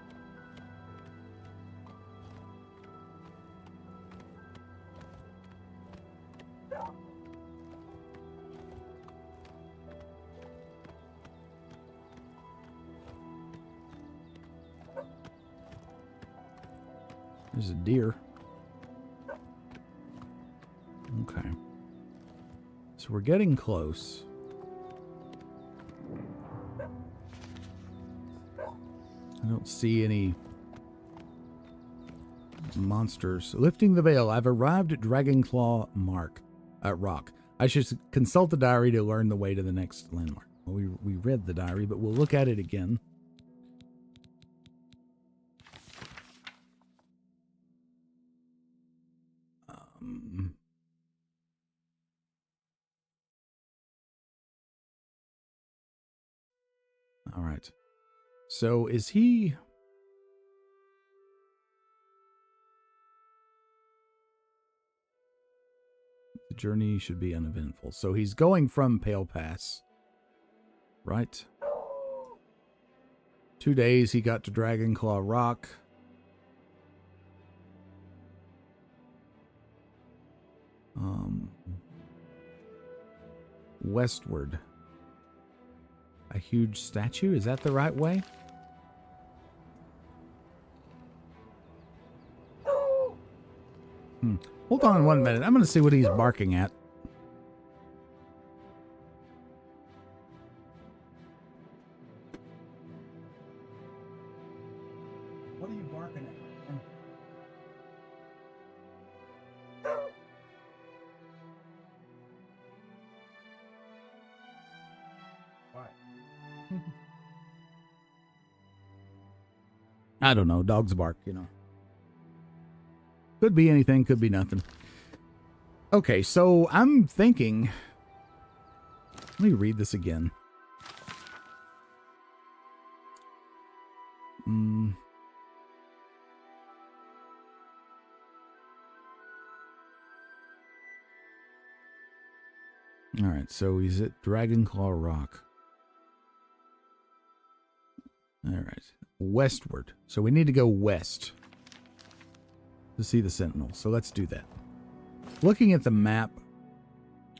There's a deer. Okay. So we're getting close. I don't see any monsters. Lifting the veil, I've arrived at Dragonclaw Rock. I should consult the diary to learn the way to the next landmark. Well, we read the diary, but we'll look at it again. All right. So is he... The journey should be uneventful. So he's going from Pale Pass right? 2 days he got to Dragonclaw Rock. Westward. A huge statue? Is that the right way? Hold on 1 minute. I'm going to see what he's barking at. What are you barking at? I don't know. Dogs bark, you know. Could be anything, could be nothing. Okay, so I'm thinking... Let me read this again. Alright, so he's at Dragonclaw Rock. Alright. Westward. So we need to go west to see the Sentinel. So let's do that. Looking at the map,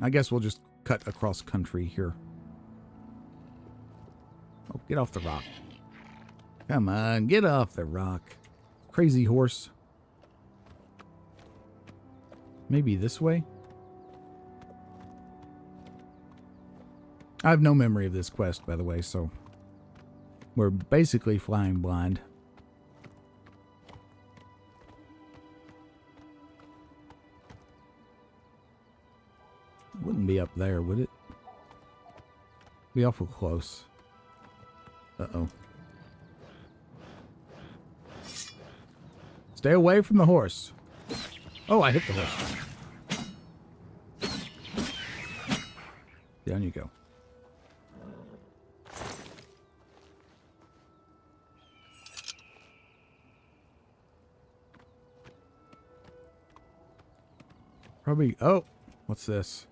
I guess we'll just cut across country here. Oh, get off the rock. Come on, get off the rock. Crazy horse. Maybe this way? I have no memory of this quest, by the way, so we're basically flying blind. It wouldn't be up there, would it? Be awful close. Uh-oh. Stay away from the horse. Oh, I hit the horse. Down you go. Probably... Oh, what's this?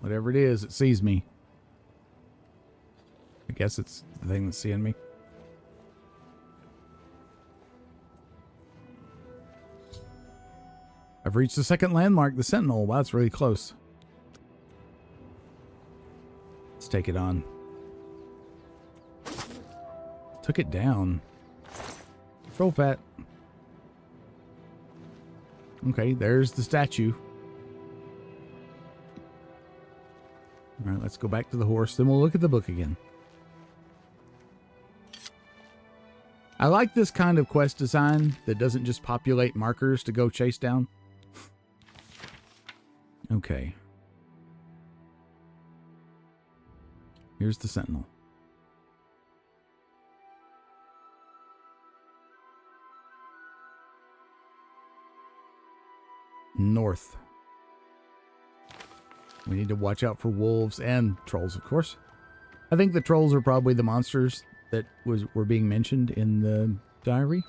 Whatever it is, it sees me. I guess it's the thing that's seeing me. I've reached the second landmark, the Sentinel. Wow, it's really close. Let's take it on. Took it down. Troll fat. Okay, there's the statue. All right, let's go back to the horse. Then we'll look at the book again. I like this kind of quest design that doesn't just populate markers to go chase down. Okay. Here's the Sentinel. North. We need to watch out for wolves and trolls, of course. I think the trolls are probably the monsters that were being mentioned in the diary.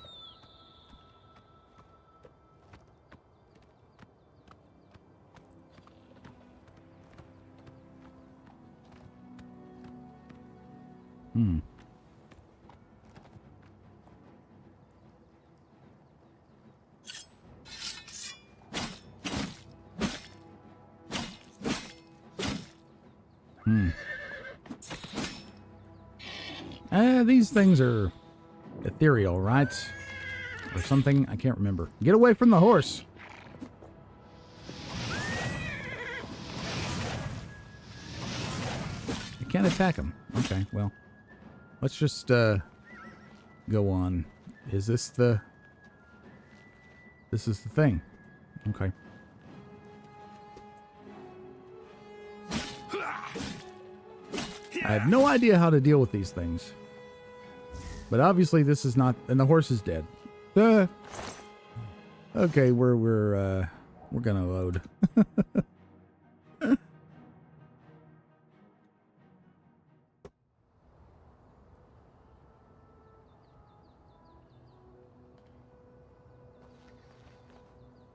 These things are ethereal, right? Or something? I can't remember. Get away from the horse! You can't attack him. Okay, well. Let's just, go on. Is this the... This is the thing. Okay. I have no idea how to deal with these things. But obviously this is not... And the horse is dead. Okay, we're gonna load.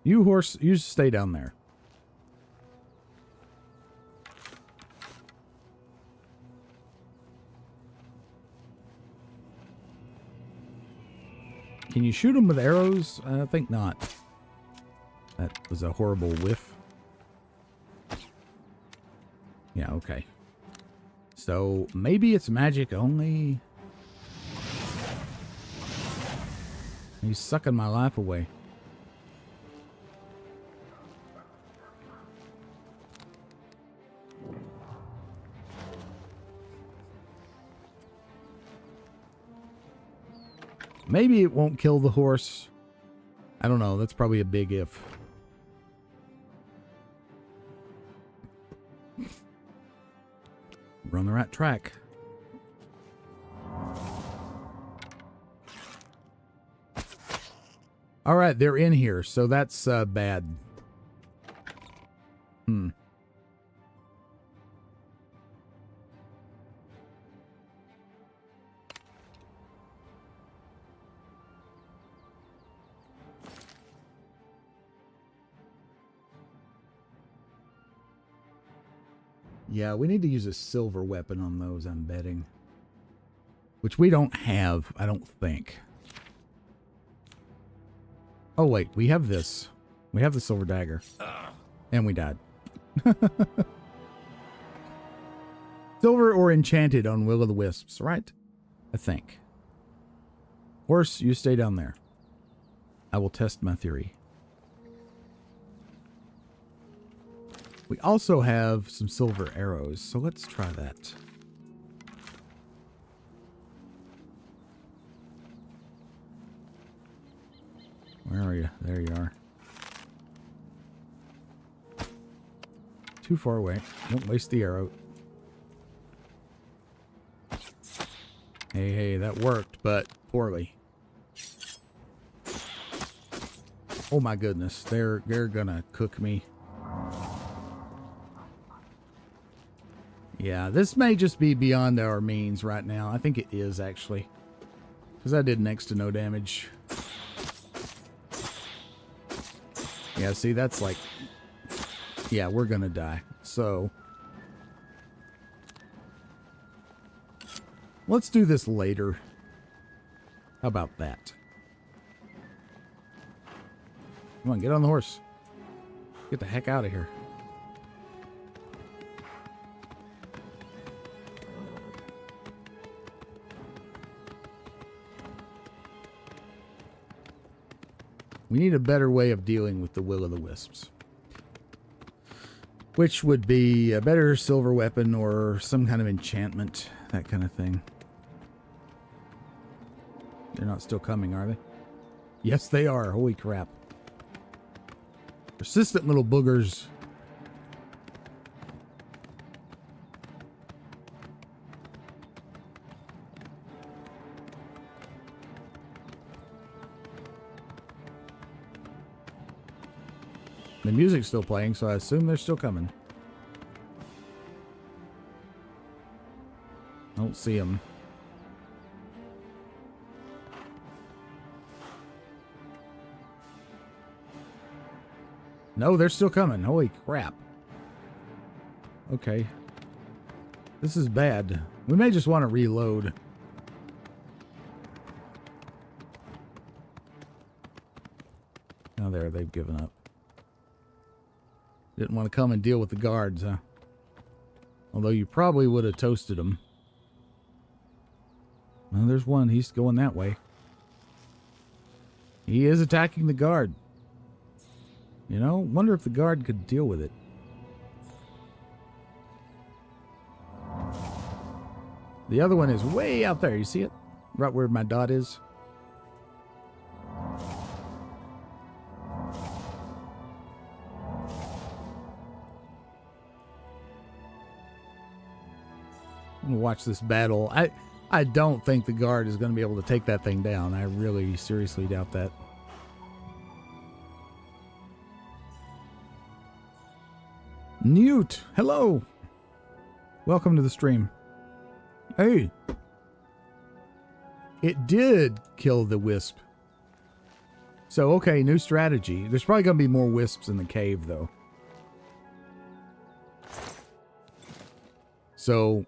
You horse, you stay down there. Can you shoot them with arrows? I think not. That was a horrible whiff. Yeah, okay. So maybe it's magic only. He's sucking my life away. Maybe it won't kill the horse. I don't know. That's probably a big if. We're on the right track. All right, they're in here, so that's bad. Yeah, we need to use a silver weapon on those, I'm betting. Which we don't have, I don't think. Oh, wait, we have this. We have the silver dagger. And we died. Silver or enchanted on will-o'-the-wisps, right? I think. Horse, you stay down there. I will test my theory. We also have some silver arrows, so let's try that. Where are you? There you are. Too far away. Don't waste the arrow. Hey, that worked, but poorly. Oh my goodness, they're gonna cook me. Yeah, this may just be beyond our means right now. I think it is, actually. Because I did next to no damage. Yeah, see, that's like... Yeah, we're gonna die. So... let's do this later. How about that? Come on, get on the horse. Get the heck out of here. We need a better way of dealing with the will-o'-the-wisps. Which would be a better silver weapon or some kind of enchantment. That kind of thing. They're not still coming, are they? Yes, they are. Holy crap. Persistent little boogers. The music's still playing, so I assume they're still coming. I don't see them. No, they're still coming. Holy crap. Okay. This is bad. We may just want to reload. Oh, there, they've given up. Didn't want to come and deal with the guards, huh? Although you probably would have toasted them. Well, there's one. He's going that way. He is attacking the guard. You know, wonder if the guard could deal with it. The other one is way out there. You see it? Right where my dot is. I'm gonna watch this battle. I don't think the guard is going to be able to take that thing down. I really seriously doubt that. Newt, hello. Welcome to the stream. Hey. It did kill the wisp. So, okay, new strategy. There's probably going to be more wisps in the cave, though. So,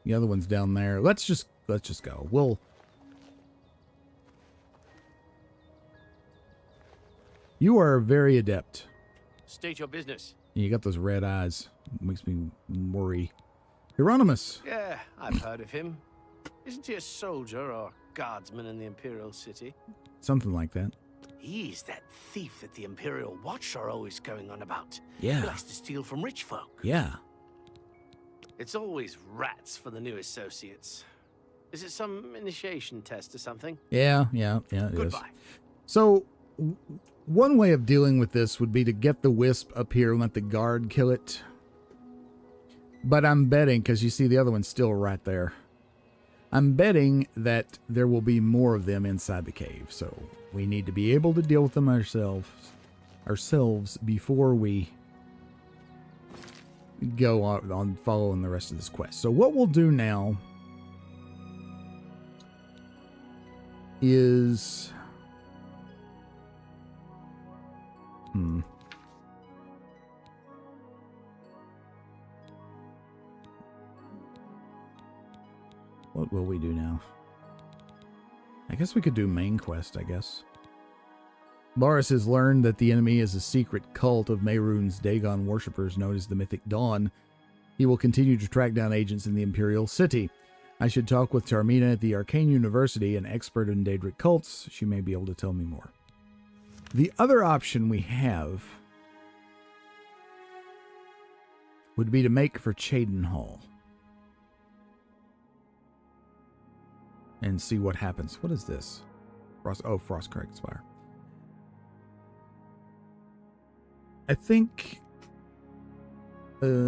the other one's down there. Let's just go. You are very adept. State your business. You got those red eyes. Makes me worry. Hieronymus. Yeah, I've heard of him. Isn't he a soldier or guardsman in the Imperial City? Something like that. He's that thief that the Imperial Watch are always going on about. Yeah. He likes to steal from rich folk. Yeah. It's always rats for the new associates. Is it some initiation test or something? Yeah, it is. Goodbye. So, one way of dealing with this would be to get the wisp up here and let the guard kill it. But I'm betting, because you see the other one's still right there, I'm betting that there will be more of them inside the cave. So, we need to be able to deal with them ourselves before we go on following the rest of this quest. So what we'll do now is what will we do now? I guess we could do main quest, I guess. Boris has learned that the enemy is a secret cult of Mehrunes Dagon worshippers known as the Mythic Dawn. He will continue to track down agents in the Imperial City. I should talk with Tarmina at the Arcane University, an expert in Daedric cults. She may be able to tell me more. The other option we have would be to make for Cheydinhal and see what happens. What is this? Frostcrag Spire. I think, let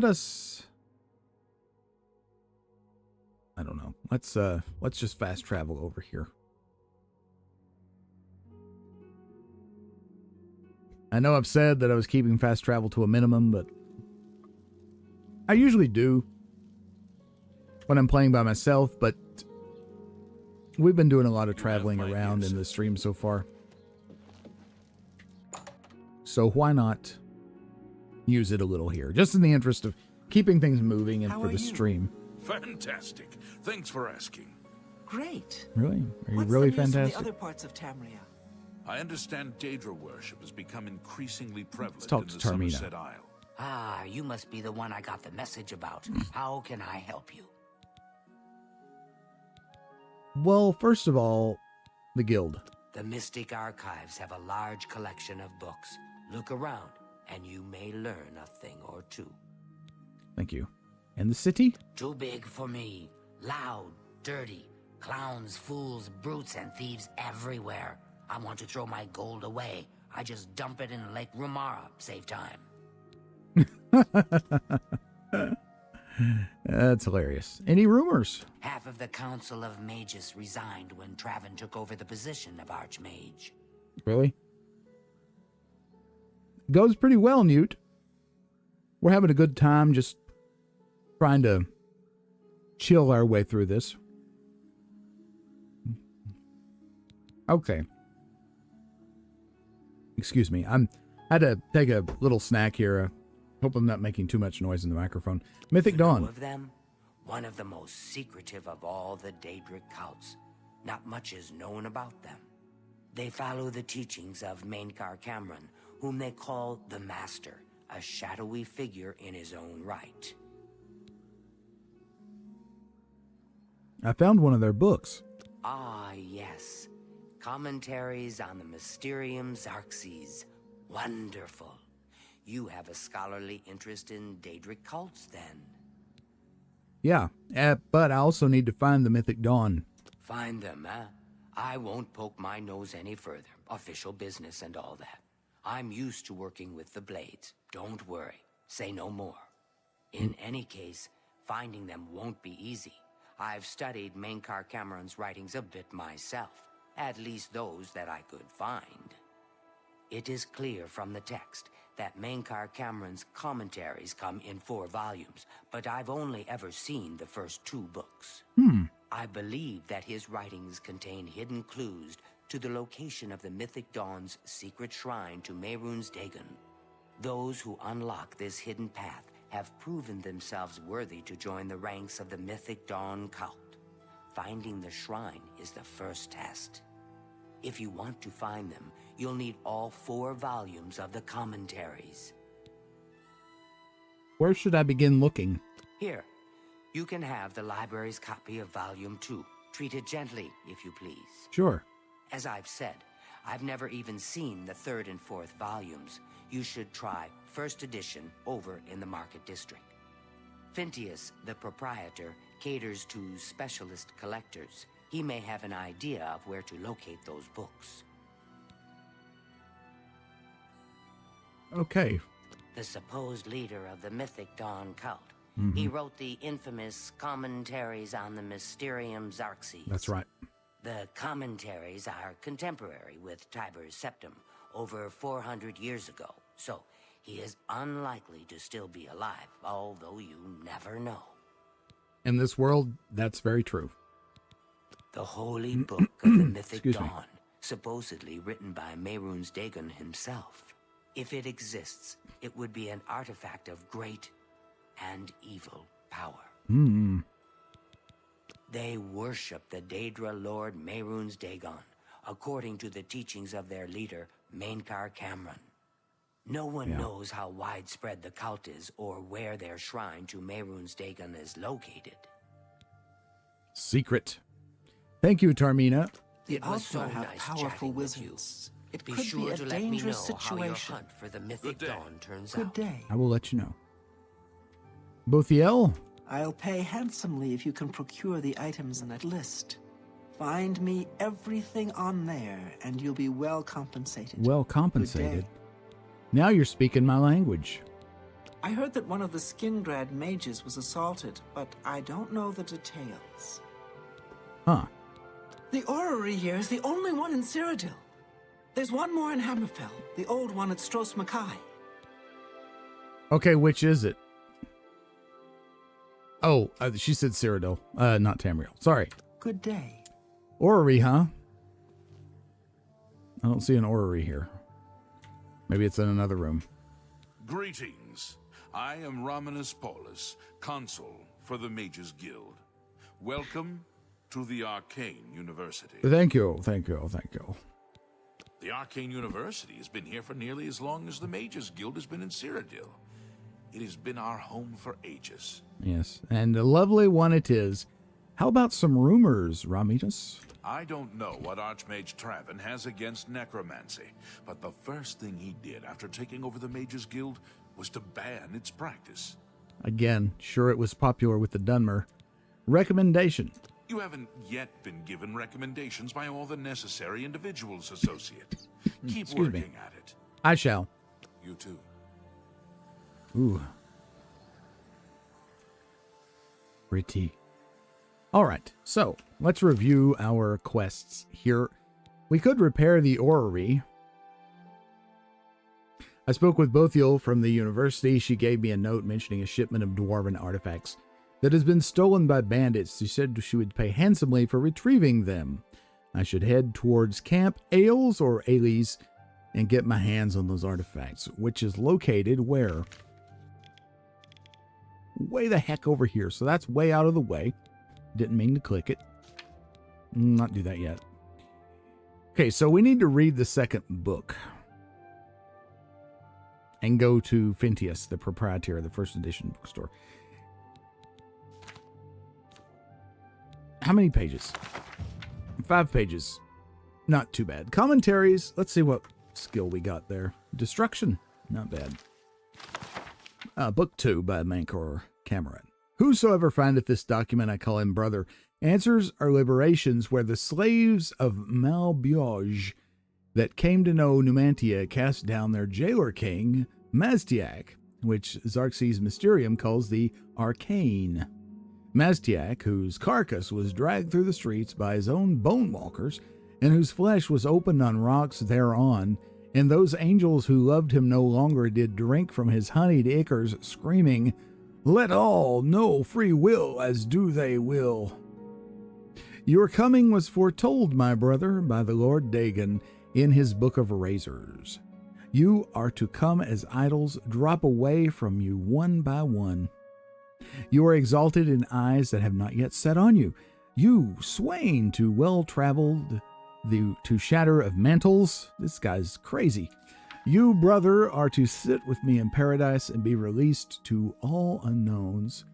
us, I don't know. Let's just fast travel over here. I know I've said that I was keeping fast travel to a minimum, but I usually do when I'm playing by myself, but we've been doing a lot of traveling around in the stream so far. So why not use it a little here? Just in the interest of keeping things moving and for the stream. Fantastic. Thanks for asking. Great. Really? Are you What's really the news from fantastic? the other parts of Tamria? I understand Daedra worship has become increasingly prevalent talk in to the Tarmina. Somerset Isle. Ah, you must be the one I got the message about. How can I help you? Well, first of all, the guild. The Mystic Archives have a large collection of books. Look around, and you may learn a thing or two. Thank you. And the city? Too big for me. Loud, dirty. Clowns, fools, brutes, and thieves everywhere. I want to throw my gold away. I just dump it in Lake Rumara. Save time. That's hilarious. Any rumors? Half of the Council of Mages resigned when Traven took over the position of Archmage. Really? Goes pretty well, Newt. We're having a good time just trying to chill our way through this. Okay. Excuse me. I had to take a little snack here. Hope I'm not making too much noise in the microphone. Mythic Dawn. Two of them, one of the most secretive of all the Daedric cults. Not much is known about them. They follow the teachings of Mainkar Cameron, whom they call the Master, a shadowy figure in his own right. I found one of their books. Ah, yes. Commentaries on the Mysterium Xarxes. Wonderful. You have a scholarly interest in Daedric cults, then? Yeah, but I also need to find the Mythic Dawn. Find them, huh? I won't poke my nose any further. Official business and all that. I'm used to working with the Blades. Don't worry. Say no more. In any case, finding them won't be easy. I've studied Mainkar Cameron's writings a bit myself. At least those that I could find. It is clear from the text that Mainkar Cameron's commentaries come in 4 volumes, but I've only ever seen the first 2 books. I believe that his writings contain hidden clues to the location of the Mythic Dawn's secret shrine to Mehrunes Dagon. Those who unlock this hidden path have proven themselves worthy to join the ranks of the Mythic Dawn cult. Finding the shrine is the first test. If you want to find them, you'll need all 4 volumes of the commentaries. Where should I begin looking? Here, you can have the library's copy of Volume 2. Treat it gently, if you please. Sure. As I've said, I've never even seen the 3rd and 4th volumes. You should try first edition over in the Market District. Phintius, the proprietor, caters to specialist collectors. He may have an idea of where to locate those books. Okay. The supposed leader of the Mythic Dawn cult. Mm-hmm. He wrote the infamous Commentaries on the Mysterium Xarxes. That's right. The commentaries are contemporary with Tiber's Septum, over 400 years ago, so he is unlikely to still be alive, although you never know. In this world, that's very true. The Holy Book of the Mythic Dawn, supposedly written by Mehrunes Dagon himself. If it exists, it would be an artifact of great and evil power. They worship the Daedra Lord Mehrunes Dagon, according to the teachings of their leader, Mainkar Cameron. No one knows how widespread the cult is or where their shrine to Mehrunes Dagon is located. Secret. Thank you, Tarmina. The It was so Alpha have nice powerful chatting with you. wizards. It Be could sure be to a let me know dangerous how your situation. hunt for the Mythic Dawn turns Good out. day. I will let you know. Bothiel? I'll pay handsomely if you can procure the items in that list. Find me everything on there, and you'll be well compensated. Well Good compensated. day. Now you're speaking my language. I heard that one of the Skingrad mages was assaulted, but I don't know the details. Huh. The orrery here is the only one in Cyrodiil. There's one more in Hammerfell, the old one at Stros Mackay. Okay, which is it? Oh, she said Cyrodiil, not Tamriel. Sorry. Good day. Orrery, huh? I don't see an orrery here. Maybe it's in another room. Greetings. I am Romanus Paulus, consul for the Mages Guild. Welcome to the Arcane University. Thank you, thank you, thank you. The Arcane University has been here for nearly as long as the Mages Guild has been in Cyrodiil. It has been our home for ages. Yes, and a lovely one it is. How about some rumors, Ramitas? I don't know what Archmage Traven has against necromancy, but the first thing he did after taking over the Mages Guild was to ban its practice. Again, sure it was popular with the Dunmer. Recommendation. You haven't yet been given recommendations by all the necessary individuals, Associate. Keep Excuse working me. at it. I shall. You too. Ooh. Pretty. All right, so let's review our quests here. We could repair the orrery. I spoke with Bothiel from the university. She gave me a note mentioning a shipment of dwarven artifacts that has been stolen by bandits. She said she would pay handsomely for retrieving them. I should head towards Camp Ailes or Ailes and get my hands on those artifacts, which is located where? Way the heck over here. So that's way out of the way. Didn't mean to click it. Not do that yet. Okay, so we need to read the second book. And go to Phintius, the proprietor of the first edition bookstore. How many pages? 5 pages. Not too bad. Commentaries. Let's see what skill we got there. Destruction. Not bad. Book 2 by Mainkar Cameron. Whosoever findeth this document, I call him brother. Answers are liberations where the slaves of Malbioge that came to know Numantia cast down their jailer king, Maztiak, which Xarxes Mysterium calls the Arcane. Maztiak, whose carcass was dragged through the streets by his own bone walkers, and whose flesh was opened on rocks thereon, And those angels who loved him no longer did drink from his honeyed ichors, screaming, "Let all know free will as do they will." Your coming was foretold, my brother, by the Lord Dagon in his Book of Razors. You are to come as idols drop away from you one by one. You are exalted in eyes that have not yet set on you. You, swain to well-traveled, to shatter of mantles. This guy's crazy. You, brother, are to sit with me in paradise and be released to all unknowns,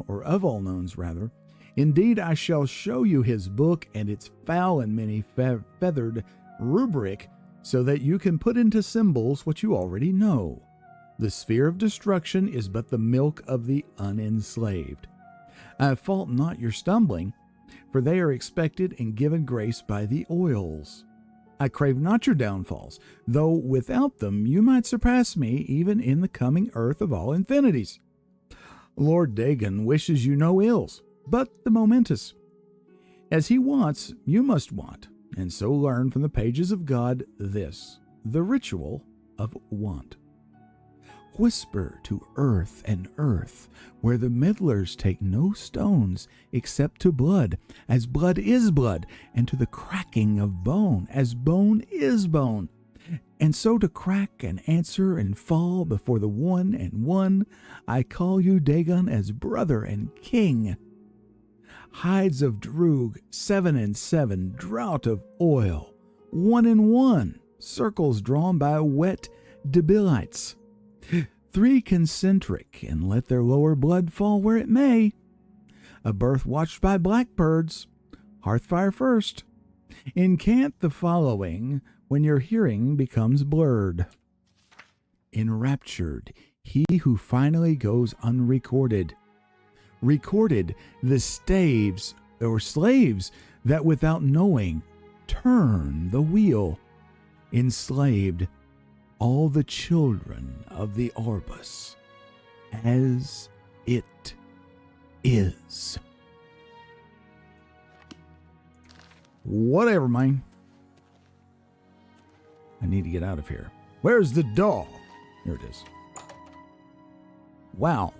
or of all knowns, rather. Indeed, I shall show you his book and its foul and many feathered rubric, so that you can put into symbols what you already know. The sphere of destruction is but the milk of the unenslaved. I fault not your stumbling, for they are expected and given grace by the oils. I crave not your downfalls, though without them you might surpass me even in the coming earth of all infinities. Lord Dagon wishes you no ills, but the momentous. As he wants, you must want, and so learn from the pages of God this, the ritual of want. Whisper to earth and earth, where the meddlers take no stones except to blood, as blood is blood, and to the cracking of bone, as bone is bone. And so to crack and answer and fall before the one and one, I call you Dagon as brother and king. Hides of Droog, 7 and 7, drought of oil, 1 and 1, circles drawn by wet debilites. 3 concentric, and let their lower blood fall where it may. A birth watched by blackbirds, hearthfire first. Incant the following when your hearing becomes blurred. Enraptured, he who finally goes unrecorded. Recorded, the staves or slaves that without knowing turn the wheel. Enslaved, all the children of the Orbus, as it is. Whatever, man. I need to get out of here. Where's the doll? Here it is. Wow.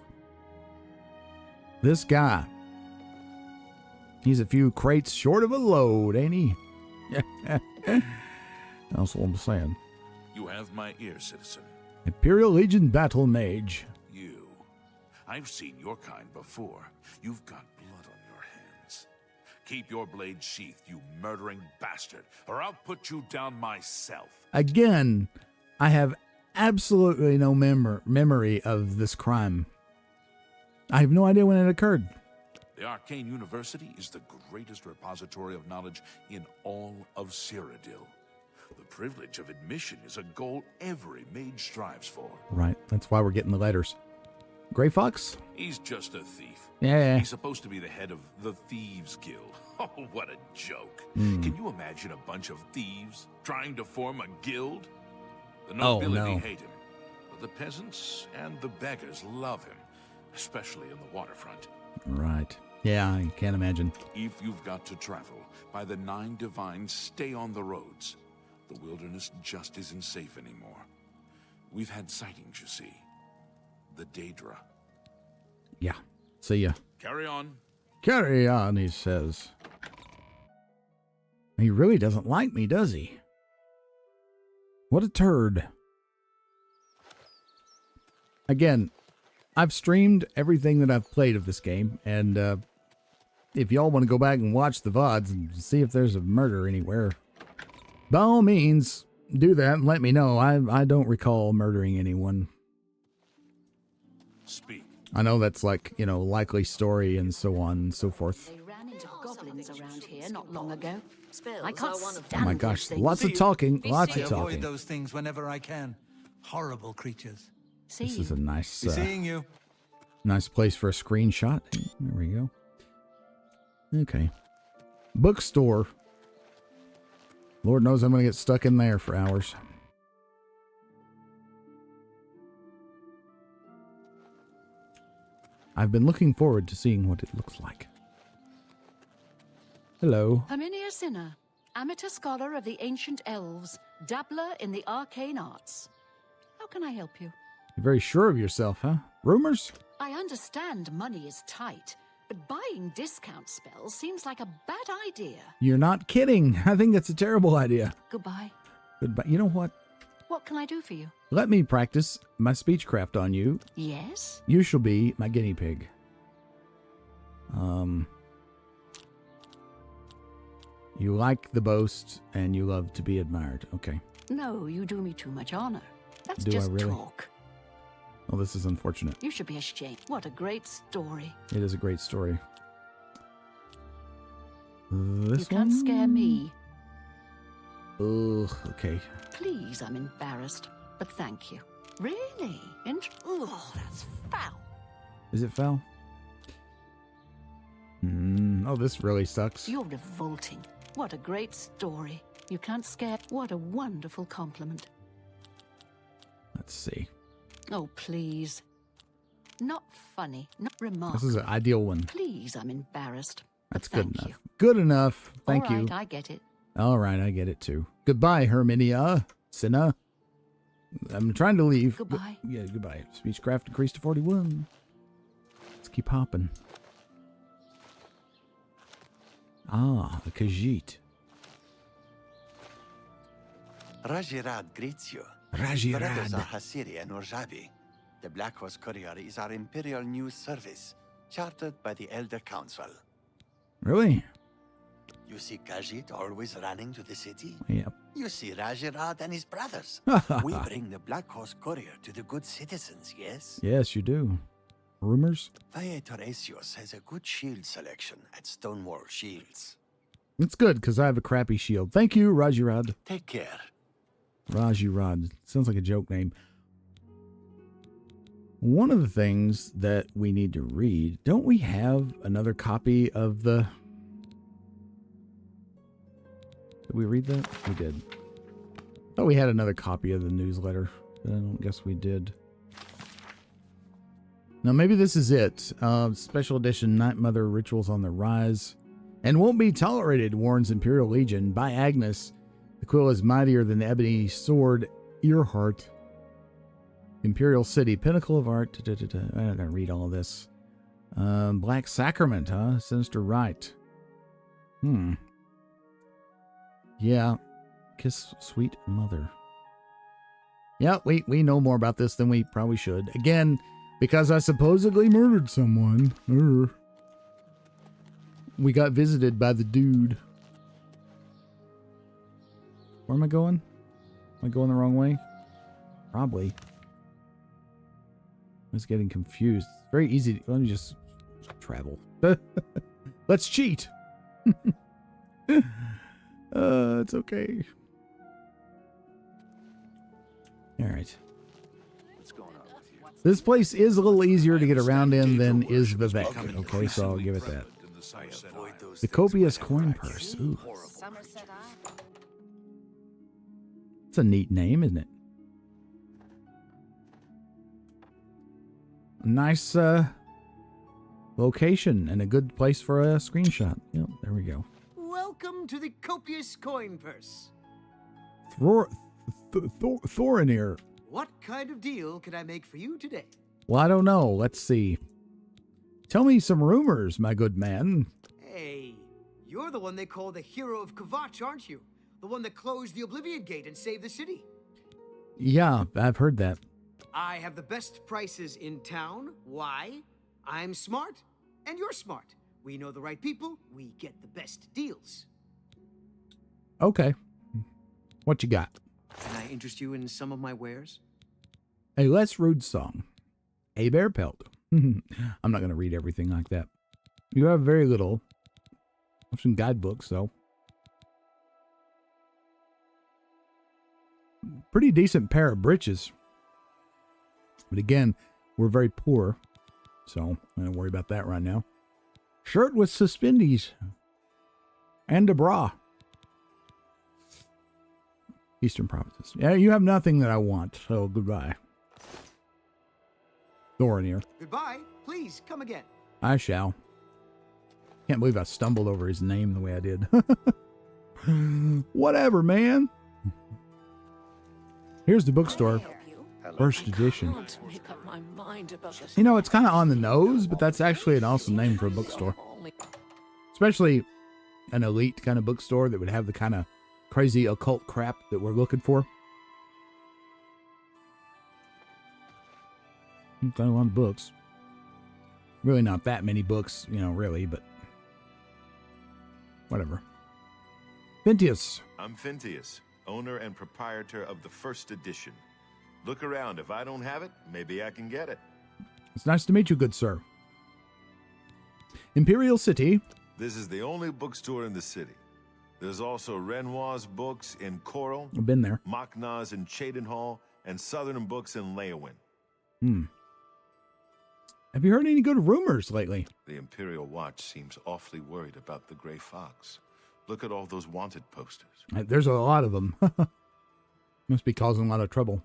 This guy. He's a few crates short of a load, ain't he? That's what I'm saying. You have my ear, citizen. Imperial Legion Battle Mage. You. I've seen your kind before. You've got blood on your hands. Keep your blade sheathed, you murdering bastard, or I'll put you down myself. Again, I have absolutely no memory of this crime. I have no idea when it occurred. The Arcane University is the greatest repository of knowledge in all of Cyrodiil. The privilege of admission is a goal every mage strives for. Right, that's why we're getting the letters. Gray Fox? He's just a thief. Yeah. He's supposed to be the head of the Thieves Guild. Oh, what a joke. Mm. Can you imagine a bunch of thieves trying to form a guild? The Oh, nobility no. hate him, but the peasants and the beggars love him, especially in the waterfront. Right. Yeah, I can't imagine. If you've got to travel, by the 9 divines, stay on the roads. The wilderness just isn't safe anymore. We've had sightings, you see. The Daedra. Yeah. See ya. Carry on. Carry on, he says. He really doesn't like me, does he? What a turd. Again, I've streamed everything that I've played of this game, and if y'all want to go back and watch the VODs and see if there's a murder anywhere, by all means, do that and let me know. I don't recall murdering anyone. Speak. I know that's like, likely story and so on and so forth. They ran into goblins around here not long ago. Spills I can't are one of stand Oh my those gosh, things. lots of talking, lots I of avoid talking. those things whenever I can. Horrible creatures. This is a nice, Be seeing you. nice place for a screenshot. There we go. Okay. Bookstore. Lord knows I'm going to get stuck in there for hours. I've been looking forward to seeing what it looks like. Hello. Herminia Sinner, amateur scholar of the ancient elves, dabbler in the arcane arts. How can I help you? You're very sure of yourself, huh? Rumors? I understand money is tight, but buying discount spells seems like a bad idea. You're not kidding. I think that's a terrible idea. Goodbye. Goodbye. You know what? What can I do for you? Let me practice my speechcraft on you. Yes? You shall be my guinea pig. You like the boast and you love to be admired. Okay. No, you do me too much honor. That's Do I just really? talk. Oh, this is unfortunate. You should be ashamed. What a great story. It is a great story. This You can't one? scare me. Ugh, okay. Please, I'm embarrassed, but thank you. Really? Oh, that's foul. Is it foul? Oh, this really sucks. You're revolting. What a great story. You can't scare. What a wonderful compliment. Let's see. Oh, please. Not funny, not remarkable. This is an ideal one. Please, I'm embarrassed. But That's good thank enough. you. Good enough. Thank All right, you. I get it. All right, I get it too. Goodbye, Herminia. Cinna. I'm trying to leave. Goodbye. Yeah, goodbye. Speechcraft increased to 41. Let's keep hopping. Ah, the Khajiit. Rajirad greets you. Rajirad. Brothers are Hasiri and Urjabi. The Black Horse Courier is our Imperial News Service, chartered by the Elder Council. Really? You see Khajiit always running to the city? Yep. You see Rajirad and his brothers. We bring the Black Horse Courier to the good citizens, yes? Yes, you do. Rumors? Viator Asios has a good shield selection at Stonewall Shields. It's good, because I have a crappy shield. Thank you, Rajirad. Take care. Rajirad. Sounds like a joke name. One of the things that we need to read, don't we have another copy of the... Did we read that? We did. I thought we had another copy of the newsletter, but I don't guess we did. Now, maybe this is it. Special edition Night Mother Rituals on the Rise. And won't be tolerated, warns Imperial Legion. By Agnes. The quill is mightier than the ebony sword Earhart. Imperial City, pinnacle of art. I'm not going to read all of this. Black Sacrament, huh? Sinister Rite. Yeah. Kiss Sweet Mother. Yeah, we know more about this than we probably should. Again, because I supposedly murdered someone. We got visited by the dude. Where am I going? Am I going the wrong way? Probably. I was getting confused. It's very easy. Let me just travel. Let's cheat. It's okay. All right. What's going on with you? This place is a little easier to get around in than is Vivek. Okay, so I'll give it that. The copious coin purse. Ooh. It's a neat name, isn't it? Nice location and a good place for a screenshot. Yep, there we go. Welcome to the copious coin purse. Thorinir. What kind of deal can I make for you today? Well, I don't know. Let's see. Tell me some rumors, my good man. Hey, you're the one they call the hero of Kvatch, aren't you? The one that closed the Oblivion Gate and saved the city. Yeah, I've heard that. I have the best prices in town. Why? I'm smart, and you're smart. We know the right people, we get the best deals. Okay. What you got? Can I interest you in some of my wares? A less rude song. A bear pelt. I'm not going to read everything like that. You have very little. I have some guidebooks, though. Pretty decent pair of breeches. But again, we're very poor. So I don't worry about that right now. Shirt with suspendies. And a bra. Eastern Provinces. Yeah, you have nothing that I want, so goodbye. Thorinir. Goodbye. Please, come again. I shall. Can't believe I stumbled over his name the way I did. Whatever, man. Here's the bookstore. First edition. You know, it's kind of on the nose, but that's actually an awesome name for a bookstore. Especially an elite kind of bookstore that would have the kind of crazy occult crap that we're looking for. Got a lot of books. Really not that many books, you know, really, but whatever. Fintius. I'm Fintius, owner and proprietor of the first edition. Look around. If I don't have it, maybe I can get it. It's nice to meet you, good sir. Imperial City. This is the only bookstore in the city. There's also Renoir's books in Coral. I've been there. Machna's in Cheydinhall, and Southern Books in Leyawiin. Have you heard any good rumors lately? The Imperial Watch seems awfully worried about the Grey Fox. Look at all those wanted posters. There's a lot of them. Must be causing a lot of trouble.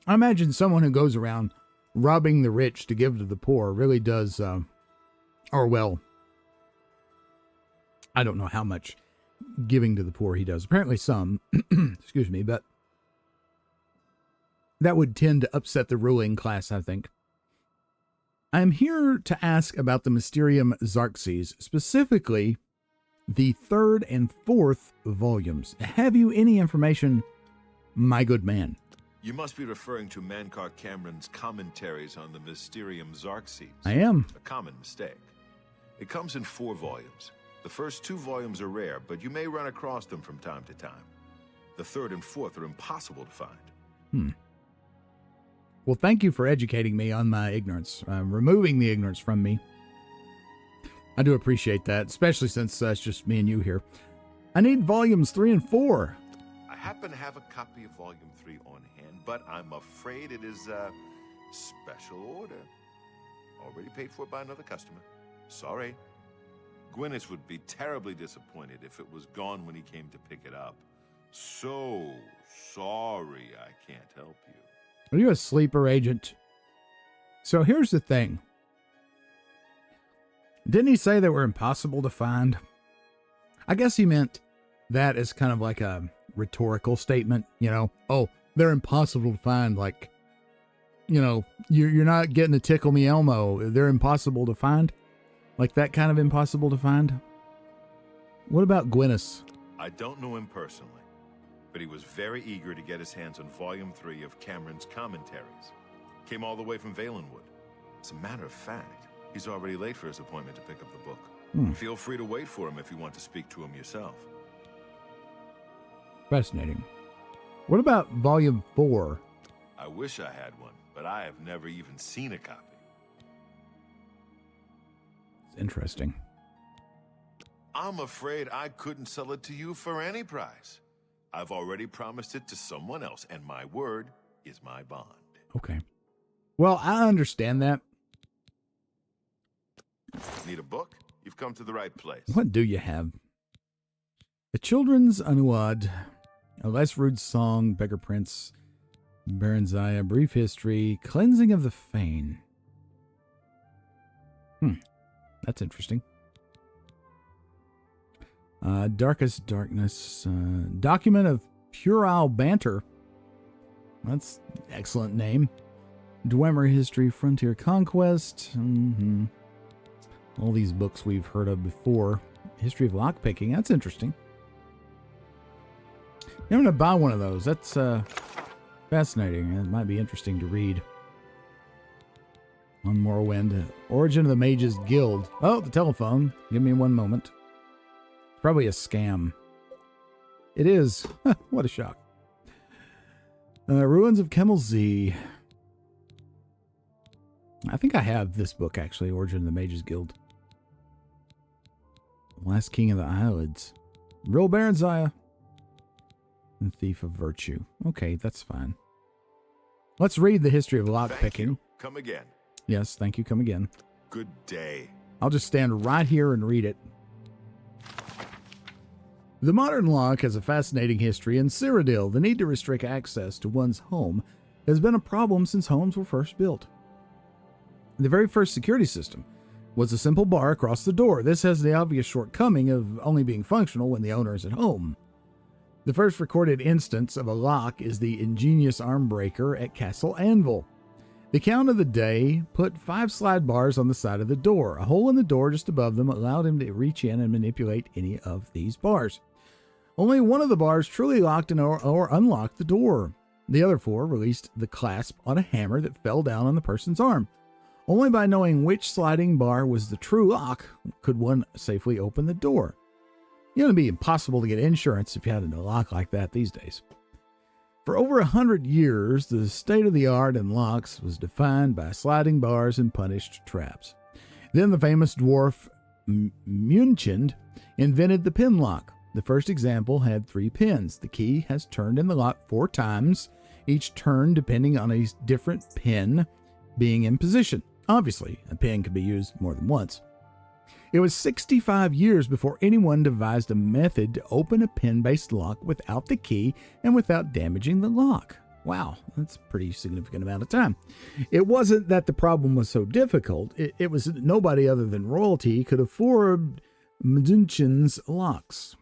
I imagine someone who goes around robbing the rich to give to the poor really does, or well, I don't know how much giving to the poor he does. Apparently some, excuse me, but that would tend to upset the ruling class, I think. I am here to ask about the Mysterium Xarxes, specifically the 3rd and 4th volumes. Have you any information, my good man? You must be referring to Mankar Cameron's commentaries on the Mysterium Xarxes. I am. A common mistake. It comes in 4 volumes. The first 2 volumes are rare, but you may run across them from time to time. The 3rd and 4th are impossible to find. Well, thank you for educating me on my ignorance, removing the ignorance from me. I do appreciate that, especially since it's just me and you here. I need volumes 3 and 4. I happen to have a copy of volume 3 on hand, but I'm afraid it is a special order. Already paid for by another customer. Sorry. Gwyneth would be terribly disappointed if it was gone when he came to pick it up. So sorry I can't help you. Are you a sleeper agent? So here's the thing. Didn't he say they were impossible to find? I guess he meant that as kind of like a rhetorical statement, you know. Oh, they're impossible to find, like, you know, you're not getting a Tickle Me Elmo. They're impossible to find. Like that kind of impossible to find. What about Gwyneth? I don't know him personally, but he was very eager to get his hands on volume 3 of Cameron's commentaries. Came all the way from Valenwood. As a matter of fact, he's already late for his appointment to pick up the book. Feel free to wait for him if you want to speak to him yourself. Fascinating. What about volume 4? I wish I had one, but I have never even seen a copy. It's interesting. I'm afraid I couldn't sell it to you for any price. I've already promised it to someone else, and my word is my bond. Okay. Well, I understand that. Need a book? You've come to the right place. What do you have? A Children's Anuad, a Lesrud's Song, Beggar Prince, Baronziah, Brief History, Cleansing of the Fane. That's interesting. Darkest Darkness, Document of Puerile Banter. That's an excellent name. Dwemer History, Frontier Conquest. All these books we've heard of before. History of Lockpicking. That's interesting. I'm going to buy one of those. That's fascinating. It might be interesting to read. On Morrowind. Origin of the Mages Guild. Oh, the telephone. Give me one moment. Probably a scam. It is. What a shock. Ruins of Kemelz. I think I have this book, actually. Origin of the Mages Guild. Last King of the Eyelids. Real Baronziah. And Thief of Virtue. Okay, that's fine. Let's read the history of lockpicking. Come again. Yes, thank you. Come again. Good day. I'll just stand right here and read it. The modern lock has a fascinating history. In Cyrodiil, the need to restrict access to one's home has been a problem since homes were first built. The very first security system was a simple bar across the door. This has the obvious shortcoming of only being functional when the owner is at home. The first recorded instance of a lock is the ingenious arm breaker at Castle Anvil. The count of the day put 5 slide bars on the side of the door. A hole in the door just above them allowed him to reach in and manipulate any of these bars. Only one of the bars truly locked or unlocked the door. The other 4 released the clasp on a hammer that fell down on the person's arm. Only by knowing which sliding bar was the true lock could one safely open the door. It would be impossible to get insurance if you had a lock like that these days. For over 100 years, the state-of-the-art in locks was defined by sliding bars and punished traps. Then the famous dwarf Munchind invented the pin lock. The first example had 3 pins. The key has turned in the lock 4 times, each turn depending on a different pin being in position. Obviously, a pin could be used more than once. It was 65 years before anyone devised a method to open a pin-based lock without the key and without damaging the lock. Wow, that's a pretty significant amount of time. It wasn't that the problem was so difficult. It was that nobody other than royalty could afford Munchin's locks.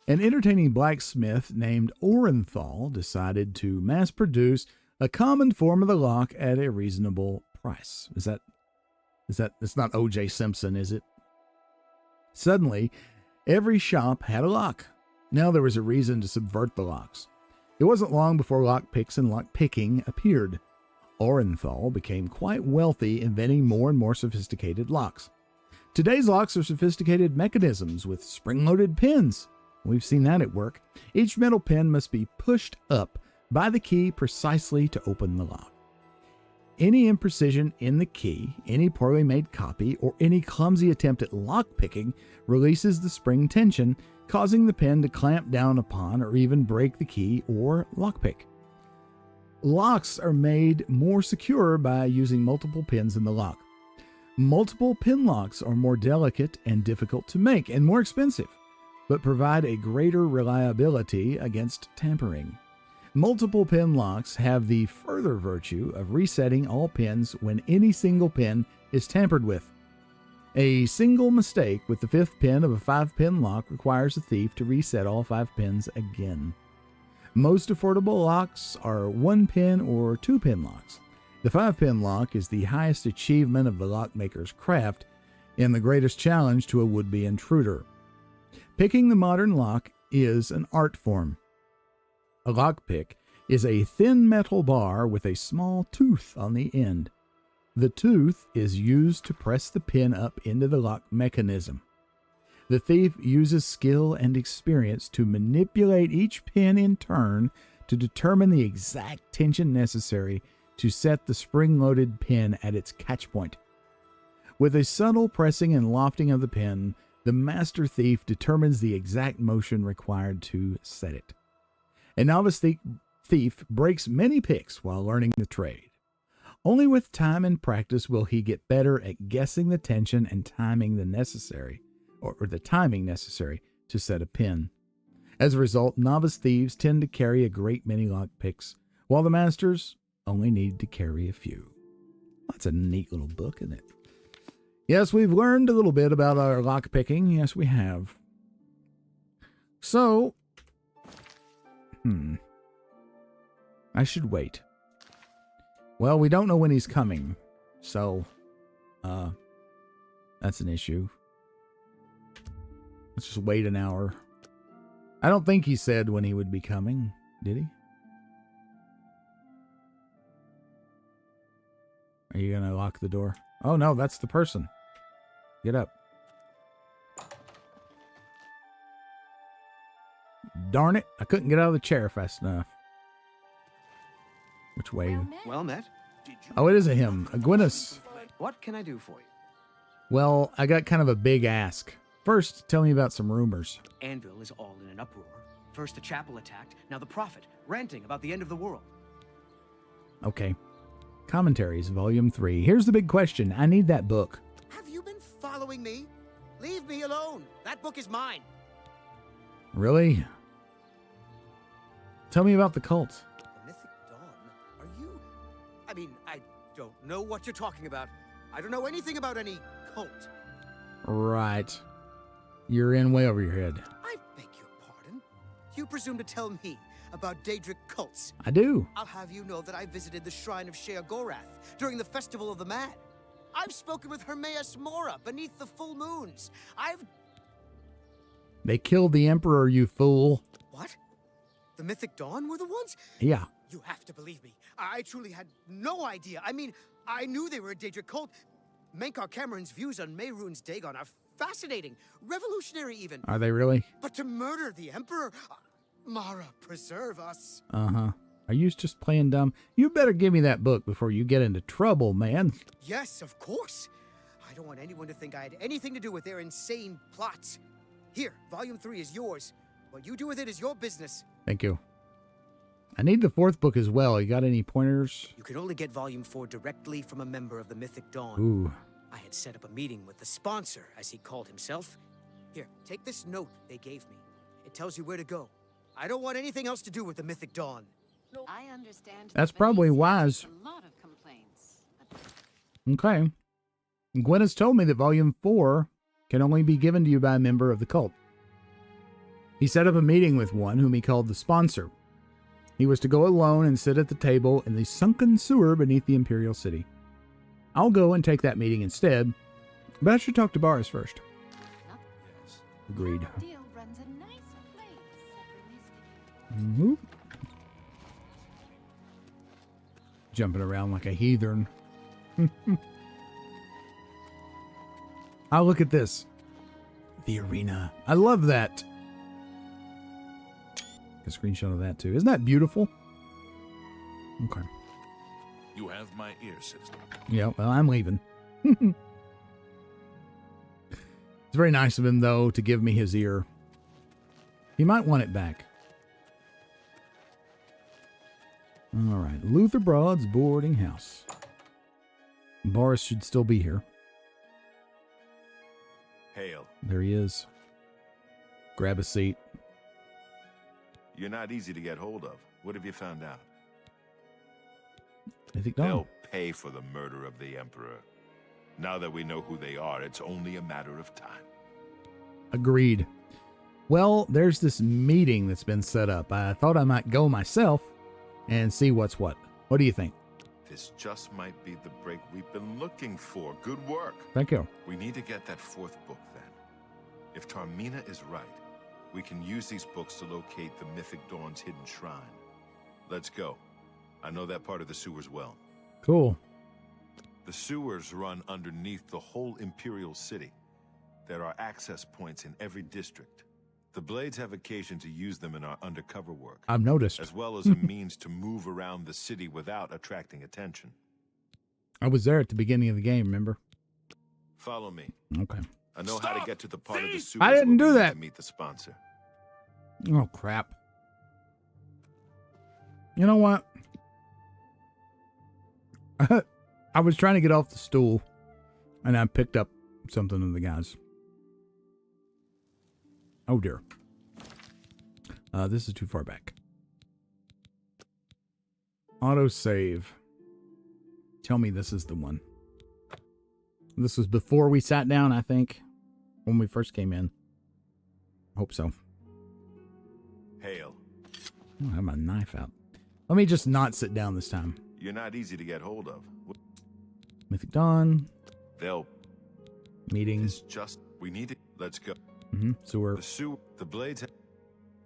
An entertaining blacksmith named Orenthal decided to mass-produce a common form of the lock at a reasonable price. It's not O.J. Simpson, is it? Suddenly, every shop had a lock. Now there was a reason to subvert the locks. It wasn't long before lockpicks and lockpicking appeared. Orenthal became quite wealthy, inventing more and more sophisticated locks. Today's locks are sophisticated mechanisms with spring-loaded pins. We've seen that at work. Each metal pin must be pushed up by the key precisely to open the lock. Any imprecision in the key, any poorly made copy, or any clumsy attempt at lockpicking releases the spring tension, causing the pin to clamp down upon or even break the key or lockpick. Locks are made more secure by using multiple pins in the lock. Multiple pin locks are more delicate and difficult to make and more expensive, but provide a greater reliability against tampering. Multiple pin locks have the further virtue of resetting all pins when any single pin is tampered with. A single mistake with the 5th pin of a 5-pin lock requires a thief to reset all 5 pins again. Most affordable locks are 1-pin or 2-pin locks. The 5-pin lock is the highest achievement of the lockmaker's craft and the greatest challenge to a would-be intruder. Picking the modern lock is an art form. A lockpick is a thin metal bar with a small tooth on the end. The tooth is used to press the pin up into the lock mechanism. The thief uses skill and experience to manipulate each pin in turn to determine the exact tension necessary to set the spring-loaded pin at its catch point. With a subtle pressing and lofting of the pin, the master thief determines the exact motion required to set it. A novice thief breaks many picks while learning the trade. Only with time and practice will he get better at guessing the tension and timing the timing necessary to set a pin. As a result, novice thieves tend to carry a great many lockpicks, while the masters only need to carry a few. That's a neat little book, isn't it? Yes, we've learned a little bit about our lockpicking. Yes, we have. So, I should wait. Well, we don't know when he's coming, so, that's an issue. Let's just wait an hour. I don't think he said when he would be coming, did he? Are you gonna lock the door? Oh no, that's the person. Get up. Darn it, I couldn't get out of the chair fast enough. Which way? Well met. Oh, it is a him. A Gwyneth. What can I do for you? Well, I got kind of a big ask. First, tell me about some rumors. Anvil is all in an uproar. First the chapel attacked, now the prophet, ranting about the end of the world. Okay. Commentaries, Volume 3. Here's the big question. I need that book. Have you been following me? Leave me alone. That book is mine. Really? Tell me about the cult. The Mythic Dawn? Are you... I mean, I don't know what you're talking about. I don't know anything about any cult. Right. You're in way over your head. I beg your pardon? You presume to tell me about Daedric cults? I do. I'll have you know that I visited the shrine of Sheogorath during the Festival of the Mad. I've spoken with Hermaeus Mora beneath the full moons. They killed the Emperor, you fool. What? The Mythic Dawn were the ones? Yeah. You have to believe me. I truly had no idea. I mean, I knew they were a Daedric cult. Menkar Cameron's views on Mehrunes Dagon are fascinating, revolutionary even. Are they really? But to murder the Emperor, Mara, preserve us. Uh-huh. Are you just playing dumb? You better give me that book before you get into trouble, man. Yes, of course. I don't want anyone to think I had anything to do with their insane plots. Here, Volume 3 is yours. What you do with it is your business. Thank you. I need the 4th book as well. You got any pointers? You can only get Volume 4 directly from a member of the Mythic Dawn. Ooh. I had set up a meeting with the sponsor, as he called himself. Here, take this note they gave me. It tells you where to go. I don't want anything else to do with the Mythic Dawn. I understand. That's probably wise. A lot of complaints. Okay. Gwen has told me that Volume 4 can only be given to you by a member of the cult. He set up a meeting with one whom he called the sponsor. He was to go alone and sit at the table in the sunken sewer beneath the Imperial City. I'll go and take that meeting instead, but I should talk to Boris first. Agreed. Deal runs a nicer place. Mm-hmm. Jumping around like a heathen. Oh, look at this. The arena. I love that. A screenshot of that too. Isn't that beautiful? Okay. You have my ear, citizen. Yeah, well, I'm leaving. It's very nice of him, though, to give me his ear. He might want it back. All right. Luther Broad's boarding house. Boris should still be here. Hail. There he is. Grab a seat. You're not easy to get hold of. What have you found out? They'll pay for the murder of the Emperor. Now that we know who they are, it's only a matter of time. Agreed. Well, there's this meeting that's been set up. I thought I might go myself and see what's what. What do you think? This just might be the break we've been looking for. Good work. Thank you. We need to get that 4th book then. If Tarmina is right, we can use these books to locate the Mythic Dawn's hidden shrine. Let's go. I know that part of the sewers well. Cool. The sewers run underneath the whole Imperial City. There are access points in every district. The Blades have occasion to use them in our undercover work. I've noticed. As well as a means to move around the city without attracting attention. I was there at the beginning of the game, remember? Follow me. Okay. I know how to get to the part of the sewers I didn't where do we need that. to meet the sponsor. Oh, crap. You know what? I was trying to get off the stool, and I picked up something of the guys. Oh, dear. This is too far back. Autosave. Tell me this is the one. This was before we sat down, I think, when we first came in. Hope so. Hail. Oh, I have my knife out. Let me just not sit down this time. You're not easy to get hold of. Mythic Dawn. They'll... Meeting. It's just... We need to... Let's go. Sewer. The Blades...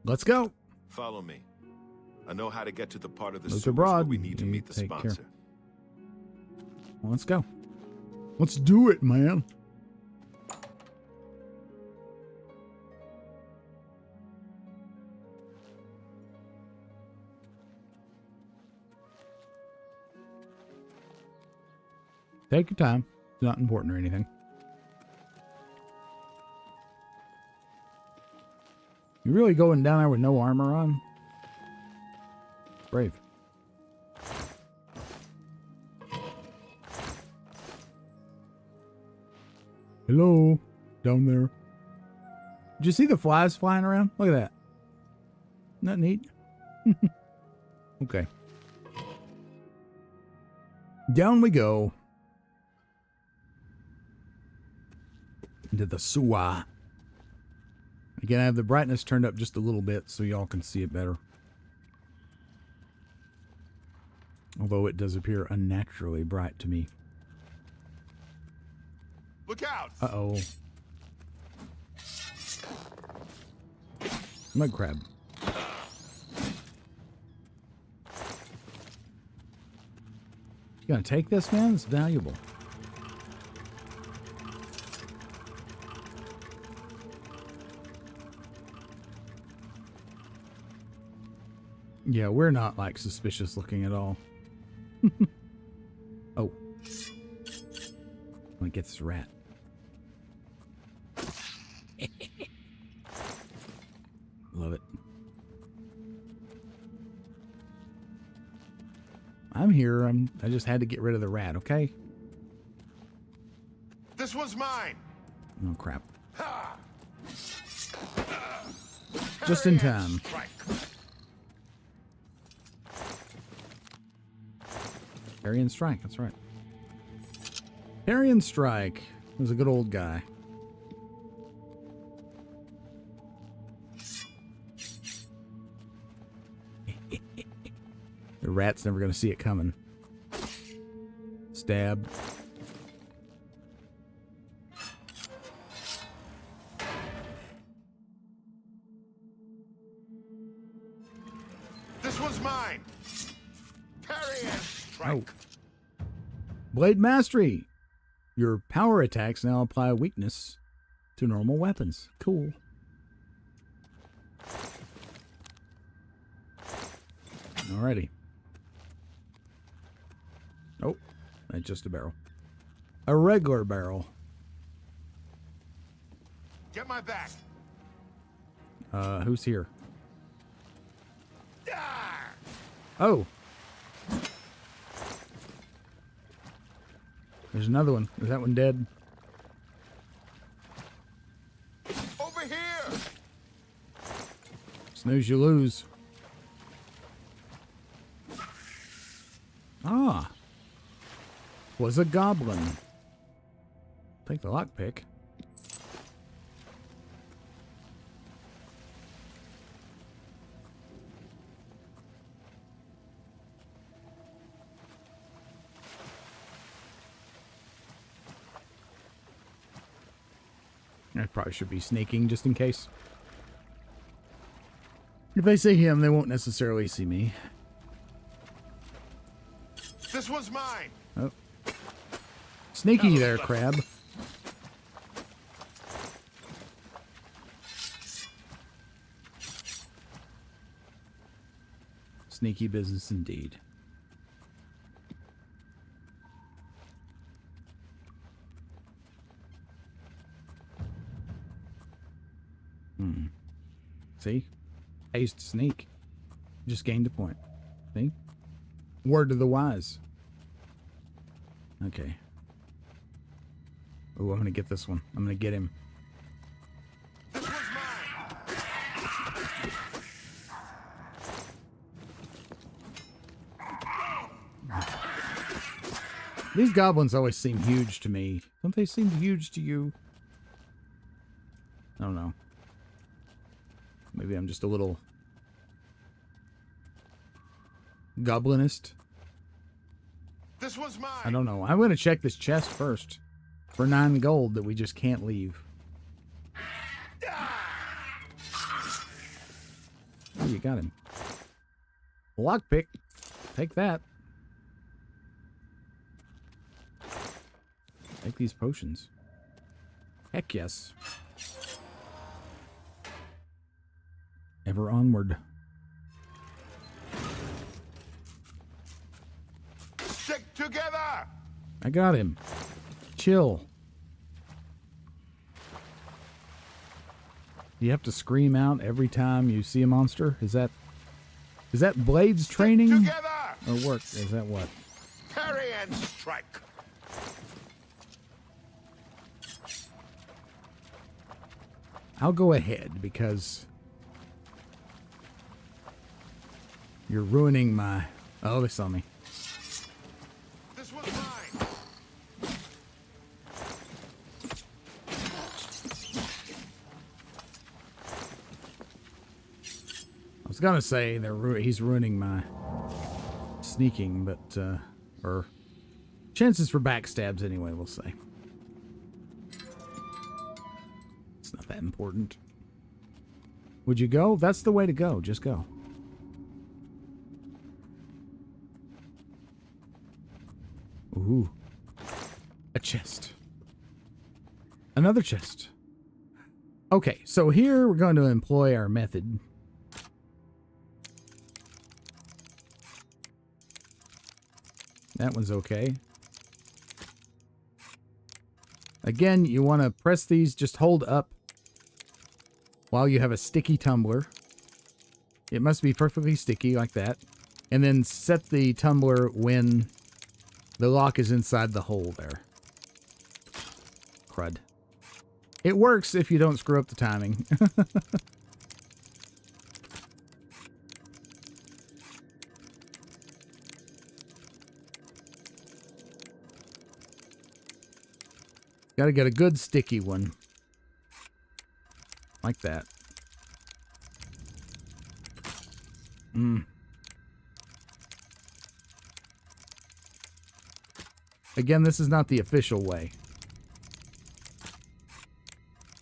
Let's go. Follow me. I know how to get to the part of the Luther sewers where Broad. we need to meet the Take care. sponsor. Well, let's go. Let's do it, man. Take your time. It's not important or anything. You really going down there with no armor on? Brave. Hello, down there. Did you see the flies flying around? Look at that. Isn't that neat? Okay. Down we go. into the sewer. Again, I have the brightness turned up just a little bit so y'all can see it better. Although it does appear unnaturally bright to me. Look out! Uh-oh. Mud crab. You gonna take this, man? It's valuable. Yeah, we're not, like, suspicious looking at all. Oh. I'm gonna get this rat. Love it. I'm here. I just had to get rid of the rat, okay? This one's mine. Oh, crap. Just in time. Parry and strike, that's right. Parry and strike was a good old guy. The rat's never going to see it coming. Stab. This one's mine. Parry and strike. Oh. Blade Mastery. Your power attacks now apply weakness to normal weapons. Cool. Alrighty. Oh, that's just a barrel. A regular barrel. Get my back. Who's here? Oh. There's another one. Is that one dead? Over here. Snooze, you lose. Ah. Was a goblin. Take the lockpick. I probably should be sneaking just in case. If they see him, they won't necessarily see me. This one's mine. Oh. Sneaky there, crab. Sneaky business indeed. See? I used to sneak. Just gained a point. See? Word to the wise. Okay. Oh, I'm gonna get this one. I'm gonna get him. These goblins always seem huge to me. Don't they seem huge to you? I don't know. Maybe I'm just a little goblinist. This one's mine. I don't know. I'm going to check this chest first for 9 gold that we just can't leave. Oh, you got him. Lockpick. Take that. Take these potions. Heck yes. Ever onward. Stick together. I got him. Chill. You have to scream out every time you see a monster? Is that Blades training? Or work? Is that what? Parry and strike. I'll go ahead because you're ruining my... Oh, they saw me. This one's mine. was gonna say he's ruining my sneaking, but or chances for backstabs anyway. We'll say it's not that important. Would you go? That's the way to go. Just go. Ooh, a chest. Another chest. Okay, so here we're going to employ our method. That one's okay. Again, you want to press these, just hold up while you have a sticky tumbler. It must be perfectly sticky like that. And then set the tumbler when the lock is inside the hole there. Crud. It works if you don't screw up the timing. Gotta get a good sticky one. Like that. Again, this is not the official way.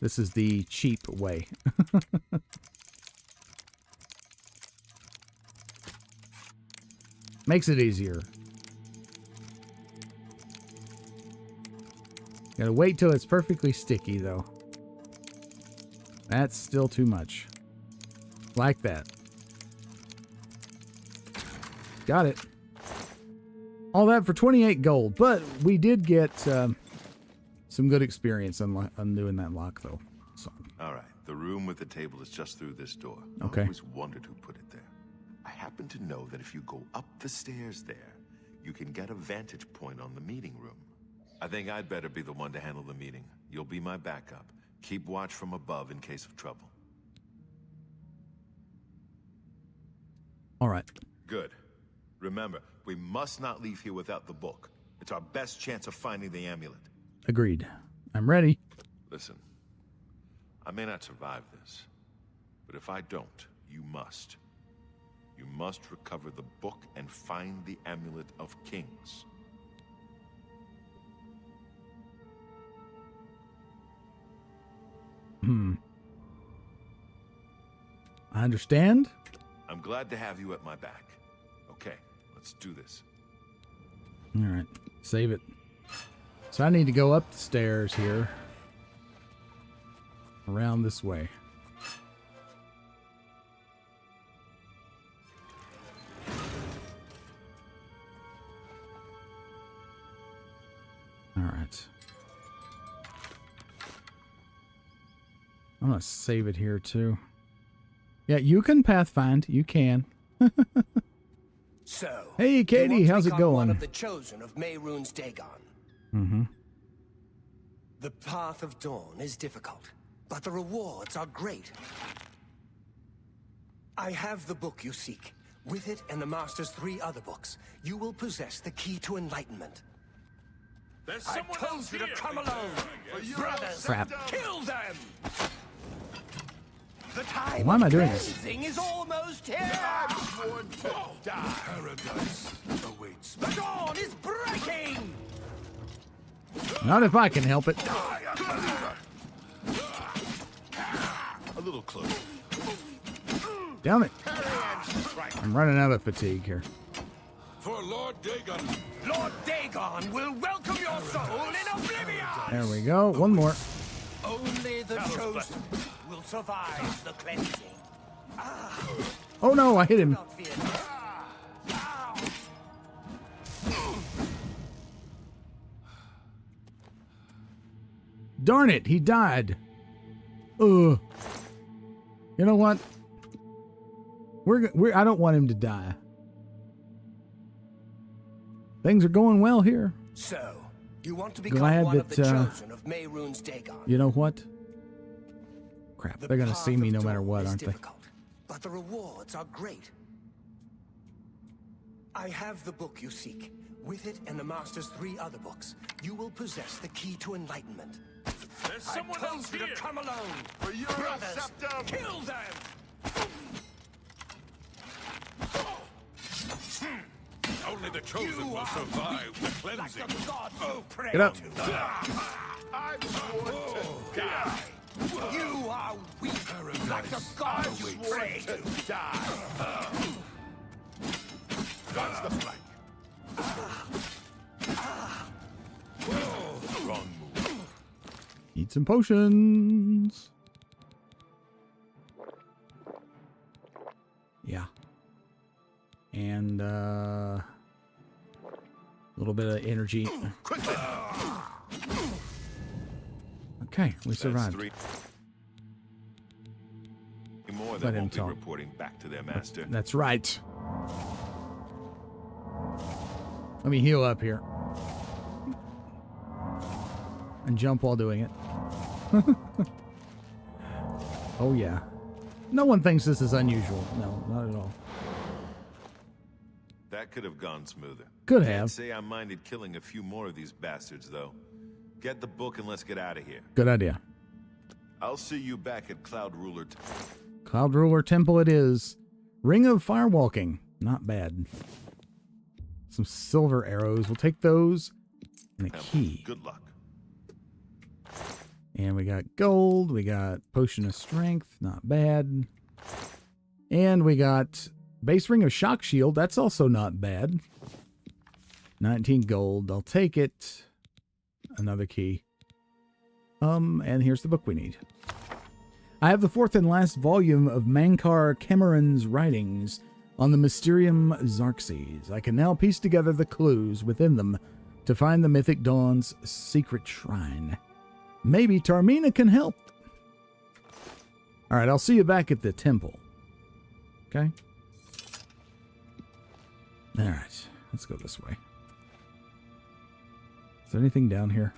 This is the cheap way. Makes it easier. Gotta wait till it's perfectly sticky, though. That's still too much. Like that. Got it. All that for 28 gold, but we did get some good experience on doing that lock, though. So. All right, the room with the table is just through this door. Okay. I always wondered who put it there. I happen to know that if you go up the stairs there, you can get a vantage point on the meeting room. I think I'd better be the one to handle the meeting. You'll be my backup. Keep watch from above in case of trouble. All right. Good. Remember, we must not leave here without the book. It's our best chance of finding the amulet. Agreed. I'm ready. Listen, I may not survive this, but if I don't, you must. You must recover the book and find the Amulet of Kings. I understand. I'm glad to have you at my back. Okay, let's do this. All right, save it. So I need to go up the stairs here. Around this way. All right. I'm going to save it here too. Yeah, you can pathfind. You can. So, hey, Katie, you want to how's it become going? One of the chosen of Mehrunes Dagon. Mm-hmm. The path of dawn is difficult, but the rewards are great. I have the book you seek. With it and the Master's 3 other books, you will possess the key to enlightenment. I told you to come alone! Brothers, Crap. kill them! The time Why am I of doing this? cleansing is almost here! Paradise awaits. The dawn is breaking! Not if I can help it. A little closer. Damn it. I'm running out of fatigue here. For Lord Dagon. Lord Dagon will welcome your soul in Oblivion! There we go. One more. Only the chosen will survive the cleansing. Oh no, I hit him. Darn it, he died. Ugh. You know what? I don't want him to die. Things are going well here. So, you want to become Glad one of the that, chosen of Mehrunes Dagon. You know what? Crap, The they're gonna path see me of no matter dawn what, is aren't they? difficult, but the rewards are great. I have the book you seek. With it and the Master's 3 other books, you will possess the key to enlightenment. There's someone I told else you here. to come alone. For your Brothers, septum. kill them! Only the chosen will survive the cleansing. Get up. I want to die. You are weak, like the gods you pray to die. That's the flank. Wrong move. Eat some potions. Yeah. And a little bit of energy. Okay, we survived. More Let that him won't be talk. reporting back to their master. That's right. Let me heal up here. And jump while doing it. Oh, yeah. No one thinks this is unusual. No, not at all. That could have gone smoother. Could Can't have. say I minded killing a few more of these bastards, though. Get the book and let's get out of here. Good idea. I'll see you back at Cloud Ruler. Cloud Ruler Temple it is. Ring of Firewalking. Not bad. Some silver arrows. We'll take those. And a key. Good luck. And we got gold. We got Potion of Strength. Not bad. And we got Base Ring of Shock Shield. That's also not bad. 19 gold. I'll take it. Another key. And here's the book we need. I have the fourth and last volume of Mankar Cameron's writings on the Mysterium Xarxes. I can now piece together the clues within them to find the Mythic Dawn's secret shrine. Maybe Tarmina can help. All right, I'll see you back at the temple. Okay? All right, let's go this way. Is there anything down here?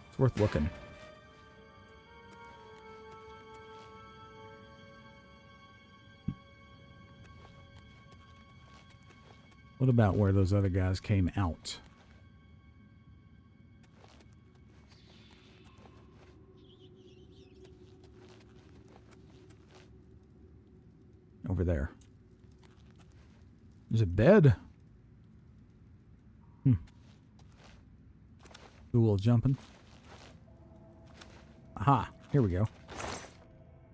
It's worth looking. What about where those other guys came out? Over there. There's a bed. Cool jumping. Aha, here we go.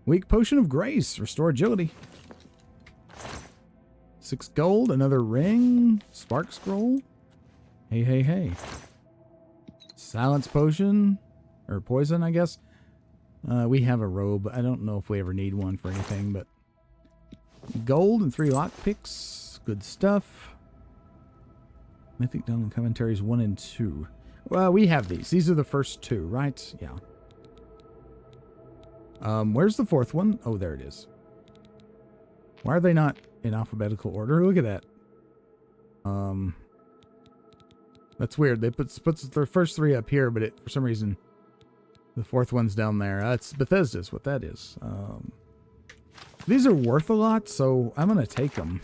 Weak Potion of Grace. Restore agility. 6 gold, another ring. Spark Scroll. Hey, hey, hey. Silence Potion. Or Poison, I guess. We have a robe. I don't know if we ever need one for anything, but... Gold and 3 lockpicks. Good stuff. Mythic Dawn Commentaries 1 and 2. Well, we have these. These are the first 2, right? Yeah. Where's the 4th one? Oh, there it is. Why are they not in alphabetical order? Look at that. That's weird. They puts their first 3 up here, but for some reason, the 4th one's down there. It's Bethesda's what that is. These are worth a lot, so I'm going to take them.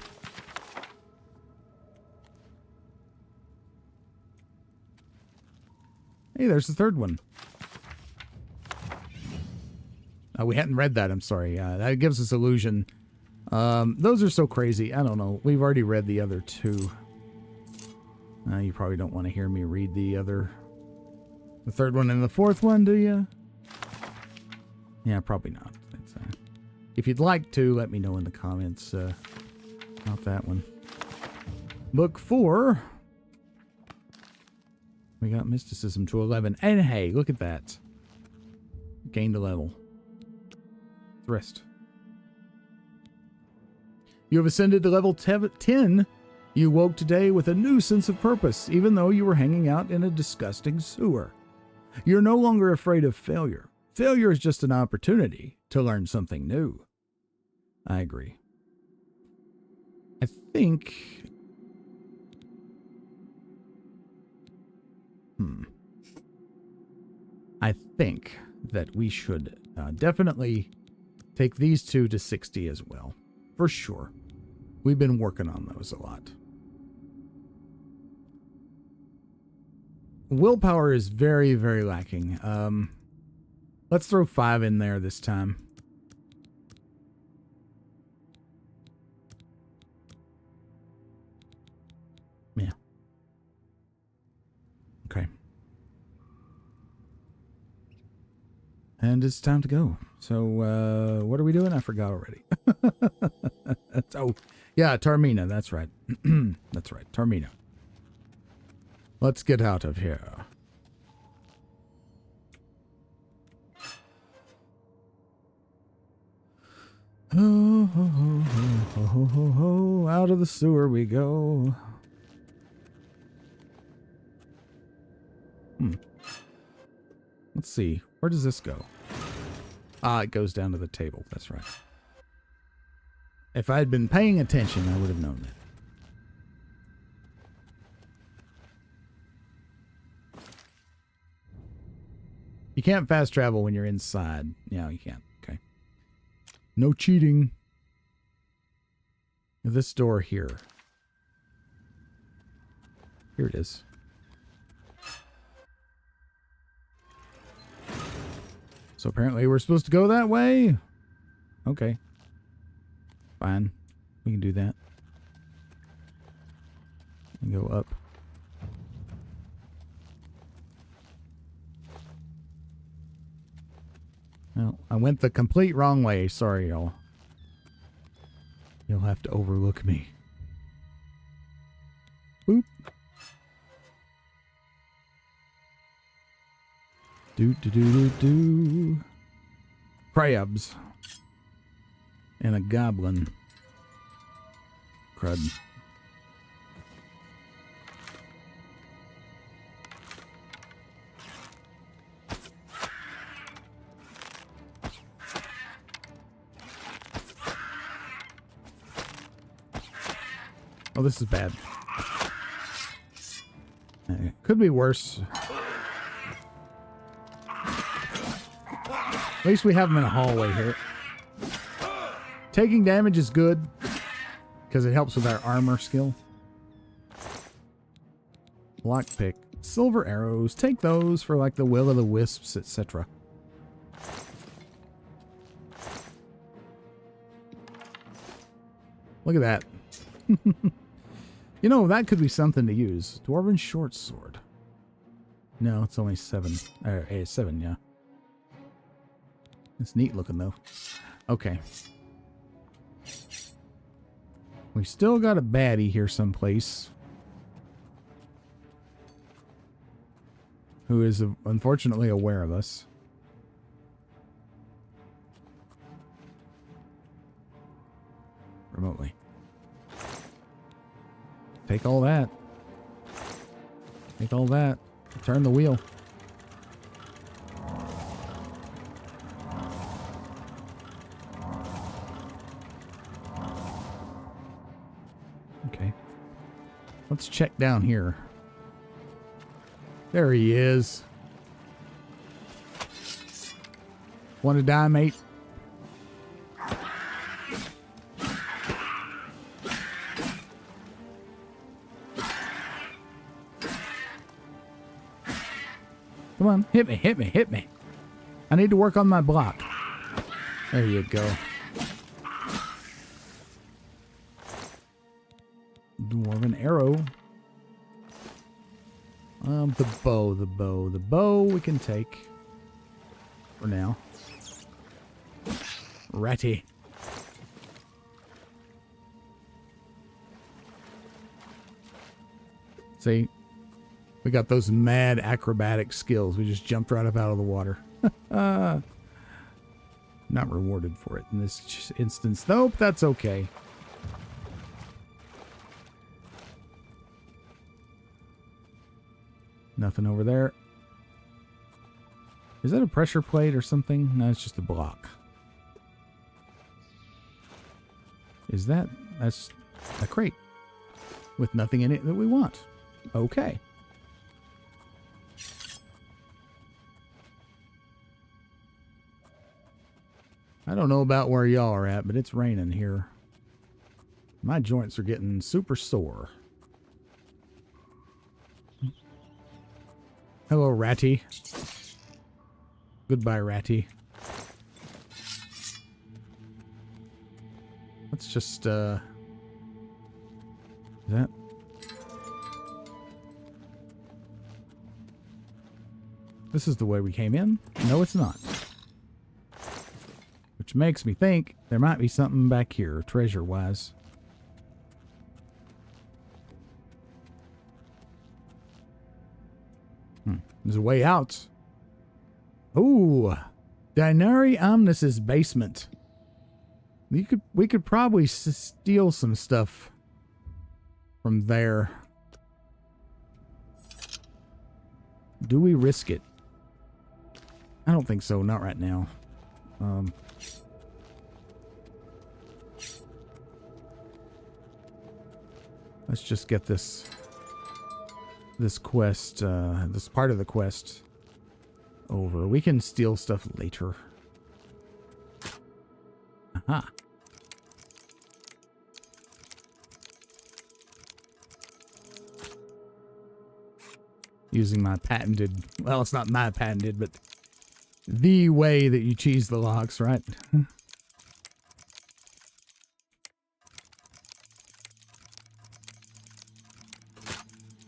Hey, there's the 3rd one. We hadn't read that, I'm sorry. That gives us illusion. Those are so crazy. I don't know. We've already read the other 2. You probably don't want to hear me read the 3rd one and the 4th one, do you? Yeah, probably not. If you'd like to, let me know in the comments about that one. Book 4. We got Mysticism to 11. And hey, look at that. Gained a level. Rest. You have ascended to level 10. You woke today with a new sense of purpose, even though you were hanging out in a disgusting sewer. You're no longer afraid of failure. Failure is just an opportunity to learn something new. I agree. I think... I think that we should definitely take these 2 to 60 as well. For sure. We've been working on those a lot. Willpower is very, very lacking. Let's throw 5 in there this time. And it's time to go. So, what are we doing? I forgot already. Oh, yeah, Tarmina. That's right. That's right. Tarmina. Let's get out of here. Oh, ho, ho, ho, ho, ho, ho. Out of the sewer we go. Let's see. Where does this go? Ah, it goes down to the table. That's right. If I had been paying attention, I would have known that. You can't fast travel when you're inside. Yeah, you can't. Okay. No cheating. This door here. Here it is. So apparently we're supposed to go that way? Okay. Fine. We can do that. And go up. Well, I went the complete wrong way. Sorry, y'all. You'll have to overlook me. Boop. Do. Crabs. And a goblin. Crud. Oh, this is bad. Could be worse. At least we have them in a hallway here. Taking damage is good because it helps with our armor skill. Lockpick. Silver arrows. Take those for like the will-o'-the-wisps, etc. Look at that. You know, that could be something to use. Dwarven short sword. No, it's only 7. 7, yeah. It's neat looking, though. Okay. We still got a baddie here someplace. Who is unfortunately aware of us. Remotely. Take all that. Take all that. Turn the wheel. Okay. Let's check down here. There he is. Want to die, mate? Come on, hit me, hit me, hit me. I need to work on my block. There you go. Dwarven arrow. The bow we can take for now. Ratty. See? We got those mad acrobatic skills. We just jumped right up out of the water. Not rewarded for it in this instance. Nope, that's okay. Nothing over there. Is that a pressure plate or something? No, it's just a block. Is that... That's a crate with nothing in it that we want. Okay. I don't know about where y'all are at, but it's raining here. My joints are getting super sore. Hello, Ratty. Goodbye, Ratty. Let's just, is that? This is the way we came in? No, it's not. makes me think there might be something back here, treasure-wise. There's a way out. Ooh, Dinari Omnis's basement. We could probably steal some stuff from there. Do we risk it? I don't think so. Not right now. Let's just get this quest, this part of the quest over. We can steal stuff later. Aha. Using my patented, well, it's not my patented, but the way that you cheese the locks, right?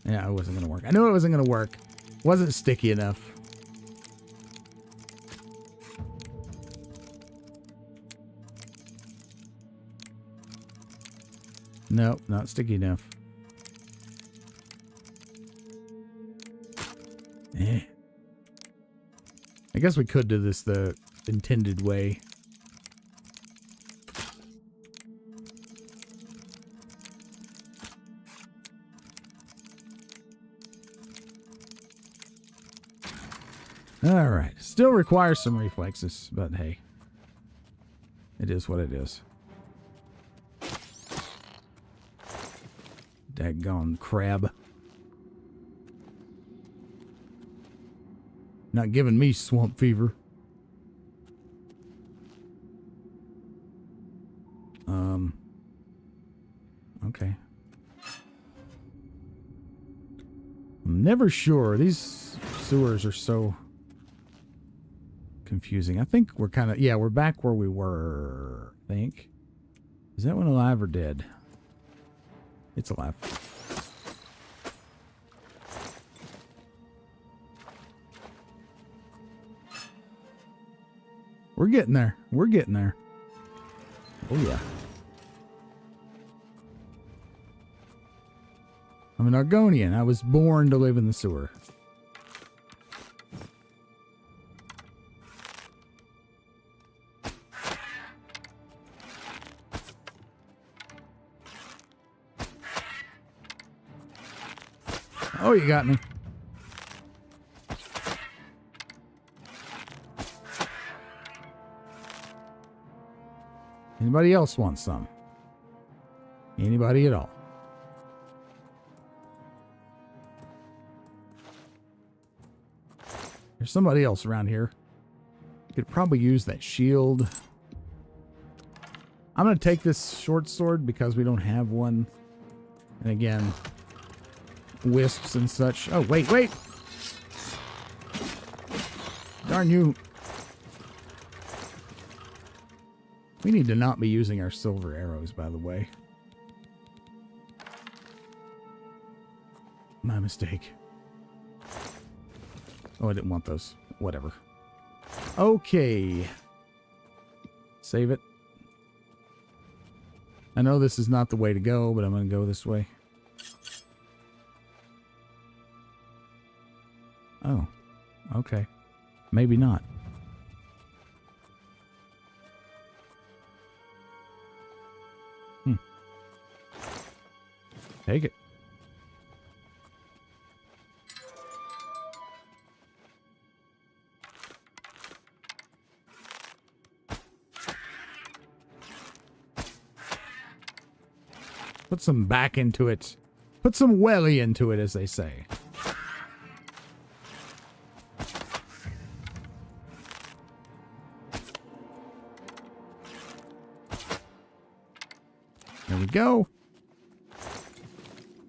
Yeah, it wasn't going to work. I knew it wasn't going to work. Wasn't sticky enough. Nope, not sticky enough. Eh. I guess we could do this the intended way. All right. Still requires some reflexes, but hey. It is what it is. Daggone crab. Not giving me swamp fever. Okay. I'm never sure. These sewers are so confusing. I think we're kind of, yeah, we're back where we were, I think. Is that one alive or dead? It's alive. We're getting there. We're getting there. Oh, yeah. I'm an Argonian. I was born to live in the sewer. Oh, you got me. Anybody else want some? Anybody at all? There's somebody else around here. Could probably use that shield. I'm going to take this short sword because we don't have one. And again, wisps and such. Oh, wait. Darn you. We need to not be using our silver arrows, by the way. My mistake. Oh, I didn't want those. Whatever. Okay. Save it. I know this is not the way to go, but I'm going to go this way. Oh. Okay. Maybe not. Take it. Put some back into it. Put some welly into it, as they say. There we go.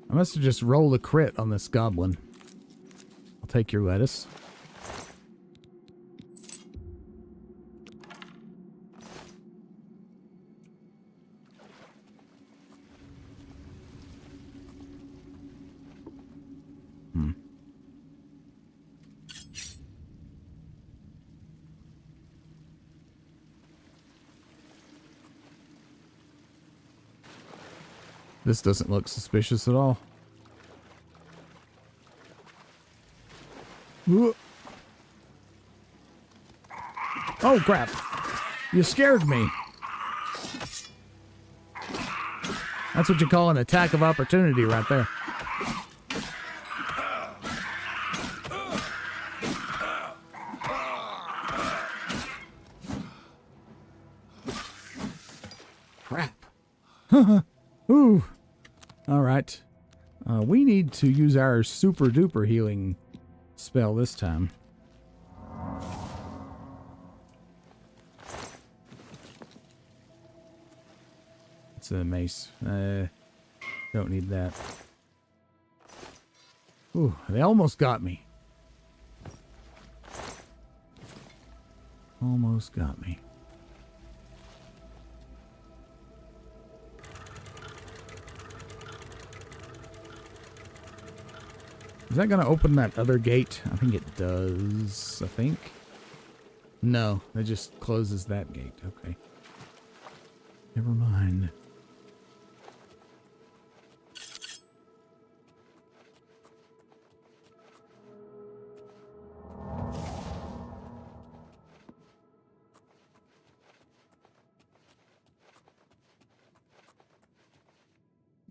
I must have just rolled a crit on this goblin. I'll take your lettuce. This doesn't look suspicious at all. Ooh. Oh, crap. You scared me. That's what you call an attack of opportunity right there. Crap. Ooh. All right. We need to use our super duper healing spell this time. It's a mace. Don't need that. Ooh, they almost got me. Almost got me. Is that going to open that other gate? I think it does, I think. No, it just closes that gate. Okay. Never mind.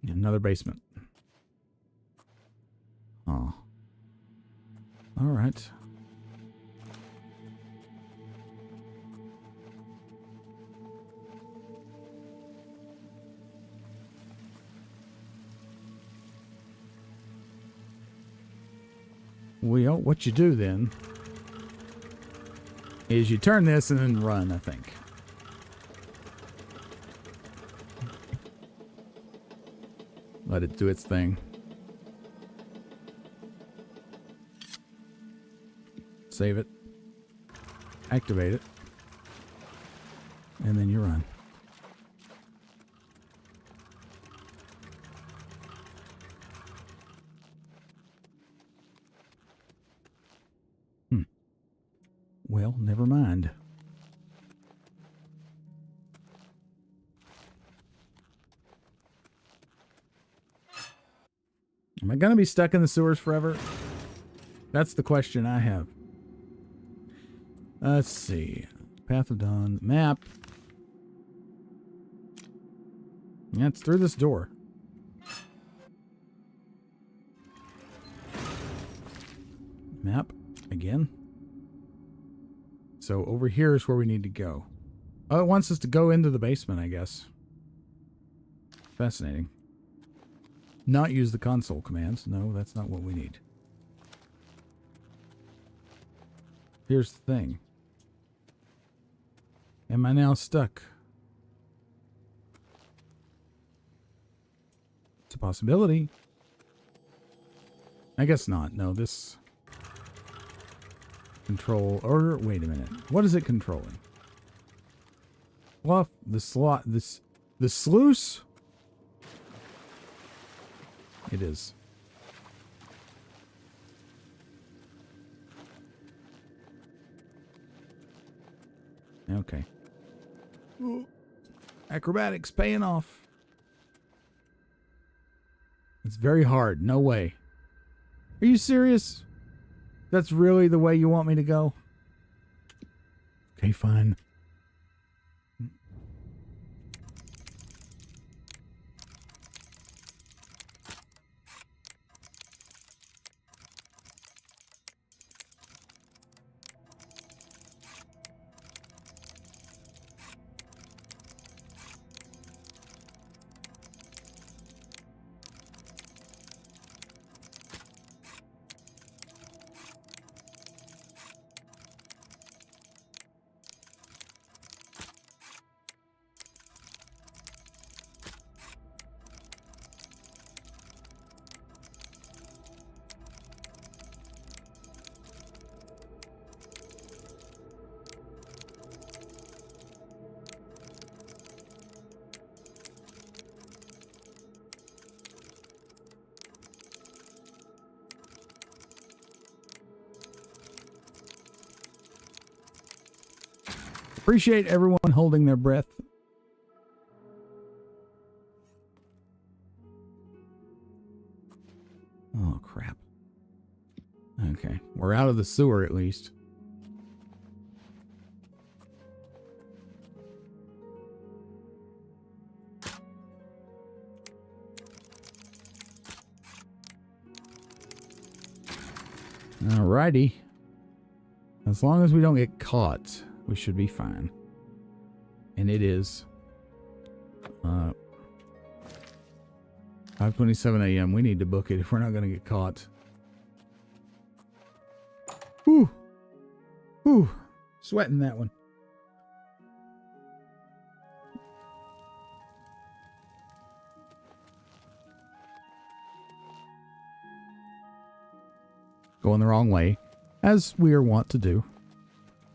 Another basement. Oh. All right. Well, what you do then is you turn this and then run, I think. Let it do its thing. Save it. Activate it. And then you run. Well, never mind. Am I going to be stuck in the sewers forever? That's the question I have. Let's see. Path of Dawn. Map. Yeah, it's through this door. Map. Again. So over here is where we need to go. Oh, it wants us to go into the basement, I guess. Fascinating. Not use the console commands. No, that's not what we need. Here's the thing. Am I now stuck? It's a possibility. I guess not. No, this... Control... Or, wait a minute. What is it controlling? Fluff? The slot... This... The sluice? It is. Okay. Ooh. Acrobatics paying off. It's very hard. No way. Are you serious? That's really the way you want me to go? Okay, fine. Appreciate everyone holding their breath. Oh, crap. Okay, we're out of the sewer at least. Alrighty. As long as we don't get caught, we should be fine. And it is 5:27 a.m. We need to book it if we're not going to get caught. Whew. Whew. Sweating that one. Going the wrong way, as we are wont to do.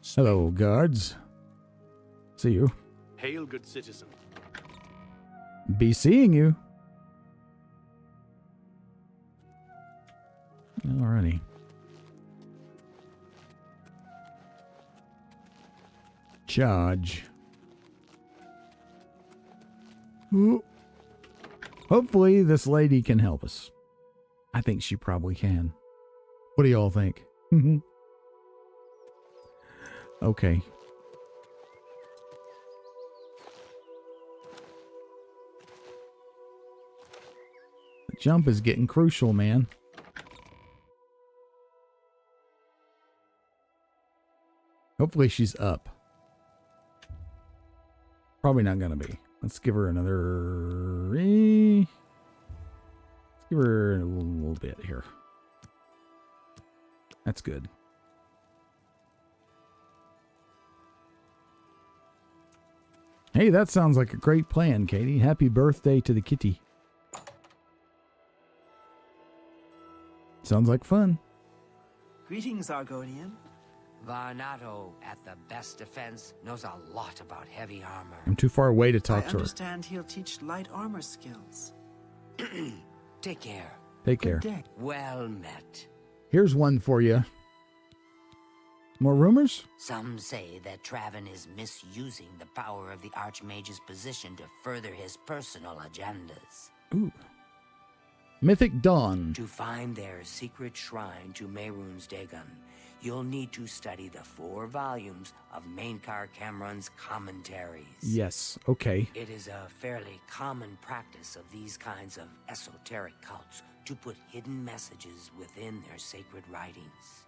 Hello, guards. See you. Hail, good citizen. Be seeing you. Alrighty. Charge. Ooh. Hopefully this lady can help us. I think she probably can. What do y'all think? Okay. The jump is getting crucial, man. Hopefully she's up. Probably not gonna be. Let's give her another... Let's give her a little bit here. That's good. Hey, that sounds like a great plan, Katie. Happy birthday to the kitty. Sounds like fun. Greetings, Argonian. Varnato, at the best defense, knows a lot about heavy armor. I'm too far away to talk to her. I understand he'll teach light armor skills. Take care. Take care. Well met. Here's one for you. More rumors? Some say that Traven is misusing the power of the Archmage's position to further his personal agendas. Ooh. Mythic Dawn. To find their secret shrine to Mehrunes Dagon, you'll need to study the 4 volumes of Mainkar Cameron's commentaries. Yes, okay. It is a fairly common practice of these kinds of esoteric cults to put hidden messages within their sacred writings.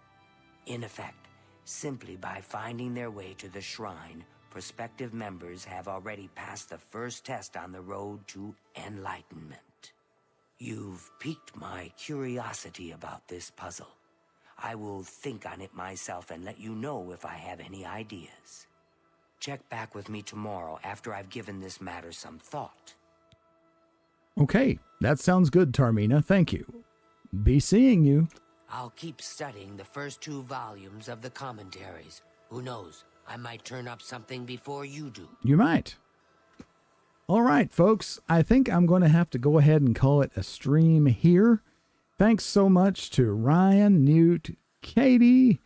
In effect, simply by finding their way to the shrine, prospective members have already passed the first test on the road to enlightenment. You've piqued my curiosity about this puzzle. I will think on it myself and let you know if I have any ideas. Check back with me tomorrow after I've given this matter some thought. Okay, that sounds good, Tarmina. Thank you. Be seeing you. I'll keep studying the first 2 volumes of the commentaries. Who knows, I might turn up something before you do. You might. All right, folks. I think I'm going to have to go ahead and call it a stream here. Thanks so much to Ryan, Newt, Katie,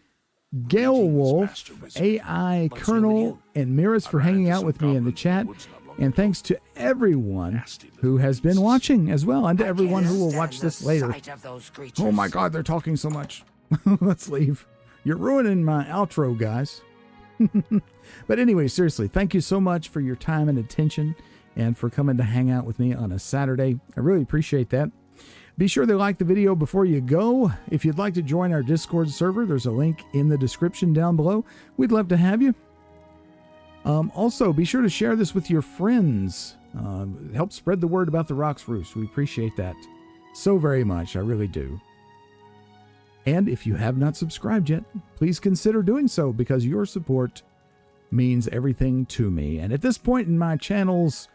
Gale Wolf, AI Colonel, and Miras for hanging out with me in the chat. And thanks to everyone who has been watching as well, and to everyone who will watch this later. Oh my God, they're talking so much. Let's leave. You're ruining my outro, guys. But anyway, seriously, thank you so much for your time and attention and for coming to hang out with me on a Saturday. I really appreciate that. Be sure to like the video before you go. If you'd like to join our Discord server, there's a link in the description down below. We'd love to have you. Also, be sure to share this with your friends. Help spread the word about the Rocks Roost. We appreciate that so very much. I really do. And if you have not subscribed yet, please consider doing so because your support means everything to me. And at this point in my channel's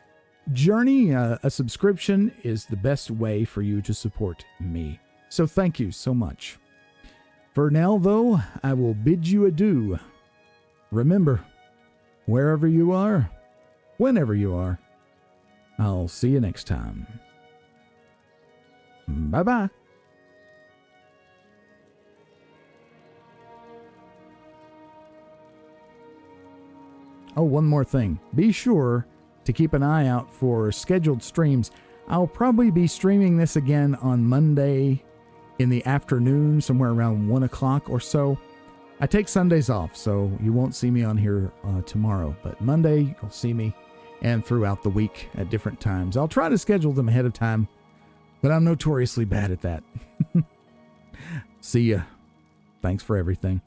journey, a subscription is the best way for you to support me. So thank you so much. For now, though, I will bid you adieu. Remember, wherever you are, whenever you are, I'll see you next time. Bye-bye. Oh, one more thing. Be sure to keep an eye out for scheduled streams. I'll probably be streaming this again on Monday in the afternoon, somewhere around 1 o'clock or so. I take Sundays off, so you won't see me on here tomorrow. But Monday, you'll see me, and throughout the week at different times. I'll try to schedule them ahead of time, but I'm notoriously bad at that. See ya. Thanks for everything.